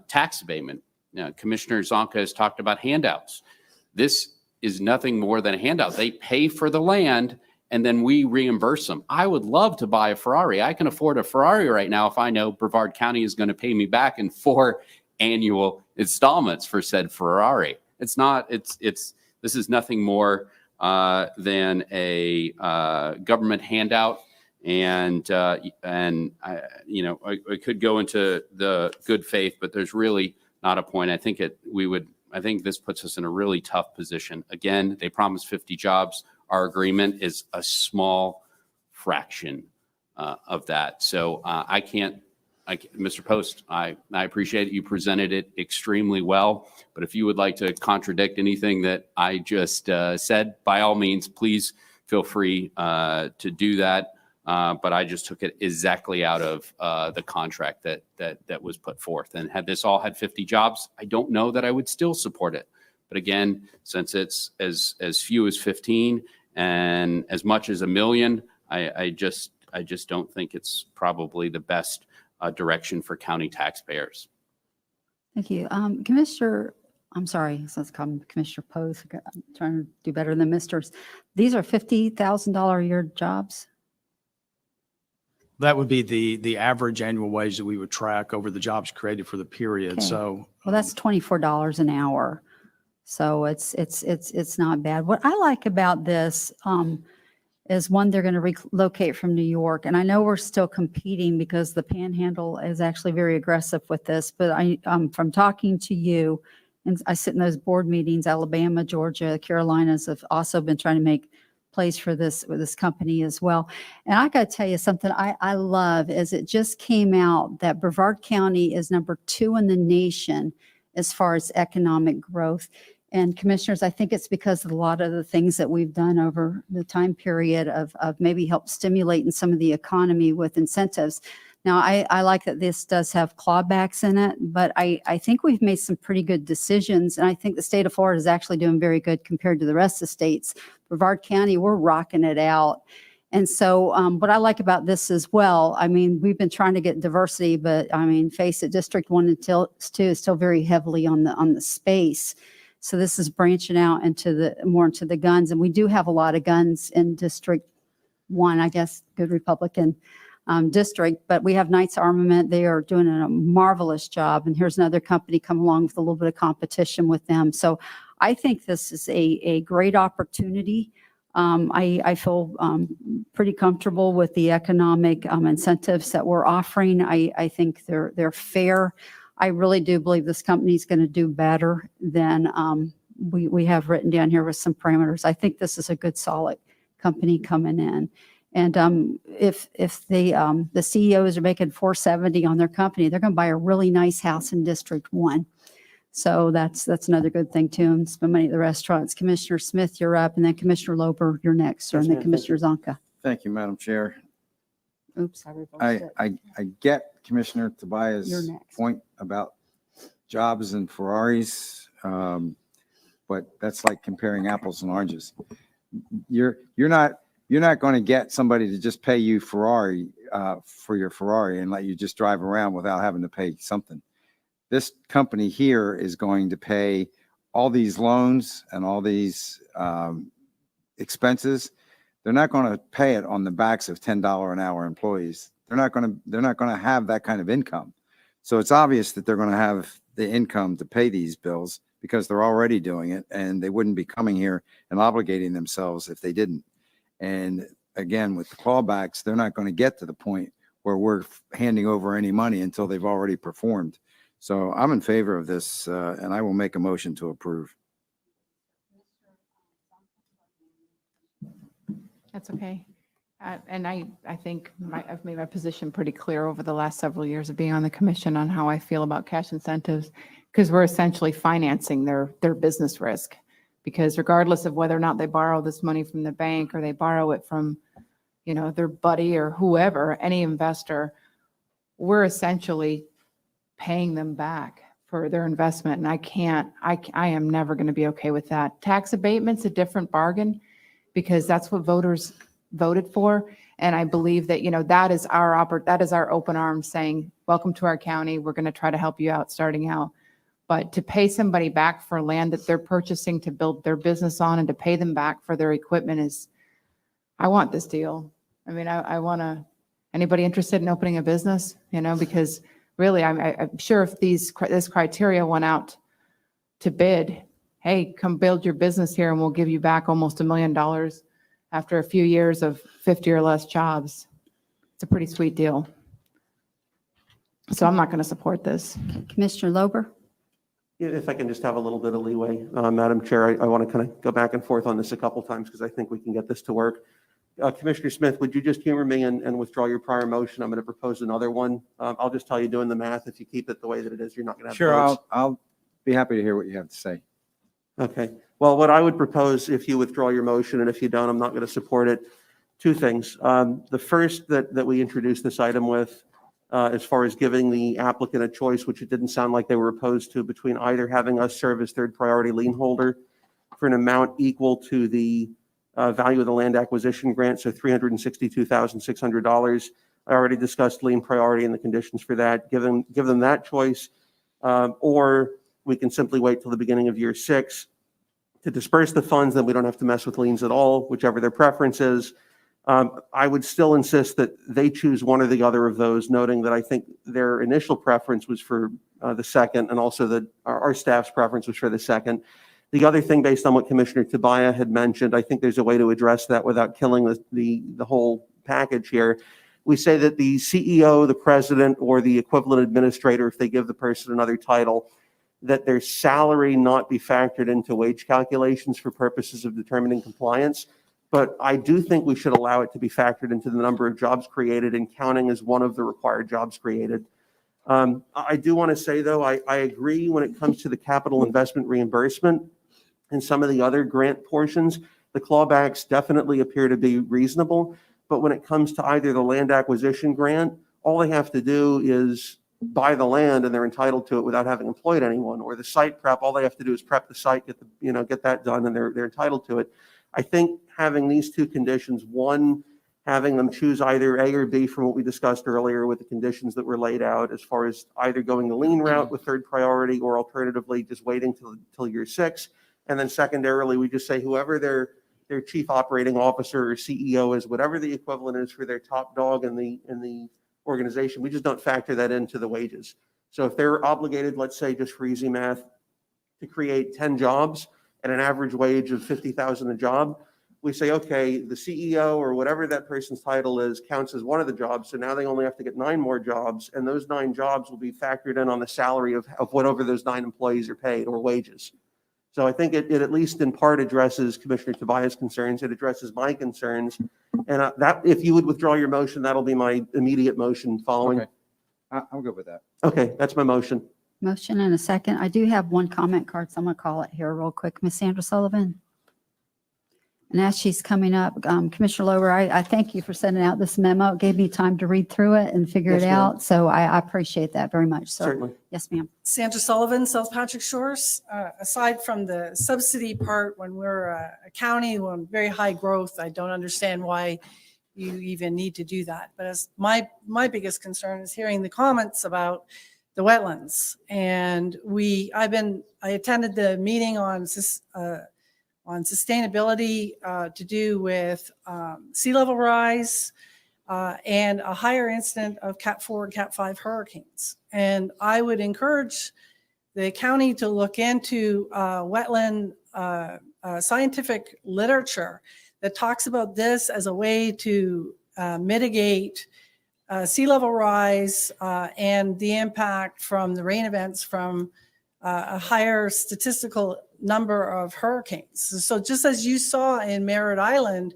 tax abatement. Commissioner Zonka has talked about handouts. This is nothing more than a handout. They pay for the land and then we reimburse them. I would love to buy a Ferrari. I can afford a Ferrari right now if I know Brevard County is going to pay me back in 4 annual installments for said Ferrari. This is nothing more than a government handout. And I could go into the good faith, but there's really not a point. I think this puts us in a really tough position. Again, they promised 50 jobs. Our agreement is a small fraction of that. So Mr. Post, I appreciate it. You presented it extremely well. But if you would like to contradict anything that I just said, by all means, please feel free to do that. But I just took it exactly out of the contract that was put forth. And had this all had 50 jobs, I don't know that I would still support it. But again, since it's as few as 15 and as much as $1 million, I just don't think it's probably the best direction for county taxpayers. Thank you. Commissioner, I'm sorry, so it's called Commissioner Post. I'm trying to do better than Misters. These are $50,000 a year jobs? That would be the average annual wage that we would track over the jobs created for the period. Okay. So Well, that's $24 an hour. So it's not bad. What I like about this is one, they're going to relocate from New York. And I know we're still competing because the Panhandle is actually very aggressive with this. But from talking to you, and I sit in those board meetings, Alabama, Georgia, Carolinas have also been trying to make place for this company as well. And I got to tell you something I love is it just came out that Brevard County is number 2 in the nation as far as economic growth. And commissioners, I think it's because of a lot of the things that we've done over the time period of maybe help stimulate in some of the economy with incentives. Now, I like that this does have clawbacks in it, but I think we've made some pretty good decisions. And I think the state of Florida is actually doing very good compared to the rest of the states. Brevard County, we're rocking it out. And so what I like about this as well, I mean, we've been trying to get diversity, but I mean, face it, District 1 and 2 is still very heavily on the space. So this is branching out more into the guns. And we do have a lot of guns in District 1, I guess, good Republican district, but we have Knights Armament. They are doing a marvelous job. And here's another company come along with a little bit of competition with them. So I think this is a great opportunity. I feel pretty comfortable with the economic incentives that we're offering. I think they're fair. I really do believe this company is going to do better than we have written down here with some parameters. I think this is a good, solid company coming in. And if the CEOs are making $470 on their company, they're going to buy a really nice house in District 1. So that's another good thing too, and spend money at the restaurants. Commissioner Smith, you're up, and then Commissioner Lober, you're next, and then Commissioner Zonka. Thank you, Madam Chair. Oops, I reversed it. I get Commissioner You're Tobias' next. point about jobs and Ferraris, but that's like comparing apples and oranges. You're not going to get somebody to just pay you Ferrari for your Ferrari and let you just drive around without having to pay something. This company here is going to pay all these loans and all these expenses. They're not going to pay it on the backs of $10 an hour employees. They're not going to have that kind of income. So it's obvious that they're going to have the income to pay these bills because they're already doing it, and they wouldn't be coming here and obligating themselves if they didn't. And again, with the clawbacks, they're not going to get to the point where we're handing over any money until they've already performed. So I'm in favor of this, and I will make a motion to approve. That's okay. And I think I've made my position pretty clear over the last several years of being on the commission on how I feel about cash incentives, because we're essentially financing their business risk. Because regardless of whether or not they borrow this money from the bank or they borrow it from, their buddy or whoever, any investor, we're essentially paying them back for their investment. And I am never going to be okay with that. Tax abatement's a different bargain because that's what voters voted for. And I believe that, that is our open arms saying, welcome to our county. We're going to try to help you out starting out. But to pay somebody back for land that they're purchasing to build their business on and to pay them back for their equipment I want this deal. I mean, I want to, anybody interested in opening a business, because really, I'm sure if this criteria went out to bid, hey, come build your business here and we'll give you back almost $1 million after a few years of 50 or less jobs. It's a pretty sweet deal. So I'm not going to support this. Commissioner Lober? Yeah, if I can just have a little bit of leeway, Madam Chair, I want to kind of go back and forth on this a couple times because I think we can get this to work. Commissioner Smith, would you just humor me and withdraw your prior motion? I'm going to propose another one. I'll just tell you, doing the math, if you keep it the way that it is, you're not going to have Sure, votes. I'll be happy to hear what you have to say. Okay. Well, what I would propose, if you withdraw your motion, and if you don't, I'm not going to support it, two things. The first that we introduced this item with, as far as giving the applicant a choice, which it didn't sound like they were opposed to, between either having us serve as third priority lien holder for an amount equal to the value of the land acquisition grant, so $362,600. I already discussed lien priority and the conditions for that. Give them that choice, or we can simply wait till the beginning of year 6 to disperse the funds. Then we don't have to mess with liens at all, whichever their preference is. I would still insist that they choose one or the other of those, noting that I think their initial preference was for the second, and also that our staff's preference was for the second. The other thing, based on what Commissioner Tobias had mentioned, I think there's a way to address that without killing the whole package here. We say that the CEO, the president, or the equivalent administrator, if they give the person another title, that their salary not be factored into wage calculations for purposes of determining compliance. But I do think we should allow it to be factored into the number of jobs created and counting as one of the required jobs created. I do want to say, though, I agree when it comes to the capital investment reimbursement and some of the other grant portions. The clawbacks definitely appear to be reasonable. But when it comes to either the land acquisition grant, all they have to do is buy the land and they're entitled to it without having employed anyone. Or the site prep, all they have to do is prep the site, get that done, and they're entitled to it. I think having these two conditions, one, having them choose either A or B from what we discussed earlier with the conditions that were laid out, as far as either going the lien route with third priority or alternatively just waiting till year 6. And then secondarily, we just say whoever their their chief operating officer or CEO is, whatever the equivalent is for their top dog in the organization. We just don't factor that into the wages. So if they're obligated, let's say just for easy math, to create 10 jobs at an average wage of $50,000 a job, we say, okay, the CEO or whatever that person's title is counts as one of the jobs. So now they only have to get 9 more jobs, and those 9 jobs will be factored in on the salary of whatever those 9 employees are paid or wages. So I think it at least in part addresses Commissioner Tobias' concerns. It addresses my concerns. And that, if you would withdraw your motion, that'll be my immediate motion following. Okay. I'm good with that. Okay, that's my motion. Motion and a second. I do have one comment card, so I'm going to call it here real quick. Ms. Sandra Sullivan. And as she's coming up, Commissioner Lober, I thank you for sending out this memo. It gave me time to read through it and figure Yes, it ma'am. out. So I appreciate that very much. So, Certainly. yes, ma'am. Sandra Sullivan, South Patrick Shores. Aside from the subsidy part, when we're a county on very high growth, I don't understand why you even need to do that. But as my biggest concern is hearing the comments about the wetlands. And I attended the meeting on sustainability to do with sea level rise and a higher incident of Cat 4 and Cat 5 hurricanes. And I would encourage the county to look into wetland scientific literature that talks about this as a way to mitigate sea level rise and the impact from the rain events from a higher statistical number of hurricanes. So just as you saw in Merritt Island,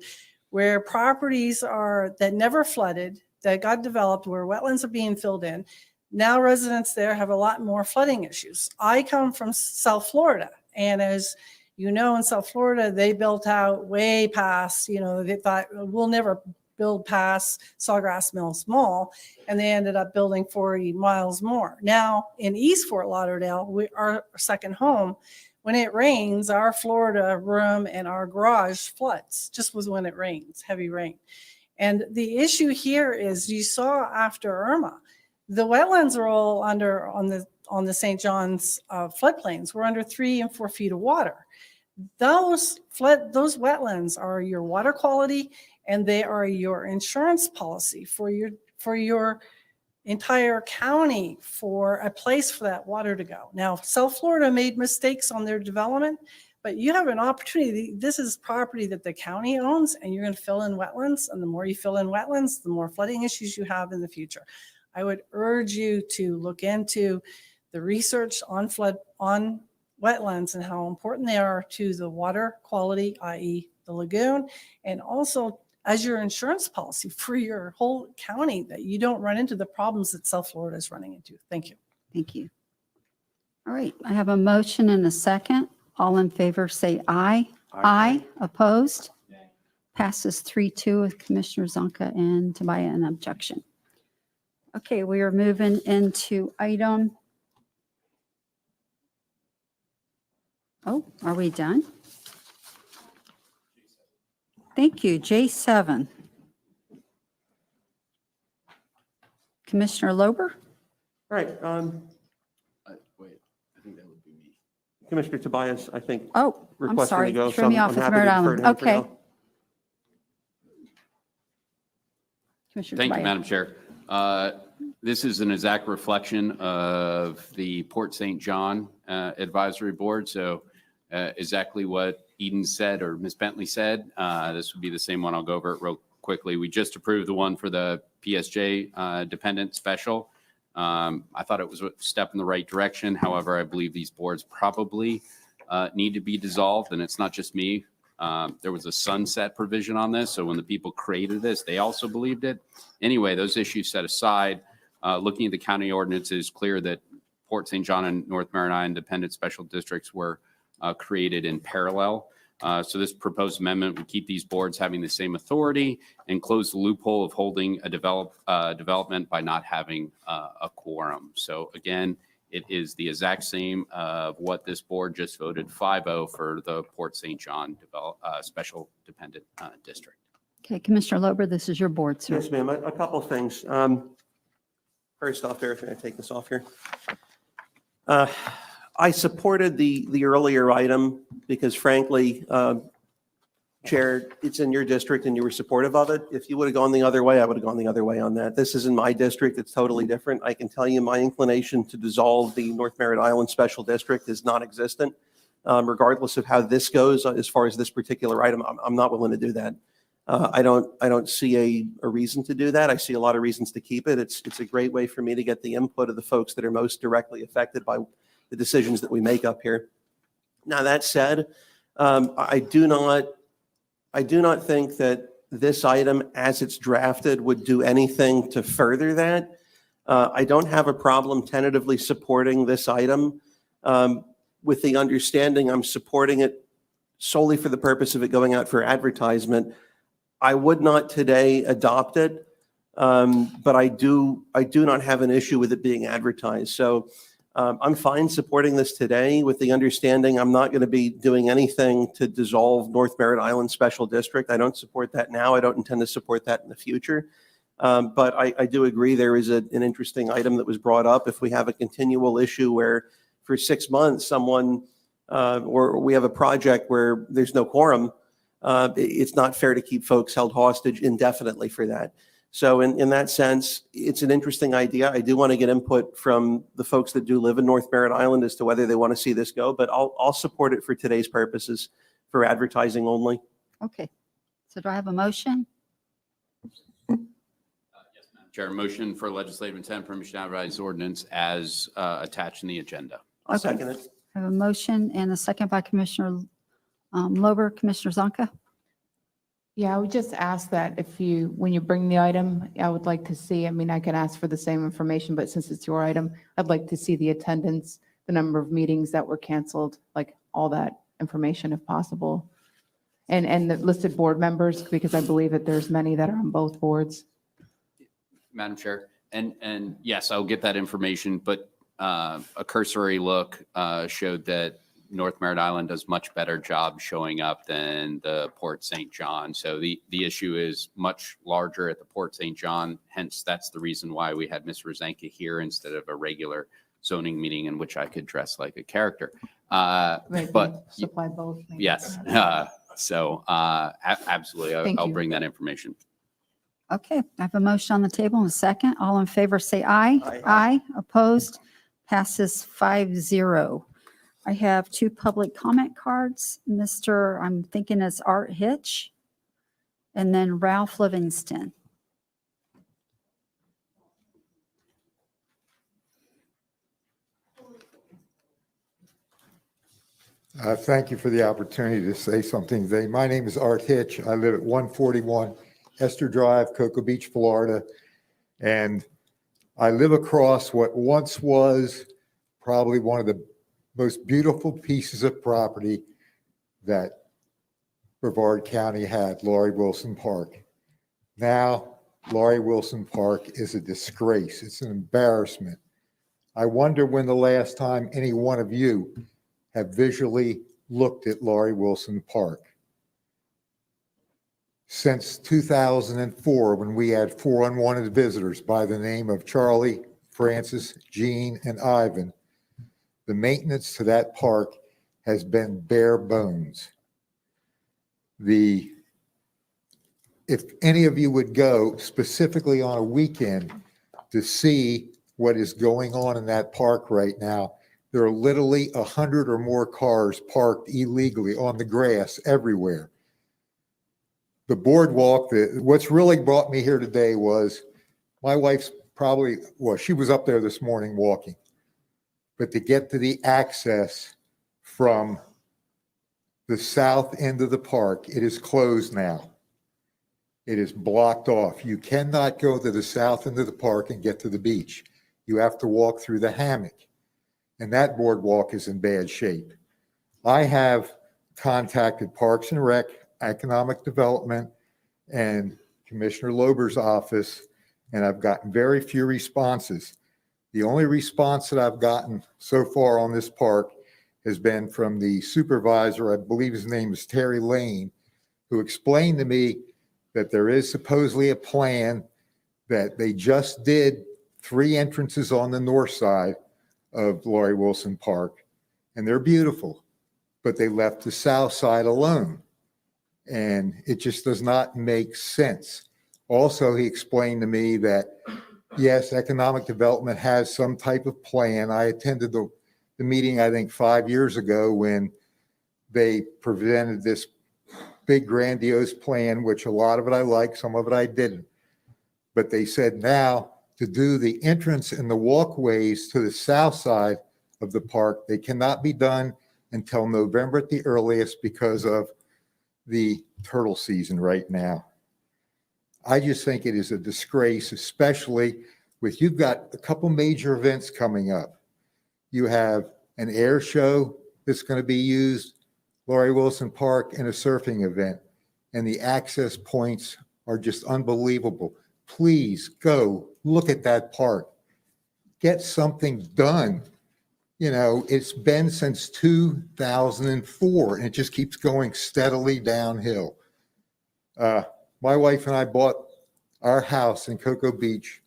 where properties that never flooded, that got developed, where wetlands are being filled in, now residents there have a lot more flooding issues. I come from South Florida, and as you know, in South Florida, they built out way past, they thought we'll never build past Sawgrass Mills Mall, and they ended up building 40 miles more. Now in East Fort Lauderdale, our second home, when it rains, our Florida room and our garage floods, just was when it rains, heavy rain. And the issue here is you saw after Irma, the wetlands are all on the St. John's floodplains. We're under 3 and 4 feet of water. Those wetlands are your water quality, and they are your insurance policy for your entire county, for a place for that water to go. Now, South Florida made mistakes on their development, but you have an opportunity. This is property that the county owns, and you're going to fill in wetlands. And the more you fill in wetlands, the more flooding issues you have in the future. I would urge you to look into the research on wetlands and how important they are to the water quality, i.e. the lagoon, and also as your insurance policy for your whole county, that you don't run into the problems that South Florida is running into. Thank you. Thank you. All right, I have a motion and a second. All in favor, say aye. Aye. Opposed? Passes 3-2 with Commissioner Zonka and Tobias an objection. Okay, we are moving into item. Oh, are we done? Thank you. J7. Commissioner Lober? All right. Wait, I think that would be me. Commissioner Tobias, I think, Oh, I'm requesting sorry. to go. Threw me off with happy Merritt to defer Island. to him for Okay. now. Commissioner Thank you, Tobias. Madam Chair. This is an exact reflection of the Port St. John Advisory Board. So exactly what Eden said or Ms. Bentley said. This would be the same one. I'll go over it real quickly. We just approved the one for the PSJ dependent special. I thought it was a step in the right direction. However, I believe these boards probably need to be dissolved, and it's not just me. There was a sunset provision on this, so when the people created this, they also believed it. Anyway, those issues set aside, looking at the county ordinance, it is clear that Port St. John and North Merritt Island independent special districts were created in parallel. So this proposed amendment would keep these boards having the same authority and close the loophole of holding a development by not having a quorum. So again, it is the exact same of what this board just voted 5-0 for the Port St. John Special Dependent District. Okay, Commissioner Lober, this is your board, sir. Yes, ma'am. A couple of things. First off, Eric, can I take this off here? I supported the earlier item because frankly, Chair, it's in your district and you were supportive of it. If you would have gone the other way, I would have gone the other way on that. This is in my district. It's totally different. I can tell you my inclination to dissolve the North Merritt Island Special District is non-existent. Regardless of how this goes, as far as this particular item, I'm not willing to do that. I don't see a reason to do that. I see a lot of reasons to keep it. It's a great way for me to get the input of the folks that are most directly affected by the decisions that we make up here. Now, that said, I do not think that this item, as it's drafted, would do anything to further that. I don't have a problem tentatively supporting this item with the understanding I'm supporting it solely for the purpose of it going out for advertisement. I would not today adopt it, but I do not have an issue with it being advertised. So I'm fine supporting this today with the understanding I'm not going to be doing anything to dissolve North Merritt Island Special District. I don't support that now. I don't intend to support that in the future. But I do agree there is an interesting item that was brought up. If we have a continual issue where for 6 months someone or we have a project where there's no quorum, it's not fair to keep folks held hostage indefinitely for that. So in that sense, it's an interesting idea. I do want to get input from the folks that do live in North Merritt Island as to whether they want to see this go, but I'll support it for today's purposes for advertising only. Okay. So do I have a motion? Chair, motion for legislative intent permission to advertise ordinance as attached in the agenda. I'll second it. I have a motion and a second by Commissioner Lober. Commissioner Zonka? Yeah, I would just ask that when you bring the item, I would like to see, I mean, I can ask for the same information, but since it's your item, I'd like to see the attendance, the number of meetings that were canceled, like all that information if possible. And the listed board members, because I believe that there's many that are on both boards. Madam Chair, and yes, I'll get that information, but a cursory look showed that North Merritt Island does much better job showing up than the Port St. John. So the issue is much larger at the Port St. John. Hence, that's the reason why we had Ms. Rosenka here instead of a regular zoning meeting in which I could dress like a character. But supply both. maybe. yes, absolutely. Thank I'll you. bring that information. Okay, I have a motion on the table and a second. All in favor, say aye. Aye. Opposed? Passes 5-0. I have 2 public comment cards. I'm thinking it's Art Hitch and then Ralph Livingston. Thank you for the opportunity to say something today. My name is Art Hitch. I live at 141 Esther Drive, Cocoa Beach, Florida. And I live across what once was probably one of the most beautiful pieces of property that Brevard County had, Laurie Wilson Park. Now, Laurie Wilson Park is a disgrace. It's an embarrassment. I wonder when the last time any one of you have visually looked at Laurie Wilson Park. Since 2004, when we had 4 unwanted visitors by the name of Charlie, Francis, Jean, and Ivan, the maintenance to that park has been bare bones. If any of you would go specifically on a weekend to see what is going on in that park right now, there are literally 100 or more cars parked illegally on the grass everywhere. The boardwalk, what's really brought me here today was my wife's she was up there this morning walking. But to get to the access from the south end of the park, it is closed now. It is blocked off. You cannot go to the south end of the park and get to the beach. You have to walk through the hammock. And that boardwalk is in bad shape. I have contacted Parks and Rec, Economic Development, and Commissioner Lober's office, and I've gotten very few responses. The only response that I've gotten so far on this park has been from the supervisor, I believe his name is Terry Lane, who explained to me that there is supposedly a plan that they just did 3 entrances on the north side of Laurie Wilson Park, and they're beautiful, but they left the south side alone. And it just does not make sense. Also, he explained to me that, yes, economic development has some type of plan. I attended the meeting, I think, 5 years ago when they presented this big grandiose plan, which a lot of it I liked, some of it I didn't. But they said now to do the entrance and the walkways to the south side of the park, they cannot be done until November at the earliest because of the turtle season right now. I just think it is a disgrace, especially with, you've got a couple major events coming up. You have an air show that's going to be used, Laurie Wilson Park, and a surfing event. And the access points are just unbelievable. Please go look at that park. Get something done. You know, it's been since 2004 and it just keeps going steadily downhill. My wife and I bought our house in Cocoa Beach,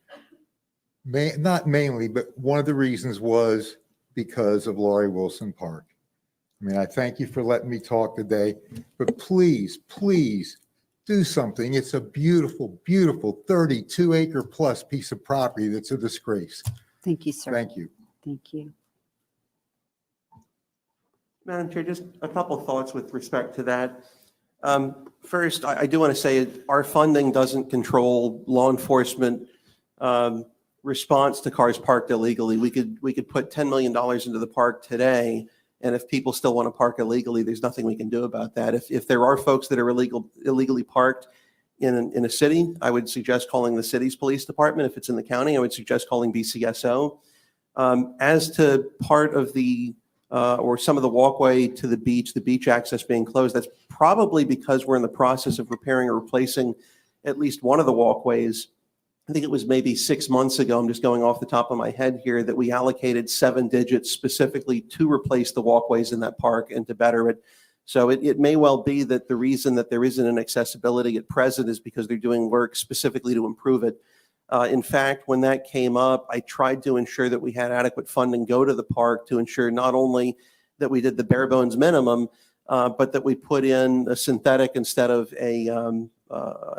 not mainly, but one of the reasons was because of Laurie Wilson Park. I mean, I thank you for letting me talk today, but please, please do something. It's a beautiful, beautiful 32-acre plus piece of property that's a disgrace. Thank you, sir. Thank you. Thank you. Madam Chair, just a couple thoughts with respect to that. First, I do want to say our funding doesn't control law enforcement response to cars parked illegally. We could put $10 million into the park today, and if people still want to park illegally, there's nothing we can do about that. If there are folks that are illegally parked in a city, I would suggest calling the city's police department. If it's in the county, I would suggest calling BCSO. As to part of the or some of the walkway to the beach access being closed, that's probably because we're in the process of repairing or replacing at least one of the walkways. I think it was maybe 6 months ago, I'm just going off the top of my head here, that we allocated 7 digits specifically to replace the walkways in that park and to better it. So it may well be that the reason that there isn't an accessibility at present is because they're doing work specifically to improve it. In fact, when that came up, I tried to ensure that we had adequate funding go to the park to ensure not only that we did the bare bones minimum, but that we put in a synthetic instead of a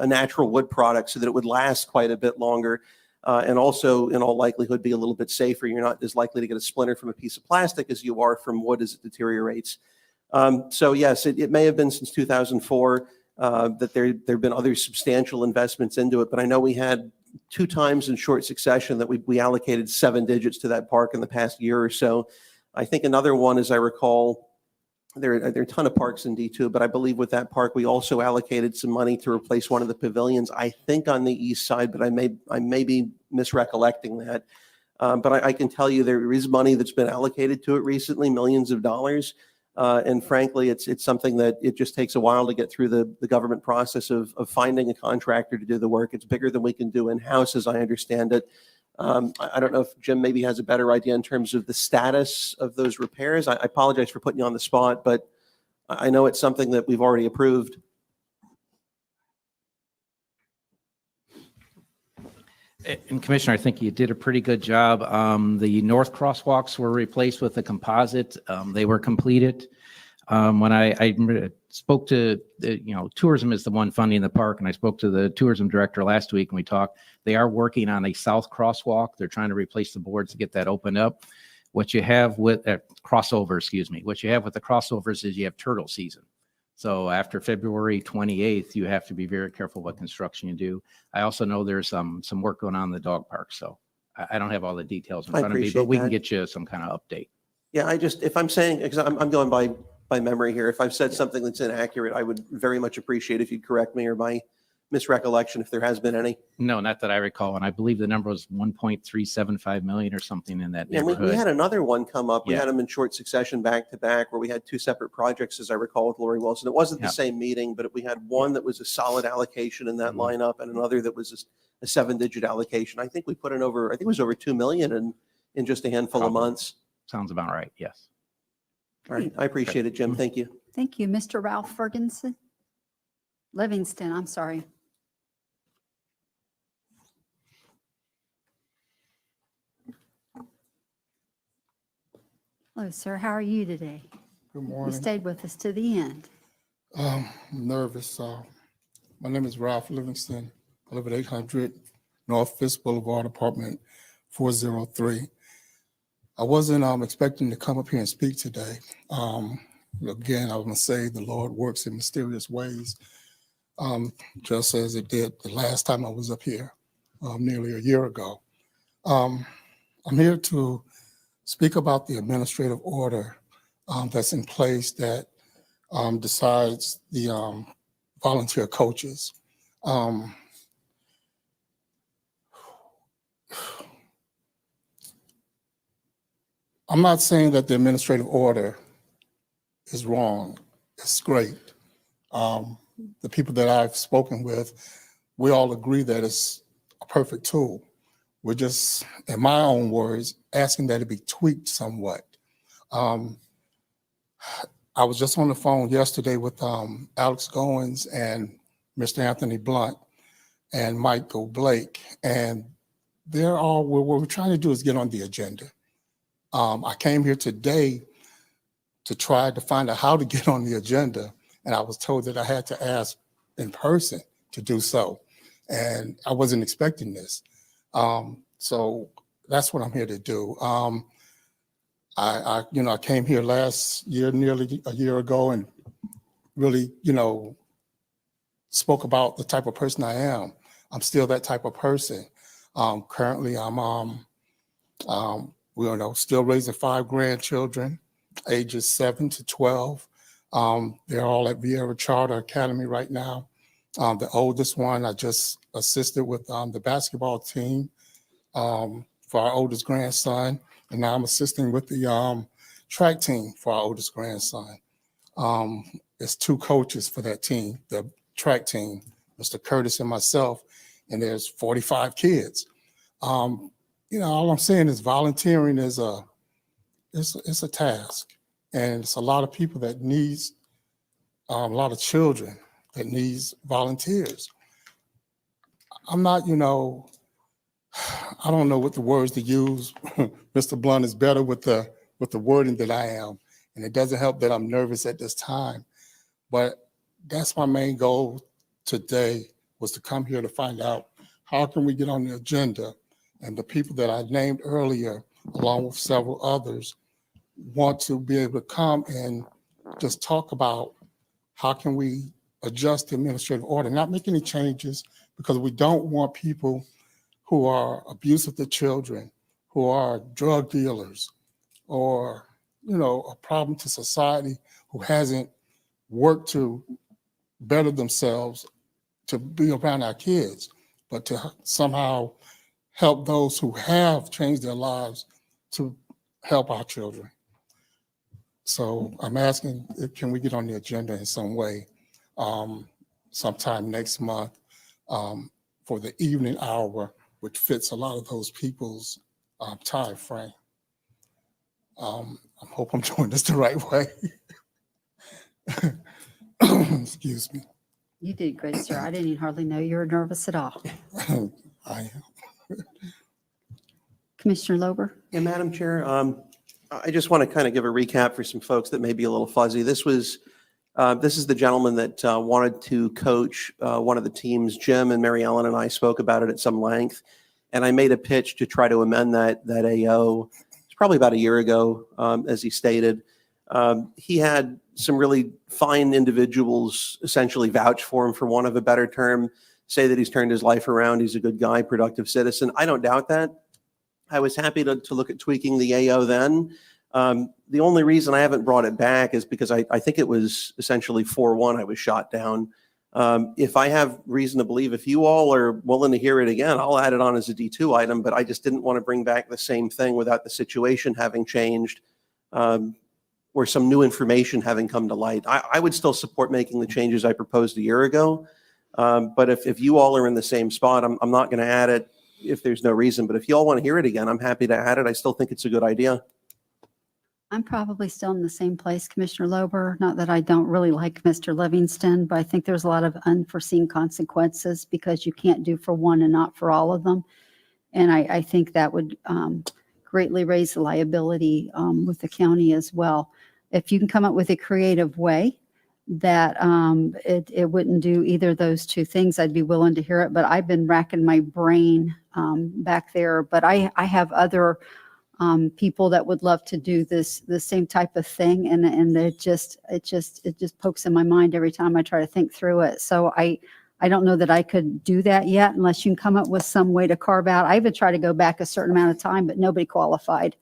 natural wood product so that it would last quite a bit longer, and also in all likelihood be a little bit safer. You're not as likely to get a splinter from a piece of plastic as you are from wood as it deteriorates. So yes, it may have been since 2004 that there have been other substantial investments into it, but I know we had 2 times in short succession that we allocated 7 digits to that park in the past year or so. I think another one, as I recall, there are a ton of parks in D2, but I believe with that park, we also allocated some money to replace one of the pavilions, I think on the east side, but I may be misrecollecting that. But I can tell you there is money that's been allocated to it recently, millions of dollars. And frankly, it's something that it just takes a while to get through the government process of finding a contractor to do the work. It's bigger than we can do in-house, as I understand it. I don't know if Jim maybe has a better idea in terms of the status of those repairs. I apologize for putting you on the spot, but I know it's something that we've already approved. And Commissioner, I think you did a pretty good job. The north crosswalks were replaced with a composite. They were completed. When I spoke to, tourism is the one funding the park, and I spoke to the tourism director last week and we talked. They are working on a south crosswalk. They're trying to replace the boards to get that opened up. What you have with crossover, what you have with the crossovers is you have turtle season. So after February 28th, you have to be very careful what construction you do. I also know there's some work going on in the dog park. So I don't have all the details in front of me, but we can get you some kind of update. Yeah, if I'm saying, because I'm going by memory here, if I've said something that's inaccurate, I would very much appreciate if you'd correct me or my misrecollection if there has been any. No, not that I recall. And I believe the number was 1.375 million or something in that Yeah, neighborhood. we had another one come up. We Yeah. had them in short succession back to back where we had 2 separate projects, as I recall, with Lori Wilson. It wasn't the Yeah. same meeting, but we had one that was a solid allocation in that lineup and another that was a 7-digit allocation. I think we put in I think it was over 2 million in just a handful of months. Sounds about right. Yes. All right. I appreciate it, Jim. Thank you. Thank you. Mr. Ralph Ferguson? Livingston, I'm sorry. Hello, sir. How are you today? Good You morning. stayed with us to the end. Nervous. My name is Ralph Livingston. I live at 800 North Fisk Boulevard, apartment 403. I wasn't expecting to come up here and speak today. Again, I was going to say the Lord works in mysterious ways, just as it did the last time I was up here nearly a year ago. I'm here to speak about the administrative order that's in place that decides the volunteer coaches. I'm not saying that the administrative order is wrong. It's great. The people that I've spoken with, we all agree that it's a perfect tool. We're just, in my own words, asking that it be tweaked somewhat. I was just on the phone yesterday with Alex Goins and Mr. Anthony Blunt and Michael Blake, and they're all, what we're trying to do is get on the agenda. I came here today to try to find out how to get on the agenda, and I was told that I had to ask in person to do so, and I wasn't expecting this. So that's what I'm here to do. I came here last year, nearly a year ago, and really, spoke about the type of person I am. I'm still that type of person. Currently, I'm still raising 5 grandchildren, ages 7 to 12. They're all at Vieira Charter Academy right now. The oldest one, I just assisted with the basketball team for our oldest grandson. And now I'm assisting with the track team for our oldest grandson. There's 2 coaches for that team, the track team, Mr. Curtis and myself, and there's 45 kids. All I'm saying is volunteering is it's a task, and it's a lot of people that needs, a lot of children that needs volunteers. I'm not, I don't know what the words to use. Mr. Blunt is better with the wording than I am, and it doesn't help that I'm nervous at this time. But that's my main goal today, was to come here to find out how can we get on the agenda. And the people that I named earlier, along with several others, want to be able to come and just talk about how can we adjust the administrative order, not make any changes, because we don't want people who are abusive to children, who are drug dealers, or, a problem to society, who hasn't worked to better themselves to be around our kids, but to somehow help those who have changed their lives to help our children. So I'm asking, can we get on the agenda in some way sometime next month for the evening hour, which fits a lot of those people's time frame. I hope I'm doing this the right way. Excuse me. You did great, sir. I didn't even hardly know you were nervous at all. I am. Commissioner Lober? Yeah, Madam Chair, I just want to kind of give a recap for some folks that may be a little fuzzy. This is the gentleman that wanted to coach one of the teams. Jim and Mary Ellen and I spoke about it at some length, and I made a pitch to try to amend that AO. It's probably about a year ago, as he stated. He had some really fine individuals essentially vouch for him, for want of a better term, say that he's turned his life around. He's a good guy, productive citizen. I don't doubt that. I was happy to look at tweaking the AO then. The only reason I haven't brought it back is because I think it was essentially 4-1 I was shot down. If I have reason to believe, if you all are willing to hear it again, I'll add it on as a D2 item, but I just didn't want to bring back the same thing without the situation having changed or some new information having come to light. I would still support making the changes I proposed a year ago, but if you all are in the same spot, I'm not going to add it if there's no reason. But if you all want to hear it again, I'm happy to add it. I still think it's a good idea. I'm probably still in the same place, Commissioner Lober. Not that I don't really like Mr. Livingston, but I think there's a lot of unforeseen consequences because you can't do for one and not for all of them. And I think that would greatly raise the liability with the county as well. If you can come up with a creative way that it wouldn't do either of those two things, I'd be willing to hear it. But I've been racking my brain back there. But I have other people that would love to do the same type of thing, and it just pokes in my mind every time I try to think through it. So I don't know that I could do that yet unless you can come up with some way to carve out. I even tried to go back a certain amount of time, but nobody qualified.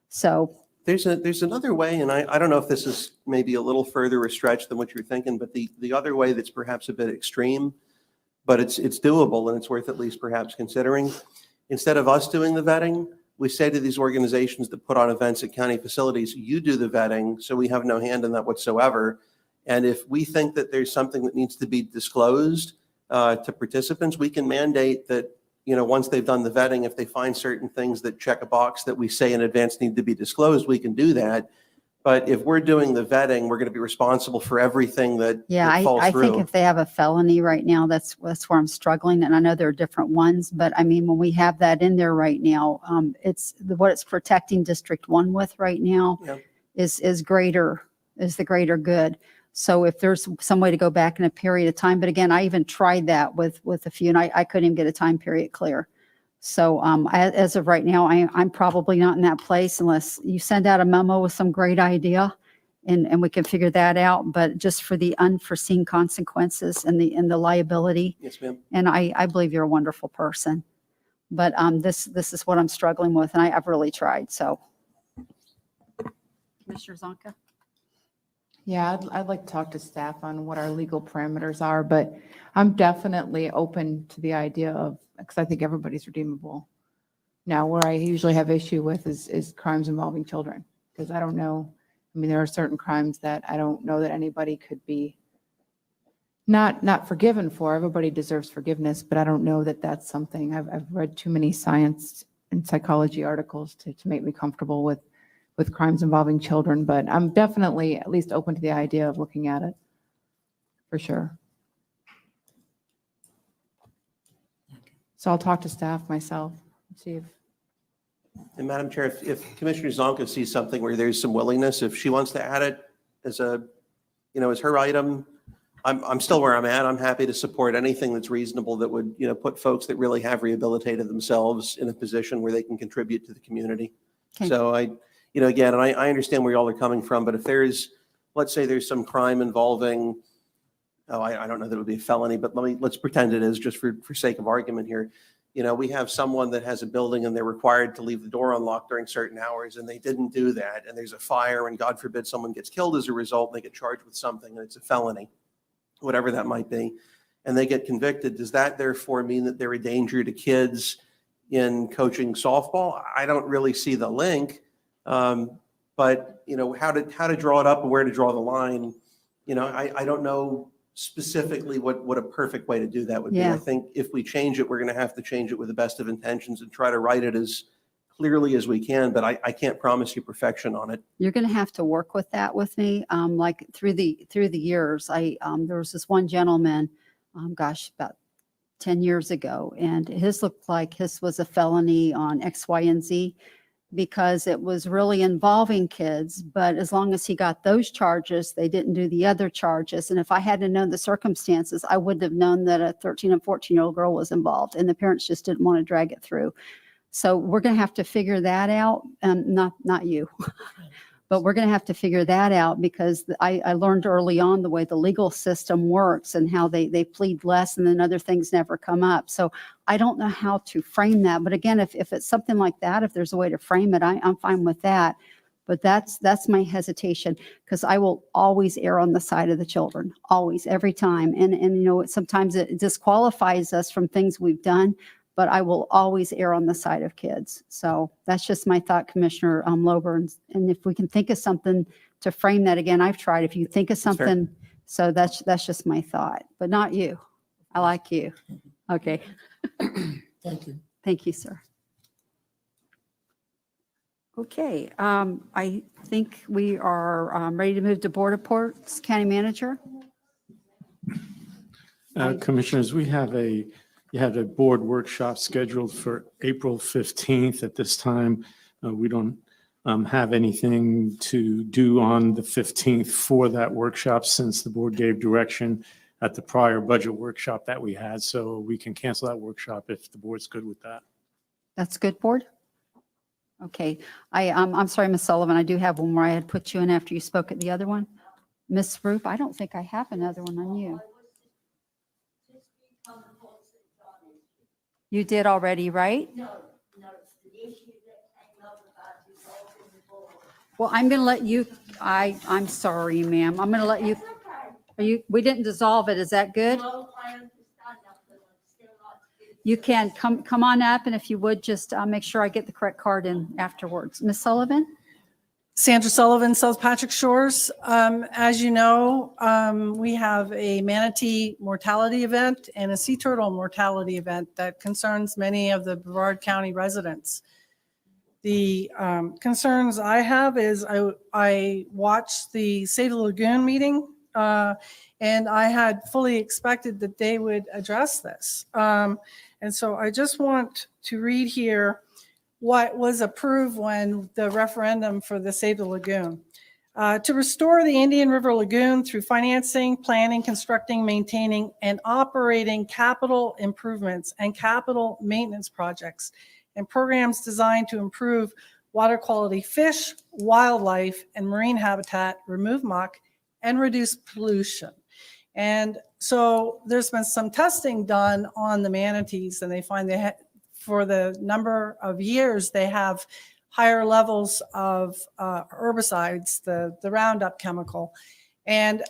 So There's another way, and I don't know if this is maybe a little further a stretch than what you're thinking, but the other way that's perhaps a bit extreme, but it's doable and it's worth at least perhaps considering. Instead of us doing the vetting, we say to these organizations that put on events at county facilities, you do the vetting, so we have no hand in that whatsoever. And if we think that there's something that needs to be disclosed to participants, we can mandate that, once they've done the vetting, if they find certain things that check a box that we say in advance need to be disclosed, we can do that. But if we're doing the vetting, we're going to be responsible for everything that falls I through. think if they have a felony right now, that's where I'm struggling. And I know there are different ones, but I mean, when we have that in there right now, what it's protecting District 1 with right now is the greater good. So if there's some way to go back in a period of time, but again, I even tried that with a few, and I couldn't even get a time period clear. So as of right now, I'm probably not in that place unless you send out a memo with some great idea, and we can figure that out. But just for the unforeseen consequences and the liability. Yes, ma'am. And I believe you're a wonderful person, but this is what I'm struggling with, and I've really tried. So, Commissioner Zonka. Yeah, I'd like to talk to staff on what our legal parameters are, but I'm definitely open to the idea of, because I think everybody's redeemable. Now, where I usually have issue with is crimes involving children, because I don't know, I mean, there are certain crimes that I don't know that anybody could be not forgiven for. Everybody deserves forgiveness, but I don't know that that's something. I've read too many science and psychology articles to make me comfortable with crimes involving children, but I'm definitely at least open to the idea of looking at it, for sure. So I'll talk to staff myself, see if. And Madam Chair, if Commissioner Zonka sees something where there's some willingness, if she wants to add it as as her item, I'm still where I'm at. I'm happy to support anything that's reasonable that would, put folks that really have rehabilitated themselves in a position where they can contribute to the community. Okay. So again, and I understand where y'all are coming from, but if let's say there's some crime involving, I don't know that it would be a felony, but let's pretend it is just for sake of argument here. We have someone that has a building and they're required to leave the door unlocked during certain hours, and they didn't do that. And there's a fire, and God forbid someone gets killed as a result, and they get charged with something, and it's a felony, whatever that might be, and they get convicted. Does that therefore mean that they're a danger to kids in coaching softball? I don't really see the link. But how to draw it up and where to draw the line, I don't know specifically what a perfect way to do that would be. Yeah. I think if we change it, we're going to have to change it with the best of intentions and try to write it as clearly as we can, but I can't promise you perfection on it. You're going to have to work with that with me. Like through the years, there was this one gentleman, about 10 years ago, and his looked like his was a felony on X, Y, and Z, because it was really involving kids. But as long as he got those charges, they didn't do the other charges. And if I hadn't known the circumstances, I wouldn't have known that a 13 and 14-year-old girl was involved, and the parents just didn't want to drag it through. So we're going to have to figure that out. Not you, but we're going to have to figure that out, because I learned early on the way the legal system works and how they plead less and then other things never come up. So I don't know how to frame that. But again, if it's something like that, if there's a way to frame it, I'm fine with that. But that's my hesitation, because I will always err on the side of the children, always, every time. And sometimes it disqualifies us from things we've done, but I will always err on the side of kids. So that's just my thought, Commissioner Lober. And if we can think of something to frame that, again, I've tried. If you think of something, so that's just my thought, but not you. I like you. Okay. Thank you. Thank you, sir. Okay, I think we are ready to move to board reports. County Manager? Commissioners, you had a board workshop scheduled for April 15th. At this time, we don't have anything to do on the 15th for that workshop, since the board gave direction at the prior budget workshop that we had. So we can cancel that workshop if the board's good with that. That's good, board? Okay, I'm sorry, Ms. Sullivan, I do have one more. I had put you in after you spoke at the other one. Ms. Roop, I don't think I have another one on you. You did already, right? No, it's the issue that came up about dissolving the board. Well, I'm going to let you, I'm sorry, ma'am. I'm going to let you, we didn't dissolve it. Is that good? No, I understand that, but I'm still not. You can come on up, and if you would, just make sure I get the correct card in afterwards. Ms. Sullivan? Sandra Sullivan, South Patrick Shores. As you know, we have a manatee mortality event and a sea turtle mortality event that concerns many of the Brevard County residents. The concerns I have is I watched the Save the Lagoon meeting, and I had fully expected that they would address this. And so I just want to read here what was approved when the referendum for the Save the Lagoon. To restore the Indian River Lagoon through financing, planning, constructing, maintaining, and operating capital improvements and capital maintenance projects and programs designed to improve water quality, fish, wildlife, and marine habitat, remove muck, and reduce pollution. And so there's been some testing done on the manatees, and they find for the number of years, they have higher levels of herbicides, the Roundup chemical. And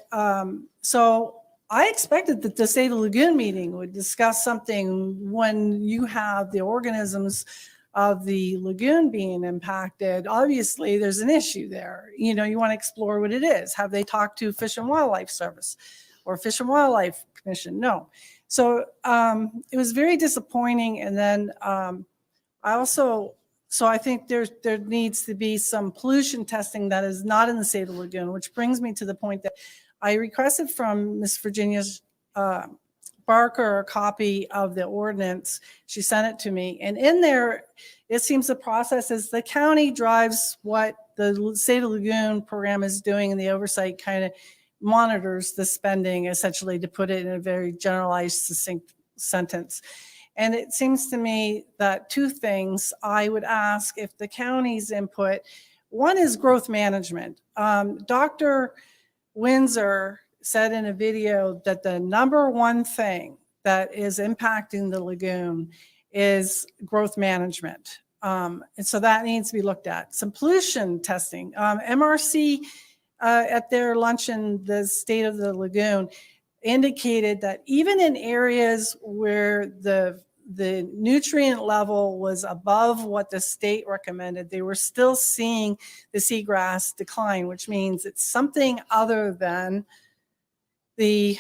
so I expected that the Save the Lagoon meeting would discuss something when you have the organisms of the lagoon being impacted. Obviously, there's an issue there. You know, you want to explore what it is. Have they talked to Fish and Wildlife Service or Fish and Wildlife Commission? No. So it was very disappointing. And then I think there needs to be some pollution testing that is not in the Save the Lagoon, which brings me to the point that I requested from Miss Virginia Barker a copy of the ordinance. She sent it to me. And in there, it seems the process is the county drives what the Save the Lagoon program is doing, and the oversight kind of monitors the spending, essentially, to put it in a very generalized, succinct sentence. And it seems to me that two things I would ask if the county's input. One is growth management. Dr. Windsor said in a video that the number one thing that is impacting the lagoon is growth management. And so that needs to be looked at. Some pollution testing. MRC at their luncheon, the State of the Lagoon, indicated that even in areas where the nutrient level was above what the state recommended, they were still seeing the seagrass decline, which means it's something other than the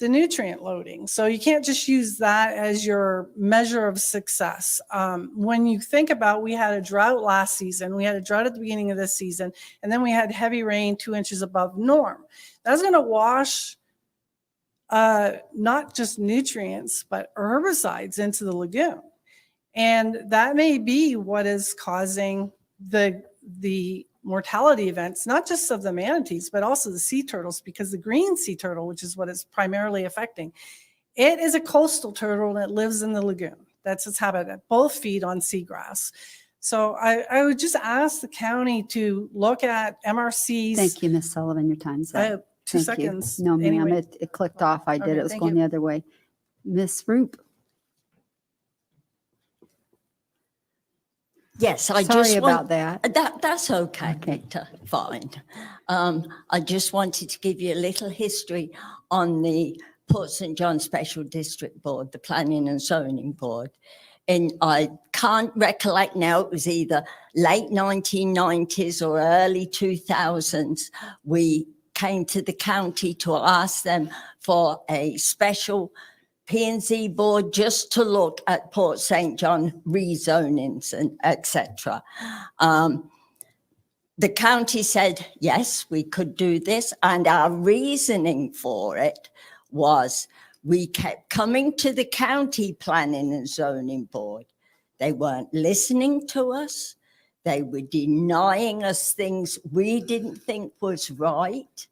nutrient loading. So you can't just use that as your measure of success. When you think about, we had a drought last season, we had a drought at the beginning of this season, and then we had heavy rain 2 inches above norm. That's going to wash not just nutrients, but herbicides into the lagoon. And that may be what is causing the mortality events, not just of the manatees, but also the sea turtles, because the green sea turtle, which is what is primarily affecting, it is a coastal turtle and it lives in the lagoon. That's its habitat. Both feed on seagrass. So I would just ask the county to look at MRCs. Thank you, Ms. Sullivan. Your time's I up. have 2 Thank you. seconds. No, ma'am, Anyway. it clicked off. I did. Okay, It was thank going you. the other way. Ms. Roop? Yes, I Sorry just about that. That's okay, Rita, fine. I just wanted to give you a little history on the Port St. John Special District Board, the Planning and Zoning Board. And I can't recollect now, it was either late 1990s or early 2000s. We came to the county to ask them for a special P&Z board just to look at Port St. John rezonings and et cetera. The county said, yes, we could do this. And our reasoning for it was we kept coming to the county planning and zoning board. They weren't listening to us. They were denying us things we didn't think was right,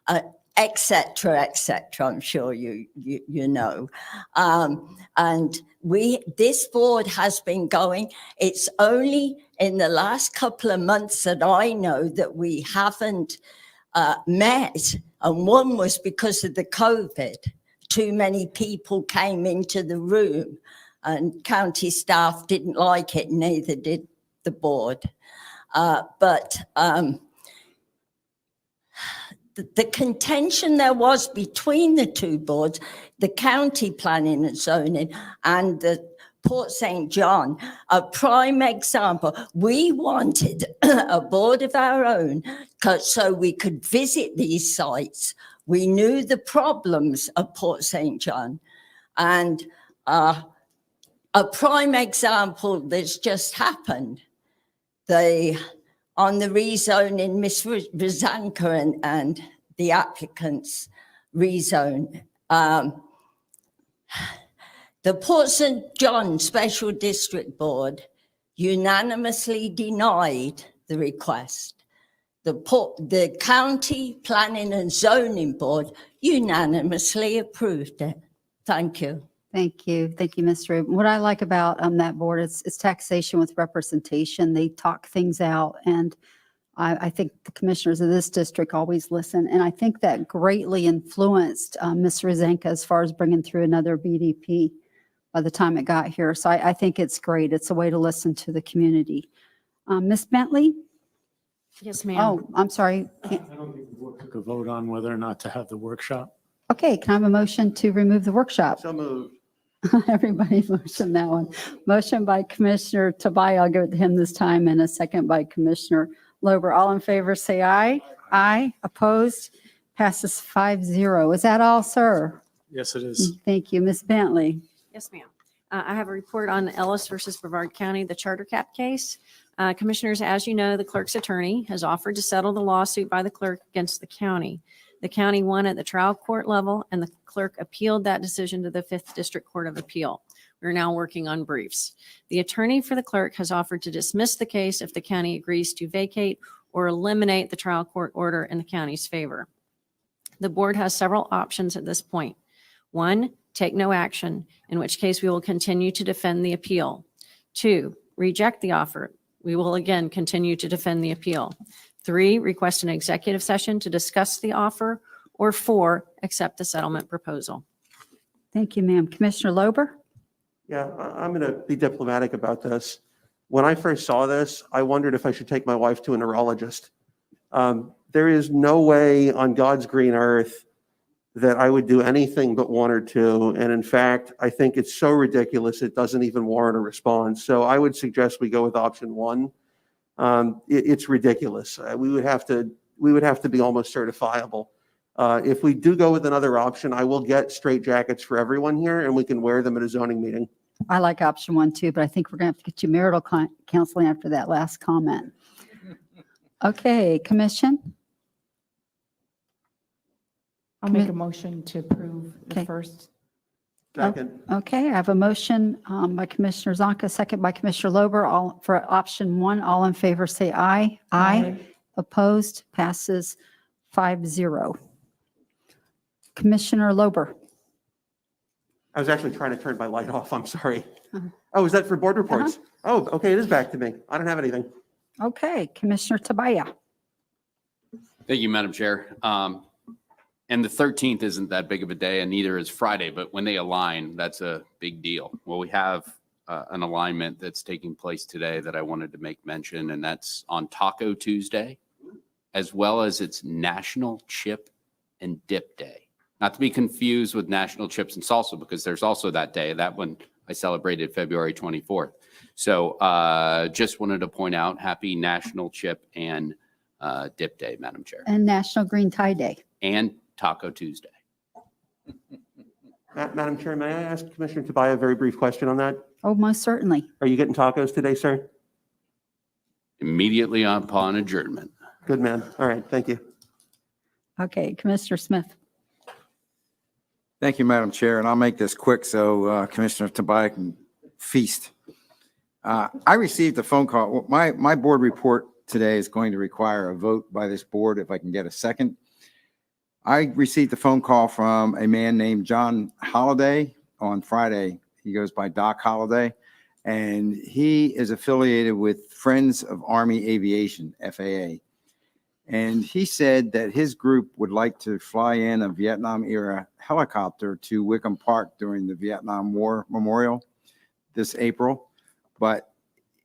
et cetera, et cetera. I'm sure you know. And this board has been going. It's only in the last couple of months that I know that we haven't met. And one was because of the COVID. Too many people came into the room and county staff didn't like it, neither did the board. But the contention there was between the two boards, the county planning and zoning and the Port St. John, a prime example. We wanted a board of our own so we could visit these sites. We knew the problems of Port St. John. And a prime example that's just happened, on the rezoning, Ms. Rizanka and the applicants rezone. The Port St. John Special District Board unanimously denied the request. The County Planning and Zoning Board unanimously approved it. Thank you. Thank you. Thank you, Ms. Rubin. What I like about that board is taxation with representation. They talk things out, and I think the commissioners of this district always listen. And I think that greatly influenced Ms. Rizanka as far as bringing through another BDP by the time it got here. So I think it's great. It's a way to listen to the community. Ms. Bentley? Yes, ma'am. Oh, I'm sorry. I don't think the board took a vote on whether or not to have the workshop. Okay, can I have a motion to remove the workshop? So moved. Everybody motion that one. Motion by Commissioner Tobias, I'll go with him this time, and a second by Commissioner Lober. All in favor, say aye. Aye. Opposed? Passes 5-0. Is that all, sir? Yes, it is. Thank you. Ms. Bentley? Yes, ma'am. I have a report on Ellis versus Brevard County, the charter cap case. Commissioners, as you know, the clerk's attorney has offered to settle the lawsuit by the clerk against the county. The county won at the trial court level, and the clerk appealed that decision to the 5th District Court of Appeal. We're now working on briefs. The attorney for the clerk has offered to dismiss the case if the county agrees to vacate or eliminate the trial court order in the county's favor. The board has several options at this point. 1, take no action, in which case we will continue to defend the appeal. 2, reject the offer. We will again continue to defend the appeal. 3, request an executive session to discuss the offer, or 4, accept the settlement proposal. Thank you, ma'am. Commissioner Lober? Yeah, I'm going to be diplomatic about this. When I first saw this, I wondered if I should take my wife to a neurologist. There is no way on God's green earth that I would do anything but 1 or 2. And in fact, I think it's so ridiculous it doesn't even warrant a response. So I would suggest we go with option 1. It's ridiculous. We would have to be almost certifiable. If we do go with another option, I will get straight jackets for everyone here, and we can wear them at a zoning meeting. I like option 1 too, but I think we're going to have to get you marital counseling after that last comment. Okay, commission? I'll make a motion to approve the Okay. first. Second. Okay, I have a motion by Commissioner Zonka, second by Commissioner Lober. All for option 1. All in favor, say aye. Aye. Opposed? Passes 5-0. Commissioner Lober? I was actually trying to turn my light off. I'm sorry. Oh, is that for board reports? Oh, okay, it is back to me. I don't have anything. Okay, Commissioner Tobias? Thank you, Madam Chair. And the 13th isn't that big of a day, and neither is Friday, but when they align, that's a big deal. Well, we have an alignment that's taking place today that I wanted to make mention, and that's on Taco Tuesday, as well as it's National Chip and Dip Day. Not to be confused with National Chips and Salsa, because there's also that day. That one I celebrated February 24th. So just wanted to point out, happy National Chip and Dip Day, Madam Chair. And National Green Tie Day. And Taco Tuesday. Madam Chair, may I ask Commissioner Tobias a very brief question on that? Oh, most certainly. Are you getting tacos today, sir? Immediately upon adjournment. Good man. All right, thank you. Okay, Commissioner Smith? Thank you, Madam Chair, and I'll make this quick so Commissioner Tobias can feast. I received a phone call. Well, my board report today is going to require a vote by this board if I can get a second. I received a phone call from a man named John Holliday on Friday. He goes by Doc Holliday, and he is affiliated with Friends of Army Aviation, FAA. And he said that his group would like to fly in a Vietnam-era helicopter to Wickham Park during the Vietnam War Memorial this April. But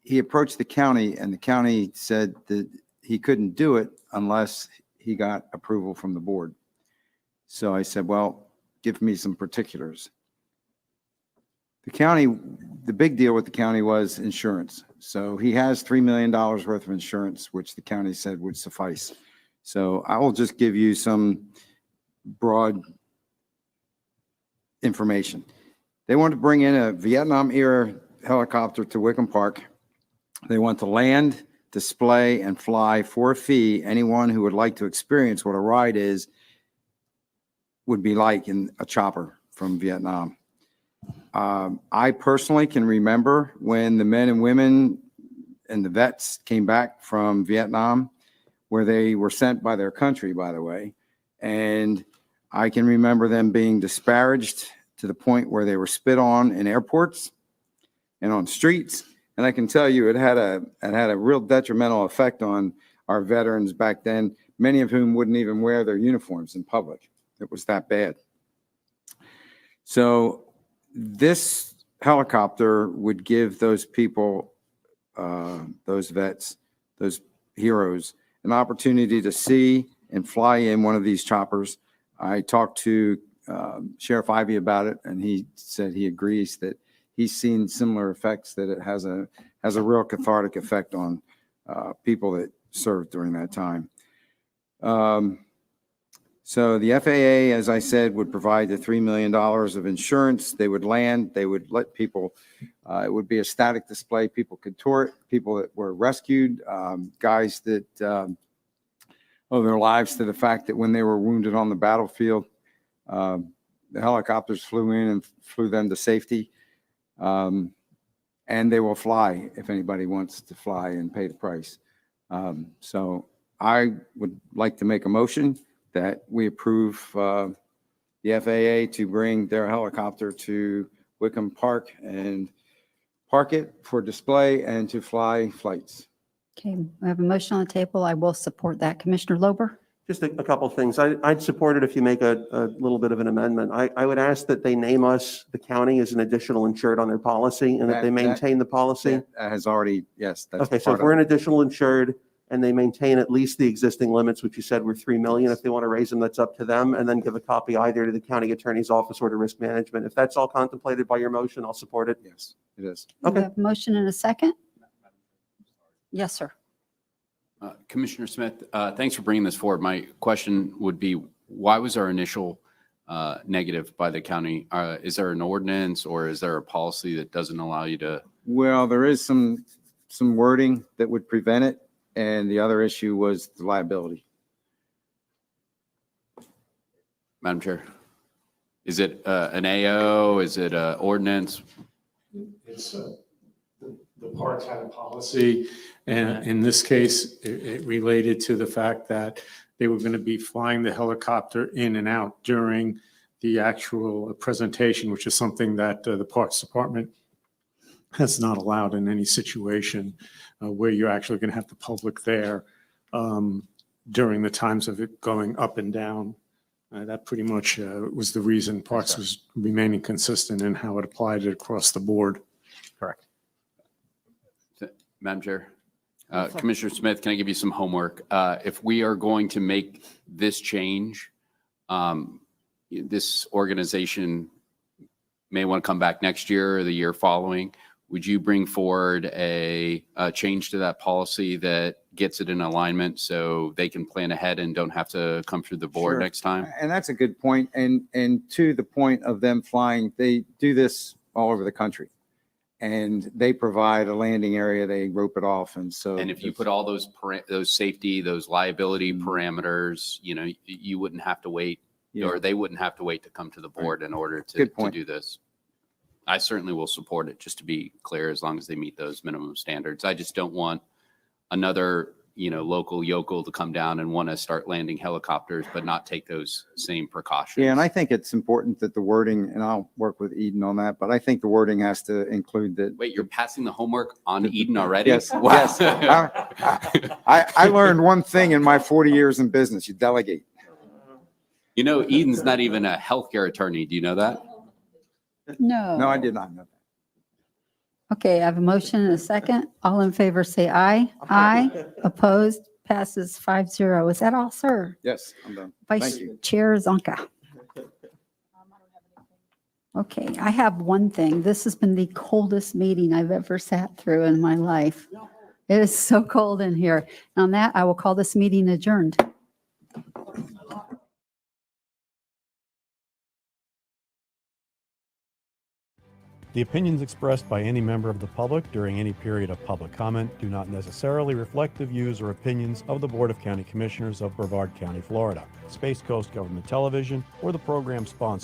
he approached the county, and the county said that he couldn't do it unless he got approval from the board. So I said, well, give me some particulars. The county, the big deal with the county was insurance. So he has $3 million worth of insurance, which the county said would suffice. So I will just give you some broad information. They want to bring in a Vietnam-era helicopter to Wickham Park. They want to land, display, and fly for a fee. Anyone who would like to experience what a ride would be like in a chopper from Vietnam. I personally can remember when the men and women and the vets came back from Vietnam, where they were sent by their country, by the way. And I can remember them being disparaged to the point where they were spit on in airports and on streets. And I can tell you it had a real detrimental effect on our veterans back then, many of whom wouldn't even wear their uniforms in public. It was that bad. So this helicopter would give those people, those vets, those heroes, an opportunity to see and fly in one of these choppers. I talked to Sheriff Ivey about it, and he said he agrees that he's seen similar effects, that it has a real cathartic effect on people that served during that time. So the FAA, as I said, would provide the $3 million of insurance. They would land, they would let people, it would be a static display. People could tour it, people that were rescued, guys that owe their lives to the fact that when they were wounded on the battlefield, the helicopters flew in and flew them to safety. And they will fly if anybody wants to fly and pay the price. So I would like to make a motion that we approve the FAA to bring their helicopter to Wickham Park and park it for display and to fly flights. Okay, we have a motion on the table. I will support that. Commissioner Lober? Just a couple of things. I'd support it if you make a little bit of an amendment. I would ask that they name us, the county, as an additional insured on their policy, and that they maintain the policy. That has already, yes. That's Okay, so part if of we're it. an additional insured and they maintain at least the existing limits, which you said were 3 million, if they want to raise them, that's up to them, and then give a copy either to the county attorney's office or to risk management. If that's all contemplated by your motion, I'll support it. Yes, it is. We Okay. have a motion and a second? Yes, sir. Commissioner Smith, thanks for bringing this forward. My question would be, why was our initial negative by the county? Is there an ordinance or is there a policy that doesn't allow you to? Well, there is some wording that would prevent it. And the other issue was the liability. Madam Chair, is it an AO? Is it an ordinance? It's the parks had a policy, and in this case, it related to the fact that they were going to be flying the helicopter in and out during the actual presentation, which is something that the Parks Department has not allowed in any situation where you're actually going to have the public there during the times of it going up and down. That pretty much was the reason Parks was remaining consistent in how it applied it across the board. Correct. Madam Chair, Commissioner Smith, can I give you some homework? If we are going to make this change, this organization may want to come back next year or the year following. Would you bring forward a change to that policy that gets it in alignment so they can plan ahead and don't have to come through the board Sure. next time? And that's a good point. And to the point of them flying, they do this all over the country. And they provide a landing area, they rope it off. And so. And if you put all those safety, those liability parameters, you wouldn't have to wait, Yeah. or they wouldn't have to wait to come to the board in order to Good point. do this. I certainly will support it, just to be clear, as long as they meet those minimum standards. I just don't want another, local yokel to come down and want to start landing helicopters, but not take those same precautions. Yeah, and I think it's important that the wording, and I'll work with Eden on that, but I think the wording has to include that. Wait, you're passing the homework on Eden already? Yes, Wow. yes. I learned one thing in my 40 years in business: you delegate. Eden's not even a healthcare attorney. Do you know that? No. No, I did not know that. Okay, I have a motion and a second. All in favor, say aye. Aye. Opposed? Passes 5-0. Is that all, sir? Yes, I'm done. Thank Vice you. Chair Zonka. Okay, I have one thing. This has been the coldest meeting I've ever sat through in my life. It is so cold in here. On that, I will call this meeting adjourned. The opinions expressed by any member of the public during any period of public comment do not necessarily reflect the views or opinions of the Board of County Commissioners of Brevard County, Florida, Space Coast Government Television, or the program sponsor.